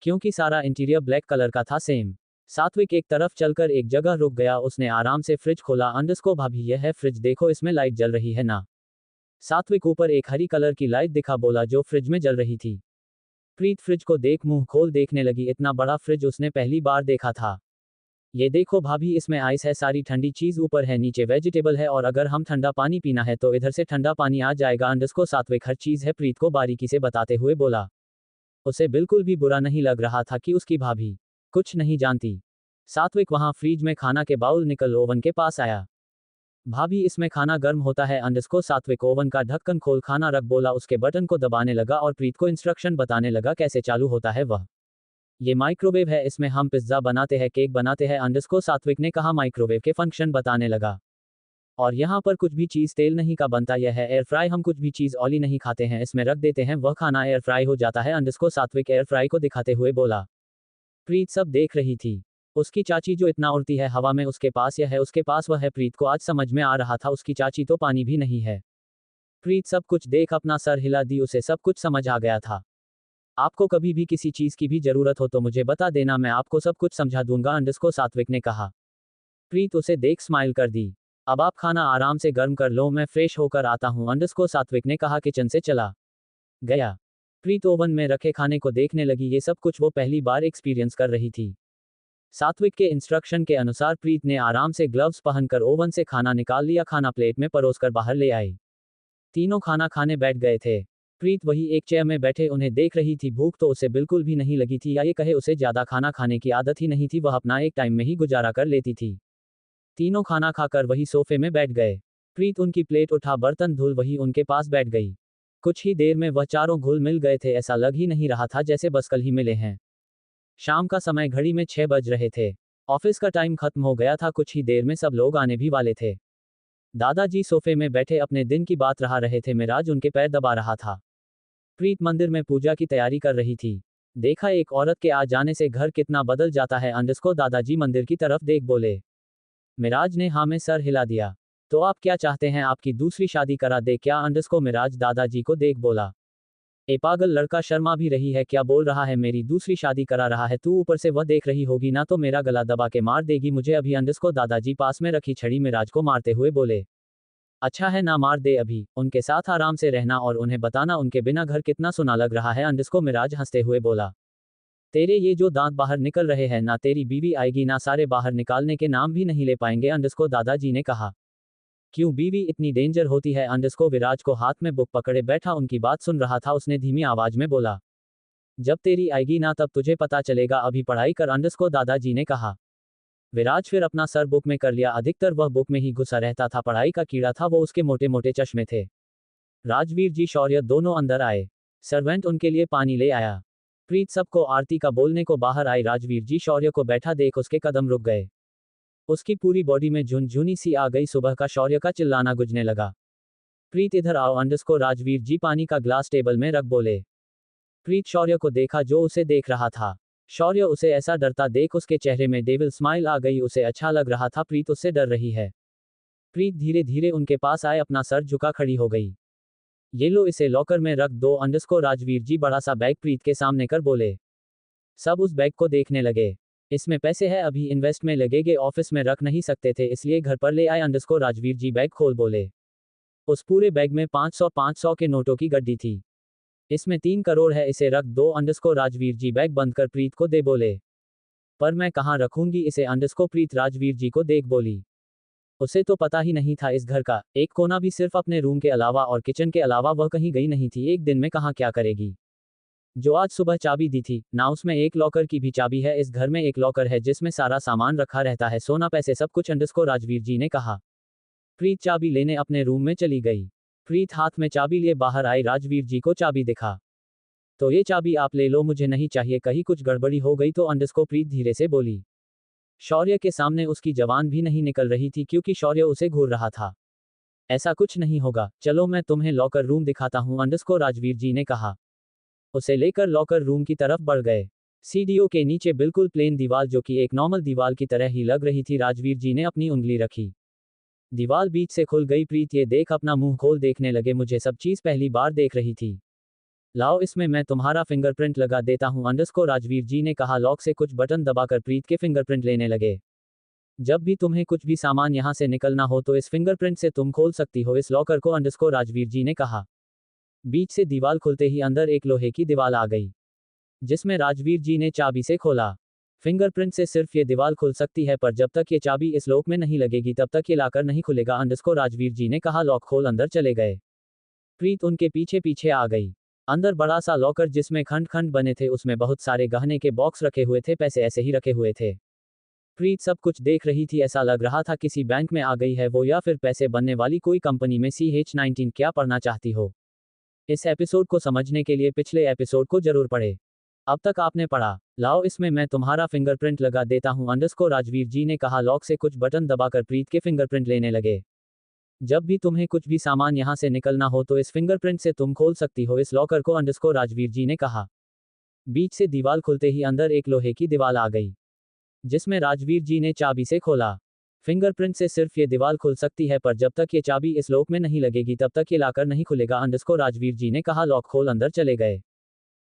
क्योंकि सारा इंटीरियर ब्लैक कलर का था, सेम। सात्विक एक तरफ चलकर एक जगह रुक गया, उसने आराम से फ्रिज खोला। अंडरस्को भाभी यह है फ्रिज, देखो इसमें लाइट जल रही है ना। सात्विक ऊपर एक हरी कलर की लाइट दिखा बोला, जो फ्रिज में जल रही थी। प्रीत फ्रिज को देख मुंह खोल देखने लगी, इतना बड़ा फ्रिज उसने पहली बार देखा था। ये देखो भाभी, इसमें आइस है, सारी ठंडी चीज ऊपर है, नीचे वेजिटेबल है, और अगर हम ठंडा पानी पीना है तो इधर से ठंडा पानी आ जाएगा। अंडरस्को सात्विक हर चीज है, प्रीत को बारीकी से बताते हुए बोला। उसे बिल्कुल भी बुरा नहीं लग रहा था कि उसकी भाभी कुछ नहीं जानती। सात्विक वहां फ्रिज में खाना के बाउल निकल ओवन के पास आया। भाभी इसमें खाना गर्म होता है। अंडरस्को सात्विक ओवन का ढक्कन खोल खाना रख बोला, उसके बटन को दबाने लगा और प्रीत को इंस्ट्रक्शन बताने लगा कैसे चालू होता है वह। ये माइक्रोवेव है, इसमें हम पिज्जा बनाते हैं, केक बनाते हैं। अंडरस्को सात्विक ने कहा। माइक्रोवेव के फंक्शन बताने लगा। और यहाँ पर कुछ भी चीज़ तेल नहीं का बनता, यह है एयर फ्राई। हम कुछ भी चीज़ ऑयली नहीं खाते हैं, इसमें रख देते हैं, वह खाना एयर फ्राई हो जाता है। अंडरस्को सात्विक एयर फ्राई को दिखाते हुए बोला। प्रीत सब देख रही थी। उसकी चाची जो इतना उड़ती है हवा में, उसके पास यह है, उसके पास वह है। प्रीत को आज समझ में आ रहा था उसकी चाची तो पानी भी नहीं है। प्रीत सब कुछ देख अपना सर हिला दी, उसे सब कुछ समझ आ गया था। आपको कभी भी किसी चीज़ की भी ज़रूरत हो तो मुझे बता देना, मैं आपको सब कुछ समझा दूंगा। अंडरस्को सात्विक ने कहा। प्रीत उसे देख स्माइल कर दी। अब आप खाना आराम से गर्म कर लो, मैं फ्रेश होकर आता हूँ। अंडरस्को सात्विक ने कहा। किचन से चला गया। प्रीत ओवन में रखे खाने को देखने लगी। ये सब कुछ वो पहली बार एक्सपीरियंस कर रही थी। सात्विक के इंस्ट्रक्शन के अनुसार प्रीत ने आराम से ग्लव्स पहनकर ओवन से खाना निकाल लिया। खाना प्लेट में परोसकर बाहर ले आई। तीनों खाना खाने बैठ गए थे। प्रीत वही एक चेयर में बैठे उन्हें देख रही थी। भूख तो उसे बिल्कुल भी नहीं लगी थी, या ये कहे उसे ज़्यादा खाना खाने की आदत ही नहीं थी। वह अपना एक टाइम में ही गुजारा कर लेती थी। तीनों खाना खाकर वही सोफे में बैठ गए। प्रीत उनकी प्लेट उठा, बर्तन धुल वही उनके पास बैठ गई। कुछ ही देर में वह चारों घुल मिल गए थे। ऐसा लग ही नहीं रहा था जैसे बस कल ही मिले हैं। शाम का समय, घड़ी में 6 बज रहे थे। ऑफिस का टाइम खत्म हो गया था। कुछ ही देर में सब लोग आने भी वाले थे। दादाजी सोफे में बैठे अपने दिन की बात रहा रहे थे। मिराज उनके पैर दबा रहा था। प्रीत मंदिर में पूजा की तैयारी कर रही थी। देखा एक औरत के आ जाने से घर कितना बदल जाता है। अंडरस्को दादाजी मंदिर की तरफ देख बोले। मिराज ने हाँ में सर हिला दिया। तो आप क्या चाहते हैं, आपकी दूसरी शादी करा दे क्या? अंडरस्को मिराज दादाजी को देख बोला। ए पागल लड़का, शर्मा भी रही है क्या? बोल रहा है मेरी दूसरी शादी करा रहा है तू? ऊपर से वह देख रही होगी ना तो मेरा गला दबा के मार देगी मुझे अभी। अंडरस्को दादाजी पास में रखी छड़ी मिराज को मारते हुए बोले। अच्छा है ना, मार दे अभी, उनके साथ आराम से रहना और उन्हें बताना उनके बिना घर कितना सुना लग रहा है। अंडरस्को मिराज हंसते हुए बोला। तेरे ये जो दांत बाहर निकल रहे हैं ना, तेरी बीवी आएगी ना, सारे बाहर निकालने के नाम भी नहीं ले पाएंगे। अंडरस्को दादाजी ने कहा। क्यों बीवी इतनी डेंजर होती है? अंडरस्को विराज को हाथ में बुक पकड़े बैठा उनकी बात सुन रहा था। उसने धीमी आवाज में बोला। जब तेरी आएगी ना तब तुझे पता चलेगा, अभी पढ़ाई कर। अंडरस्को दादाजी ने कहा। विराज फिर अपना सर बुक में कर लिया। अधिकतर वह बुक में ही घुसा रहता था, पढ़ाई का कीड़ा था वो, उसके मोटे मोटे चश्मे थे। राजवीर जी शौर्य दोनों अंदर आए। सर्वेंट उनके लिए पानी ले आया। प्रीत सबको आरती का बोलने को बाहर आई। राजवीर जी शौर्य को बैठा देख उसके कदम रुक गए। उसकी पूरी बॉडी में झुनझुनी सी आ गई। सुबह का शौर्य का चिल्लाना गुजने लगा। प्रीत इधर आओ। अंडरस्को राजवीर जी पानी का ग्लास टेबल में रख बोले। प्रीत शौर्य को देखा जो उसे देख रहा था। शौर्य उसे ऐसा डरता देख उसके चेहरे में डेविल स्माइल आ गई। उसे अच्छा लग रहा था प्रीत उससे डर रही है। प्रीत धीरे धीरे उनके पास आए, अपना सर झुका खड़ी हो गई। ये लो, इसे लॉकर में रख दो। अंडरस्को राजवीर जी बड़ा सा बैग प्रीत के सामने कर बोले। सब उस बैग को देखने लगे। इसमें पैसे है, अभी इन्वेस्ट में लगेंगे, ऑफिस में रख नहीं सकते थे इसलिए घर पर ले आए। अंडरस्को राजवीर जी बैग खोल बोले। उस पूरे बैग में 500 के नोटों की गड्डी थी। इसमें 3 करोड़ है, इसे रख दो। अंडरस्को राजवीर जी बैग बंद कर प्रीत को दे बोले। पर मैं कहाँ रखूंगी इसे? अंडरस्को प्रीत राजवीर जी को देख बोली। उसे तो पता ही नहीं था इस घर का एक कोना भी, सिर्फ अपने रूम के अलावा और किचन के अलावा वह कहीं गई नहीं थी। एक दिन में कहाँ क्या करेगी? जो आज सुबह चाबी दी थी ना, उसमें एक लॉकर की भी चाबी है। इस घर में एक लॉकर है जिसमें सारा सामान रखा रहता है, सोना पैसे सब कुछ। अंडरस्को राजवीर जी ने कहा। प्रीत चाबी लेने अपने रूम में चली गई। प्रीत हाथ में चाबी लिए बाहर आई। राजवीर जी को चाबी दिखा। तो ये चाबी आप ले लो, मुझे नहीं चाहिए, कहीं कुछ गड़बड़ी हो गई तो? अंडरस्को प्रीत धीरे से बोली। शौर्य के सामने उसकी जबान भी नहीं निकल रही थी क्योंकि शौर्य उसे घूर रहा था। ऐसा कुछ नहीं होगा, चलो मैं तुम्हें लॉकर रूम दिखाता हूं। अंडरस्को राजवीर जी ने कहा। उसे लेकर लॉकर रूम की तरफ बढ़ गए। सीडीओ के नीचे बिल्कुल प्लेन दीवार जो कि एक नॉर्मल दीवार की तरह ही लग रही थी। राजवीर जी ने अपनी उंगली रखी, दीवार बीच से खुल गई। प्रीत ये देख अपना मुंह खोल देखने लगे। मुझे सब चीज पहली बार देख रही थी। लाओ, इसमें मैं तुम्हारा फिंगरप्रिंट लगा देता हूं। अंडरस्को राजवीर जी ने कहा। लॉक से कुछ बटन दबाकर प्रीत के फिंगरप्रिंट लेने लगे। जब भी तुम्हें कुछ भी सामान यहां से निकलना हो तो इस फिंगरप्रिंट से तुम खोल सकती हो इस लॉकर को। अंडरस्को राजवीर जी ने कहा। बीच से दीवार खुलते ही अंदर एक लोहे की दीवार आ गई जिसमें राजवीर जी ने चाबी से खोला। फिंगरप्रिंट से सिर्फ ये दीवार खुल सकती है, पर जब तक ये चाबी इस लॉक में नहीं लगेगी तब तक ये लॉकर नहीं खुलेगा। अंडरस्को राजवीर जी ने कहा। लॉक खोल, अंदर चले गए। प्रीत उनके पीछे पीछे आ गई। अंदर बड़ा सा लॉकर जिसमें खंड खंड बने थे, उसमें बहुत सारे गहने के बॉक्स रखे हुए थे, पैसे ऐसे ही रखे हुए थे। प्रीत सब कुछ देख रही थी, ऐसा लग रहा था किसी बैंक में आ गई है वो, या फिर पैसे बनने वाली कोई कंपनी में। CH19 क्या पढ़ना चाहती हो? इस एपिसोड को समझने के लिए पिछले एपिसोड को जरूर पढ़े। अब तक आपने पढ़ा, लाओ इसमें मैं तुम्हारा फिंगरप्रिंट लगा देता हूं अंडरस्कोर राजवीर जी ने कहा। लॉक से कुछ बटन दबाकर प्रीत के फिंगरप्रिंट लेने लगे। जब भी तुम्हें कुछ भी सामान यहां से निकलना हो तो इस फिंगरप्रिंट से तुम खोल सकती हो इस लॉकर को अंडरस्कोर राजवीर जी ने कहा। बीच से दीवार खुलते ही अंदर एक लोहे की दीवार आ गई, जिसमें राजवीर जी ने चाबी से खोला। फिंगरप्रिंट से सिर्फ ये दीवार खुल सकती है, पर जब तक ये चाबी इस लॉक में नहीं लगेगी तब तक ये लाकर नहीं खुलेगा अंडरस्कोर राजवीर जी ने कहा। लॉक खोल अंदर चले गए।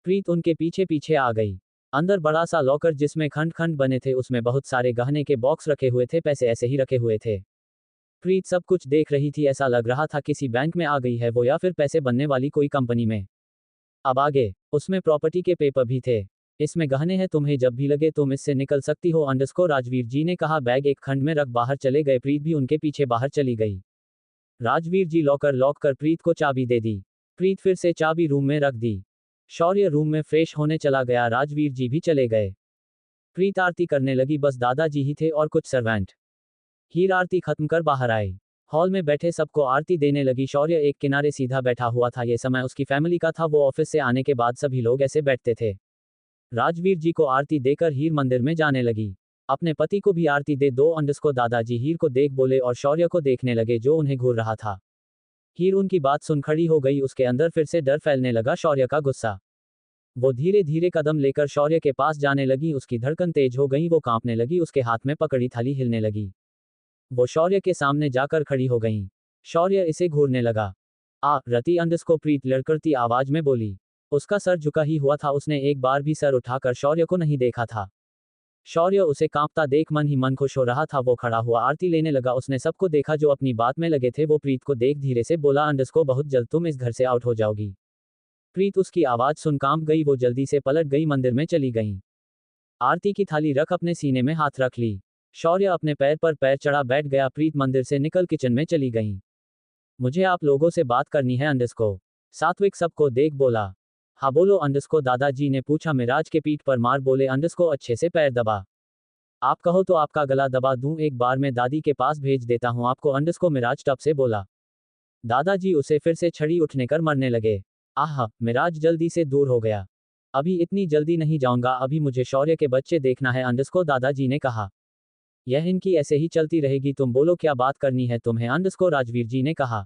प्रीत उनके पीछे पीछे आ गई। अंदर बड़ा सा लॉकर जिसमें खंड खंड बने थे, उसमें बहुत सारे गहने के बॉक्स रखे हुए थे, पैसे ऐसे ही रखे हुए थे। प्रीत सब कुछ देख रही थी, ऐसा लग रहा था किसी बैंक में आ गई है वो, या फिर पैसे बनने वाली कोई कंपनी में। अब आगे उसमें प्रॉपर्टी के पेपर भी थे। इसमें गहने हैं, तुम्हें जब भी लगे तुम इससे निकल सकती हो अंडरस्कोर राजवीर जी ने कहा। बैग एक खंड में रख बाहर चले गए। प्रीत भी उनके पीछे बाहर चली गई। राजवीर जी लॉकर लॉक कर प्रीत को चाबी दे दी। प्रीत फिर से चाबी रूम में रख दी। शौर्य रूम में फ्रेश होने चला गया। राजवीर जी भी चले गए। प्रीत आरती करने लगी, बस दादाजी ही थे और कुछ सर्वेंट। हीर आरती खत्म कर बाहर आई। हॉल में बैठे सबको आरती देने लगी। शौर्य एक किनारे सीधा बैठा हुआ था। ये समय उसकी फैमिली का था। वो ऑफिस से आने के बाद सभी लोग ऐसे बैठते थे। राजवीर जी को आरती देकर हीर मंदिर में जाने लगी। अपने पति को भी आरती दे दो अंडरस्कोर दादाजी हीर को देख बोले और शौर्य को देखने लगे जो उन्हें घूर रहा था। हीर उनकी बात सुन खड़ी हो गई। उसके अंदर फिर से डर फैलने लगा, शौर्य का गुस्सा। वो धीरे धीरे कदम लेकर शौर्य के पास जाने लगी। उसकी धड़कन तेज हो गई, वो कांपने लगी, उसके हाथ में पकड़ी थाली हिलने लगी। वो शौर्य के सामने जाकर खड़ी हो गईं। शौर्य इसे घूरने लगा। रति अंडरस्कोर प्रीत लड़खड़ती आवाज में बोली। उसका सर झुका ही हुआ था, उसने एक बार भी सर उठाकर शौर्य को नहीं देखा था। शौर्य उसे कांपता देख मन ही मन खुश हो रहा था। वो खड़ा हुआ आरती लेने लगा। उसने सबको देखा जो अपनी बात में लगे थे। वो प्रीत को देख धीरे से बोला, अंडरस्कोर बहुत जल्द तुम इस घर से आउट हो जाओगी। प्रीत उसकी आवाज सुन कांप गई। वो जल्दी से पलट गई, मंदिर में चली गई। आरती की थाली रख अपने सीने में हाथ रख ली। शौर्य अपने पैर पर पैर चढ़ा बैठ गया। प्रीत मंदिर से निकल किचन में चली गई। मुझे आप लोगों से बात करनी है अंडरस्कोर। सात्विक सबको देख बोला। हाँ बोलो अंडरस्कोर दादाजी ने पूछा। मिराज के पीठ पर मार बोले, अंडरस्कोर अच्छे से पैर दबा। आप कहो तो आपका गला दबा दूं, एक बार मैं दादी के पास भेज देता हूं आपको अंडरस्कोर मिराज टप से बोला। दादाजी उसे फिर से छड़ी उठने कर मरने लगे। मिराज जल्दी से दूर हो गया। अभी इतनी जल्दी नहीं जाऊंगा, अभी मुझे शौर्य के बच्चे देखना है अंडरस्कोर दादाजी ने कहा। यह इनकी ऐसे ही चलती रहेगी, तुम बोलो क्या बात करनी है तुम्हें अंडरस्कोर राजवीर जी ने कहा।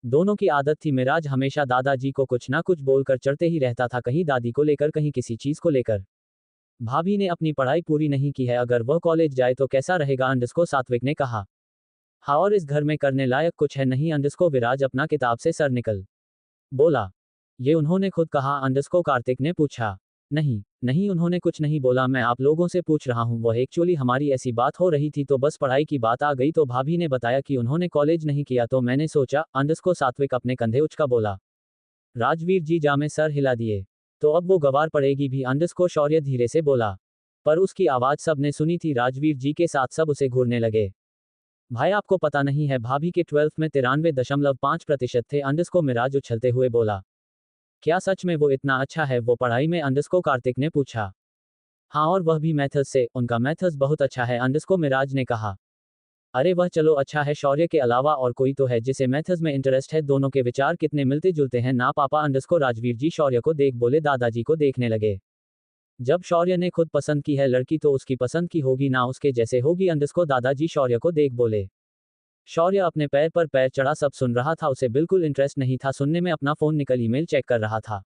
दोनों की आदत थी, मिराज हमेशा दादाजी को कुछ ना कुछ बोलकर चढ़ते ही रहता था, कहीं दादी को लेकर कहीं किसी चीज को लेकर। भाभी ने अपनी पढ़ाई पूरी नहीं की है, अगर वह कॉलेज जाए तो कैसा रहेगा अंडरस्कोर सात्विक ने कहा। हाँ और इस घर में करने लायक कुछ है नहीं अंडरस्कोर विराज अपना किताब से सर निकल बोला। ये उन्होंने खुद कहा अंडरस्कोर कार्तिक ने पूछा। नहीं उन्होंने कुछ नहीं बोला, मैं आप लोगों से पूछ रहा हूँ। वह एक्चुअली हमारी ऐसी बात हो रही थी तो बस पढ़ाई की बात आ गई, तो भाभी ने बताया कि उन्होंने कॉलेज नहीं किया तो मैंने सोचा अंडरस्कोर सात्विक अपने कंधे उचका बोला। राजवीर जी जा में सर हिला दिए। तो अब वो गवार पड़ेगी भी अंडरस्कोर शौर्य धीरे से बोला। पर उसकी आवाज सबने सुनी थी। राजवीर जी के साथ सब उसे घूरने लगे। भाई आपको पता नहीं है, भाभी के 12th में 93.5% थे अंडरस्कोर मिराज उछलते हुए बोला। क्या सच में वो इतना अच्छा है वो पढ़ाई में अंडरस्कोर कार्तिक ने पूछा। हाँ और वह भी मैथ्स से, उनका मैथ्स बहुत अच्छा है अंडरस्कोर मिराज ने कहा। अरे वह चलो अच्छा है, शौर्य के अलावा और कोई तो है जिसे मैथ्स में इंटरेस्ट है, दोनों के विचार कितने मिलते जुलते हैं ना पापा अंडरस्कोर राजवीर जी शौर्य को देख बोले। दादाजी को देखने लगे। जब शौर्य ने खुद पसंद की है लड़की तो उसकी पसंद की होगी ना उसके जैसे होगी अंडरस्कोर दादाजी शौर्य को देख बोले। शौर्य अपने पैर पर पैर चढ़ा सब सुन रहा था, उसे बिल्कुल इंटरेस्ट नहीं था सुनने में, अपना फोन निकल ईमेल चेक कर रहा था।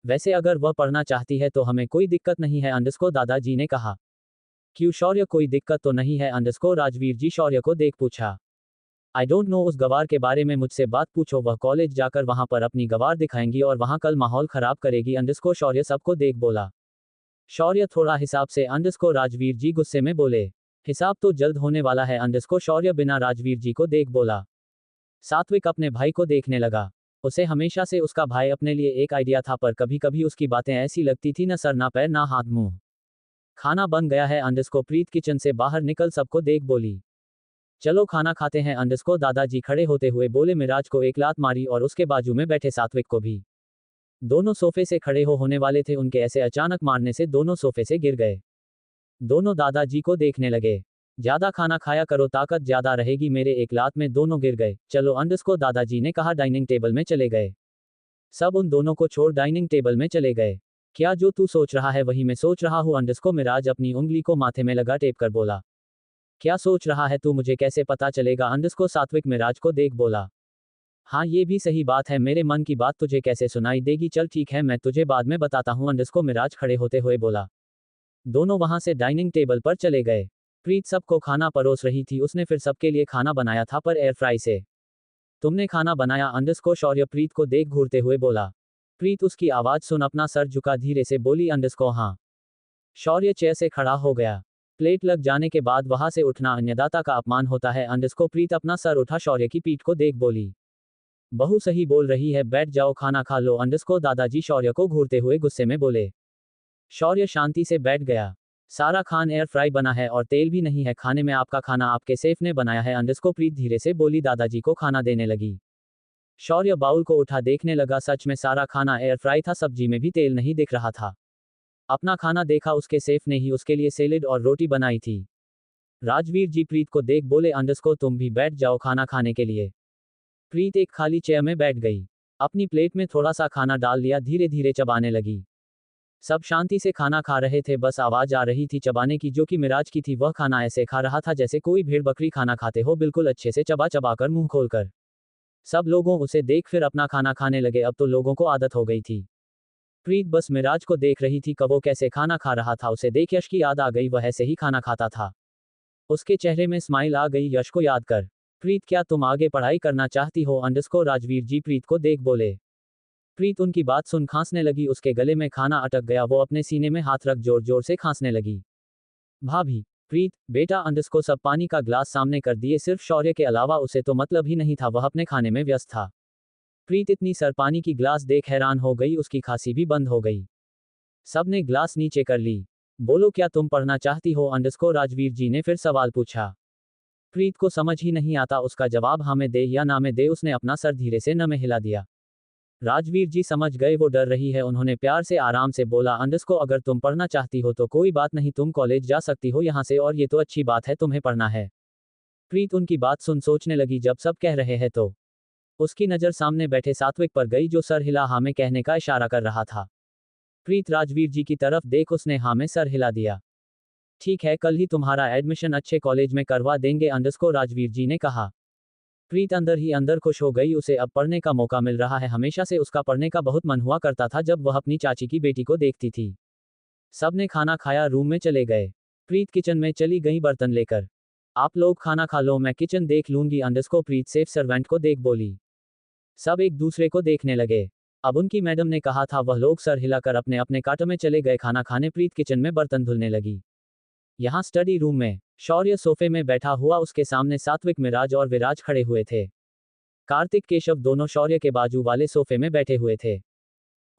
वैसे अगर वह पढ़ना चाहती है तो हमें कोई दिक्कत नहीं है अंडरस्कोर दादाजी ने कहा। क्यों शौर्य कोई दिक्कत तो नहीं है अंडरस्कोर राजवीर जी शौर्य को देख पूछा। आई डोंट नो, उस गवार के बारे में मुझसे बात पूछो, वह कॉलेज जाकर वहां पर अपनी गवार दिखाएंगी और वहां कल माहौल खराब करेगी अंडरस्कोर शौर्य सबको देख बोला। शौर्य थोड़ा हिसाब से अंडरस्कोर राजवीर जी गुस्से में बोले। हिसाब तो जल्द होने वाला है अंडरस्कोर शौर्य बिना राजवीर जी को देख बोला। सात्विक अपने भाई को देखने लगा। उसे हमेशा से उसका भाई अपने लिए एक आइडिया था, पर कभी कभी उसकी बातें ऐसी लगती थी न सर ना पैर ना हाथ मुंह। खाना बन गया है अंडरस्कोर प्रीत किचन से बाहर निकल सबको देख बोली। चलो खाना खाते हैं अंडरस्कोर दादाजी खड़े होते हुए बोले। मिराज को एक लात मारी और उसके बाजू में बैठे सात्विक को भी। दोनों सोफे से खड़े होने वाले थे, उनके ऐसे अचानक मारने से दोनों सोफे से गिर गए। दोनों दादाजी को देखने लगे। ज्यादा खाना खाया करो, ताकत ज्यादा रहेगी। मेरे एक लात में दोनों गिर गए। चलो अंडरस्को, दादाजी ने कहा। डाइनिंग टेबल में चले गए। सब उन दोनों को छोड़ डाइनिंग टेबल में चले गए। क्या जो तू सोच रहा है वही मैं सोच रहा हूँ, अंडरस्को मिराज अपनी उंगली को माथे में लगा टेप कर बोला। क्या सोच रहा है तू, मुझे कैसे पता चलेगा, अंडरस्को सात्विक मिराज को देख बोला। हाँ ये भी सही बात है, मेरे मन की बात तुझे कैसे सुनाई देगी, चल ठीक है मैं तुझे बाद में बताता हूँ, अंडरस्को मिराज खड़े होते हुए बोला। दोनों वहां से डाइनिंग टेबल पर चले गए। प्रीत सबको खाना परोस रही थी। उसने फिर सबके लिए खाना बनाया था, पर एयर फ्राई से। तुमने खाना बनाया, अंडरस्को शौर्य प्रीत को देख घूरते हुए बोला। प्रीत उसकी आवाज सुन अपना सर झुका धीरे से बोली, अंडरस्को हाँ। शौर्य चेयर से खड़ा हो गया। प्लेट लग जाने के बाद वहां से उठना अन्नदाता का अपमान होता है, अंडरस्को। प्रीत अपना सर उठा शौर्य की पीठ को देख बोली। बहू सही बोल रही है, बैठ जाओ खाना खा लो, अंडरस्को दादाजी शौर्य को घूरते हुए गुस्से में बोले। शौर्य शांति से बैठ गया। सारा खान एयर फ्राई बना है और तेल भी नहीं है खाने में, आपका खाना आपके सेफ ने बनाया है, अंडरस्को प्रीत धीरे से बोली। दादाजी को खाना देने लगी। शौर्य बाउल को उठा देखने लगा। सच में सारा खाना एयर फ्राई था, सब्जी में भी तेल नहीं दिख रहा था। अपना खाना देखा, उसके सेफ ने ही उसके लिए सैलेड और रोटी बनाई थी। राजवीर जी प्रीत को देख बोले, अंडरस्को तुम भी बैठ जाओ खाना खाने के लिए। प्रीत एक खाली चेयर में बैठ गई। अपनी प्लेट में थोड़ा सा खाना डाल लिया, धीरे धीरे चबाने लगी। सब शांति से खाना खा रहे थे, बस आवाज आ रही थी चबाने की, जो कि मिराज की थी। वह खाना ऐसे खा रहा था जैसे कोई भेड़ बकरी खाना खाते हो, बिल्कुल अच्छे से चबा चबा कर, मुंह खोलकर। सब लोगों उसे देख फिर अपना खाना खाने लगे। अब तो लोगों को आदत हो गई थी। प्रीत बस मिराज को देख रही थी, कब वो कैसे खाना खा रहा था उसे देख यश की याद आ गई, वह ऐसे ही खाना खाता था। उसके चेहरे में स्माइल आ गई यश को याद कर। प्रीत क्या तुम आगे पढ़ाई करना चाहती हो, अंडरस्को राजवीर जी प्रीत को देख बोले। प्रीत उनकी बात सुन खांसने लगी। उसके गले में खाना अटक गया, वो अपने सीने में हाथ रख जोर जोर से खांसने लगी। भाभी। प्रीत बेटा, अंडरस्को सब पानी का ग्लास सामने कर दिए। सिर्फ शौर्य के अलावा उसे तो मतलब ही नहीं था, वह अपने खाने में व्यस्त था। प्रीत इतनी सर पानी की ग्लास देख हैरान हो गई, उसकी खांसी भी बंद हो गई। सबने ग्लास नीचे कर ली। बोलो क्या तुम पढ़ना चाहती हो, अंडरस्को राजवीर जी ने फिर सवाल पूछा। प्रीत को समझ ही नहीं आता उसका जवाब हाँ में दे या ना में दे, उसने अपना सर धीरे से न में हिला दिया। राजवीर जी समझ गए वो डर रही है, उन्होंने प्यार से आराम से बोला, अंडरस्को अगर तुम पढ़ना चाहती हो तो कोई बात नहीं, तुम कॉलेज जा सकती हो यहाँ से, और ये तो अच्छी बात है तुम्हें पढ़ना है। प्रीत उनकी बात सुन सोचने लगी, जब सब कह रहे हैं तो। उसकी नज़र सामने बैठे सात्विक पर गई, जो सर हिला हाँ में कहने का इशारा कर रहा था। प्रीत राजवीर जी की तरफ देख उसने हाँ में सर हिला दिया। ठीक है, कल ही तुम्हारा एडमिशन अच्छे कॉलेज में करवा देंगे, अंडरस्को राजवीर जी ने कहा। प्रीत अंदर ही अंदर खुश हो गई, उसे अब पढ़ने का मौका मिल रहा है। हमेशा से उसका पढ़ने का बहुत मन हुआ करता था जब वह अपनी चाची की बेटी को देखती थी। सबने खाना खाया, रूम में चले गए। प्रीत किचन में चली गई बर्तन लेकर। आप लोग खाना खा लो, मैं किचन देख लूंगी, अंडरस्को प्रीत सेफ सर्वेंट को देख बोली। सब एक दूसरे को देखने लगे। अब उनकी मैडम ने कहा था, वह लोग सर हिलाकर अपने अपने काटों में चले गए खाना खाने। प्रीत किचन में बर्तन धुलने लगी। यहाँ स्टडी रूम में शौर्य सोफे में बैठा हुआ, उसके सामने सात्विक मिराज और विराज खड़े हुए थे। कार्तिक केशव दोनों शौर्य के बाजू वाले सोफे में बैठे हुए थे।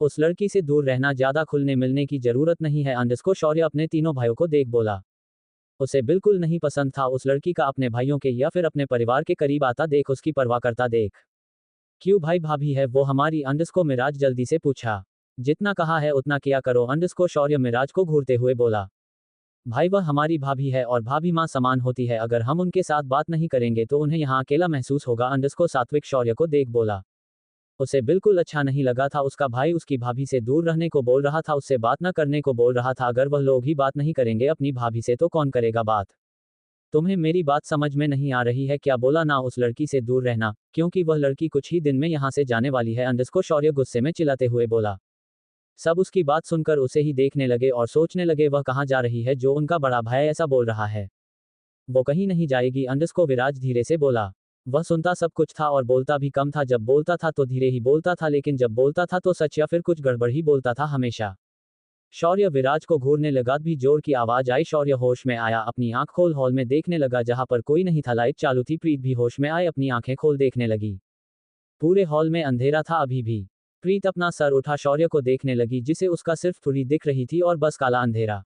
उस लड़की से दूर रहना, ज्यादा खुलने मिलने की जरूरत नहीं है, अंडरस्को शौर्य अपने तीनों भाइयों को देख बोला। उसे बिल्कुल नहीं पसंद था उस लड़की का अपने भाइयों के या फिर अपने परिवार के करीब आता देख, उसकी परवाह करता देख। क्यों भाई भाभी है वो हमारी, अंडरस्को मिराज जल्दी से पूछा। जितना कहा है उतना किया करो, अंडरस्को शौर्य मिराज को घूरते हुए बोला। भाई वह हमारी भाभी है और भाभी माँ समान होती है, अगर हम उनके साथ बात नहीं करेंगे तो उन्हें यहाँ अकेला महसूस होगा, अंडरस्को सात्विक शौर्य को देख बोला। उसे बिल्कुल अच्छा नहीं लगा था, उसका भाई उसकी भाभी से दूर रहने को बोल रहा था, उससे बात न करने को बोल रहा था। अगर वह लोग ही बात नहीं करेंगे अपनी भाभी से तो कौन करेगा बात। तुम्हें मेरी बात समझ में नहीं आ रही है क्या, बोला ना उस लड़की से दूर रहना, क्योंकि वह लड़की कुछ ही दिन में यहाँ से जाने वाली है, अंडरस्को शौर्य गुस्से में चिल्लाते हुए बोला। सब उसकी बात सुनकर उसे ही देखने लगे और सोचने लगे, वह कहाँ जा रही है जो उनका बड़ा भाई ऐसा बोल रहा है। वो कहीं नहीं जाएगी, अंडरस्को विराज धीरे से बोला। वह सुनता सब कुछ था और बोलता भी कम था, जब बोलता था तो धीरे ही बोलता था, लेकिन जब बोलता था तो सच या फिर कुछ गड़बड़ ही बोलता था हमेशा। शौर्य विराज को घूरने लगा, भी जोर की आवाज आई। शौर्य होश में आया, अपनी आंख खोल हॉल में देखने लगा जहां पर कोई नहीं था, लाइट चालू थी। प्रीत भी होश में आए, अपनी आंखें खोल देखने लगी। पूरे हॉल में अंधेरा था अभी भी। प्रीत अपना सर उठा शौर्य को देखने लगी, जिसे उसका सिर्फ थोड़ी दिख रही थी और बस काला अंधेरा।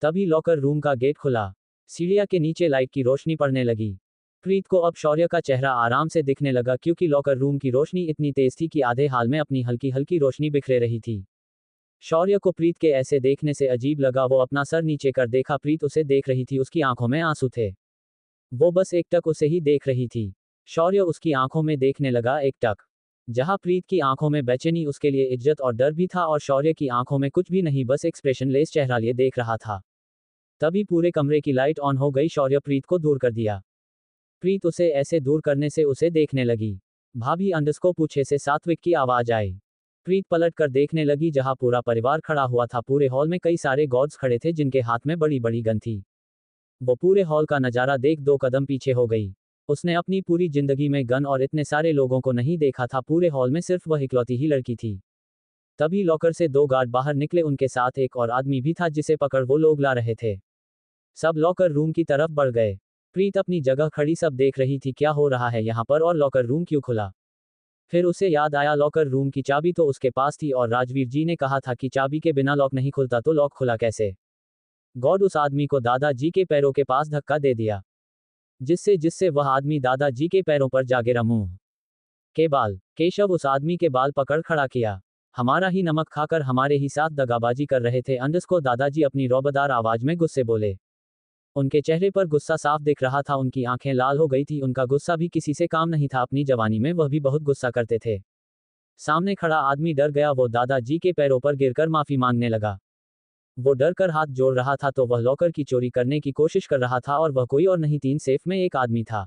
तभी लॉकर रूम का गेट खुला। सीढ़ियां के नीचे लाइट की रोशनी पड़ने लगी। प्रीत को अब शौर्य का चेहरा आराम से दिखने लगा, क्योंकि लॉकर रूम की रोशनी इतनी तेज थी कि आधे हाल में अपनी हल्की हल्की रोशनी बिखरे रही थी। शौर्य को प्रीत के ऐसे देखने से अजीब लगा। वो अपना सर नीचे कर देखा। प्रीत उसे देख रही थी, उसकी आंखों में आंसू थे। वो बस एकटक उसे ही देख रही थी। शौर्य उसकी आंखों में देखने लगा, एकटक। जहां प्रीत की आंखों में बेचैनी, उसके लिए इज्जत और डर भी था, और शौर्य की आंखों में कुछ भी नहीं, बस एक्सप्रेशनलेस चेहरा लिए देख रहा था। तभी पूरे कमरे की लाइट ऑन हो गई। शौर्य प्रीत को दूर कर दिया। प्रीत उसे ऐसे दूर करने से उसे देखने लगी। भाभी अंडरस्को पूछे से सात्विक की आवाज आई। प्रीत पलट कर देखने लगी जहां पूरा परिवार खड़ा हुआ था। पूरे हॉल में कई सारे गार्ड्स खड़े थे जिनके हाथ में बड़ी बड़ी गन थी। वो पूरे हॉल का नजारा देख 2 कदम पीछे हो गई। उसने अपनी पूरी जिंदगी में गन और इतने सारे लोगों को नहीं देखा था। पूरे हॉल में सिर्फ वह इकलौती ही लड़की थी। तभी लॉकर से 2 गार्ड बाहर निकले। उनके साथ एक और आदमी भी था जिसे पकड़ वो लोग ला रहे थे। सब लॉकर रूम की तरफ बढ़ गए। प्रीत अपनी जगह खड़ी सब देख रही थी, क्या हो रहा है यहाँ पर, और लॉकर रूम क्यों खुला। फिर उसे याद आया, लॉकर रूम की चाबी तो उसके पास थी और राजवीर जी ने कहा था कि चाबी के बिना लॉक नहीं खुलता, तो लॉक खुला कैसे। गॉड उस आदमी को दादाजी के पैरों के पास धक्का दे दिया, जिससे जिससे वह आदमी दादाजी के पैरों पर जा गिरा। मुंह के बाल। केशव उस आदमी के बाल पकड़ खड़ा किया। हमारा ही नमक खाकर हमारे ही साथ दगाबाजी कर रहे थे अंडरस्को, दादाजी अपनी रौबदार आवाज में गुस्से बोले। उनके चेहरे पर गुस्सा साफ दिख रहा था, उनकी आंखें लाल हो गई थी। उनका गुस्सा भी किसी से काम नहीं था। अपनी जवानी में वह भी बहुत गुस्सा करते थे। सामने खड़ा आदमी डर गया। वो दादाजी के पैरों पर गिरकर माफी मांगने लगा। वो डर कर हाथ जोड़ रहा था तो वह लॉकर की चोरी करने की कोशिश कर रहा था, और वह कोई और नहीं, 3 सेफ में एक आदमी था।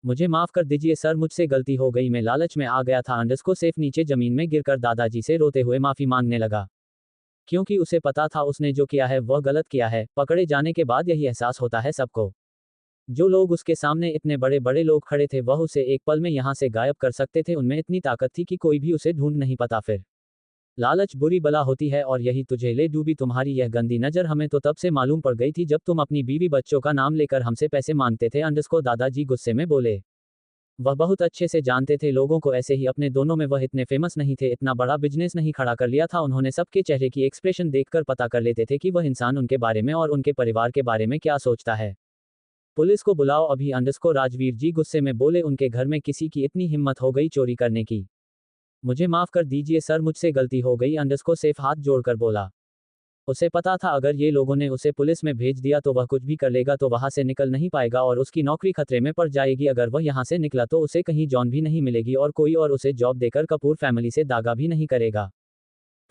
मुझे माफ कर दीजिए सर, मुझसे गलती हो गई, मैं लालच में आ गया था। अंडरस्को सेफ नीचे जमीन में गिरकर दादाजी से रोते हुए माफी मांगने लगा, क्योंकि उसे पता था उसने जो किया है वह गलत किया है। पकड़े जाने के बाद यही एहसास होता है सबको। जो लोग उसके सामने इतने बड़े बड़े लोग खड़े थे, वह उसे एक पल में यहाँ से गायब कर सकते थे। उनमें इतनी ताकत थी कि कोई भी उसे ढूंढ नहीं पाता। फिर लालच बुरी बला होती है, और यही तुझे ले डूबी। तुम्हारी यह गंदी नजर हमें तो तब से मालूम पड़ गई थी जब तुम अपनी बीवी बच्चों का नाम लेकर हमसे पैसे मांगते थे। अंडरस्को दादाजी गुस्से में बोले। वह बहुत अच्छे से जानते थे लोगों को ऐसे ही अपने दोनों में। वह इतने फेमस नहीं थे, इतना बड़ा बिजनेस नहीं खड़ा कर लिया था। उन्होंने सबके चेहरे की एक्सप्रेशन देखकर पता कर लेते थे कि वह इंसान उनके बारे में और उनके परिवार के बारे में क्या सोचता है। पुलिस को बुलाओ अभी, अंडरस्को राजवीर जी गुस्से में बोले। उनके घर में किसी की इतनी हिम्मत हो गई चोरी करने की। मुझे माफ कर दीजिए सर, मुझसे गलती हो गई, अंडरस्को सेफ हाथ जोड़कर बोला। उसे पता था अगर ये लोगों ने उसे पुलिस में भेज दिया तो वह कुछ भी कर लेगा, तो वहां से निकल नहीं पाएगा और उसकी नौकरी खतरे में पड़ जाएगी। अगर वह यहां से निकला तो उसे कहीं जॉन भी नहीं मिलेगी और कोई और उसे जॉब देकर कपूर फैमिली से दागा भी नहीं करेगा।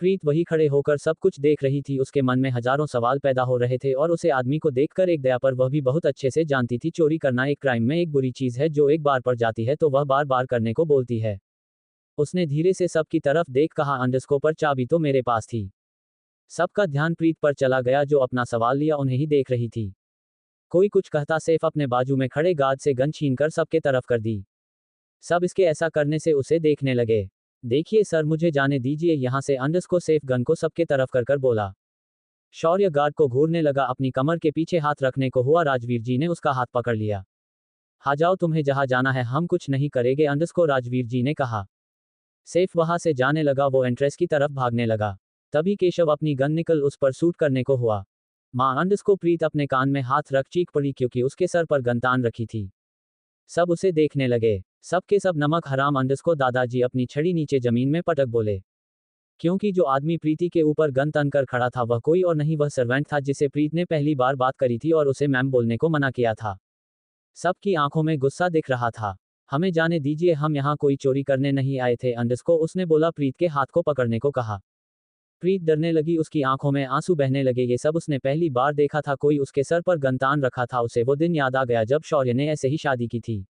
प्रीत वही खड़े होकर सब कुछ देख रही थी। उसके मन में हजारों सवाल पैदा हो रहे थे, और उसे आदमी को देखकर एक दया पर वह भी बहुत अच्छे से जानती थी चोरी करना एक क्राइम में एक बुरी चीज है। जो एक बार पड़ जाती है तो वह बार बार करने को बोलती है। उसने धीरे से सबकी तरफ देख कहा, अंडरस्को पर चाबी तो मेरे पास थी। सबका ध्यान प्रीत पर चला गया जो अपना सवाल लिया उन्हें ही देख रही थी। कोई कुछ कहता सेफ अपने बाजू में खड़े गार्ड से गन छीनकर सबके तरफ कर दी। सब इसके ऐसा करने से उसे देखने लगे। देखिए सर, मुझे जाने दीजिए यहाँ से, अंडरस्को सेफ गन को सबके तरफ कर कर बोला। शौर्य गार्ड को घूरने लगा, अपनी कमर के पीछे हाथ रखने को हुआ। राजवीर जी ने उसका हाथ पकड़ लिया। हाँ जाओ, तुम्हें जहाँ जाना है, हम कुछ नहीं करेंगे, अंडरस्को राजवीर जी ने कहा। सेफ वहां से जाने लगा। वो एंट्रेंस की तरफ भागने लगा। तभी केशव अपनी गन निकल उस पर शूट करने को हुआ। मां अंडरस्को प्रीत अपने कान में हाथ रख चीख पड़ी, क्योंकि उसके सर पर गन तान रखी थी। सब उसे देखने लगे। सबके सब नमक हराम, अंडरस्को दादाजी अपनी छड़ी नीचे जमीन में पटक बोले। क्योंकि जो आदमी प्रीति के ऊपर गन तन कर खड़ा था वह कोई और नहीं, वह सर्वेंट था जिसे प्रीत ने पहली बार बात करी थी और उसे मैम बोलने को मना किया था। सबकी आंखों में गुस्सा दिख रहा था। हमें जाने दीजिए, हम यहाँ कोई चोरी करने नहीं आए थे, अंडरस्को उसने बोला। प्रीत के हाथ को पकड़ने को कहा। प्रीत डरने लगी, उसकी आंखों में आंसू बहने लगे। ये सब उसने पहली बार देखा था, कोई उसके सर पर गन तान रखा था। उसे वो दिन याद आ गया जब शौर्य ने ऐसे ही शादी की थी।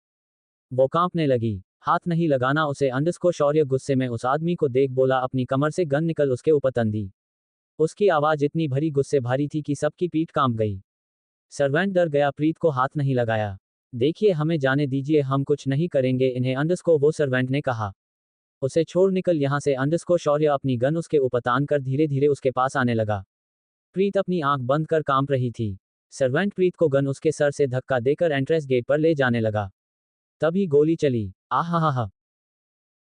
वो कांपने लगी। हाथ नहीं लगाना उसे, अंडरस्को शौर्य गुस्से में उस आदमी को देख बोला। अपनी कमर से गन निकल उसके ऊपर तन दी। उसकी आवाज इतनी भरी गुस्से भारी थी कि सबकी पीठ कांप गई। सर्वेंट डर गया, प्रीत को हाथ नहीं लगाया। देखिए, हमें जाने दीजिए, हम कुछ नहीं करेंगे इन्हें, अंडरस्को वो सर्वेंट ने कहा। उसे छोड़ निकल यहाँ से, अंडरस्को शौर्य अपनी गन उसके ऊपर तान कर धीरे धीरे उसके पास आने लगा। प्रीत अपनी आंख बंद कर कांप रही थी। सर्वेंट प्रीत को गन उसके सर से धक्का देकर एंट्रेंस गेट पर ले जाने लगा। तभी गोली चली। आहा हा हा।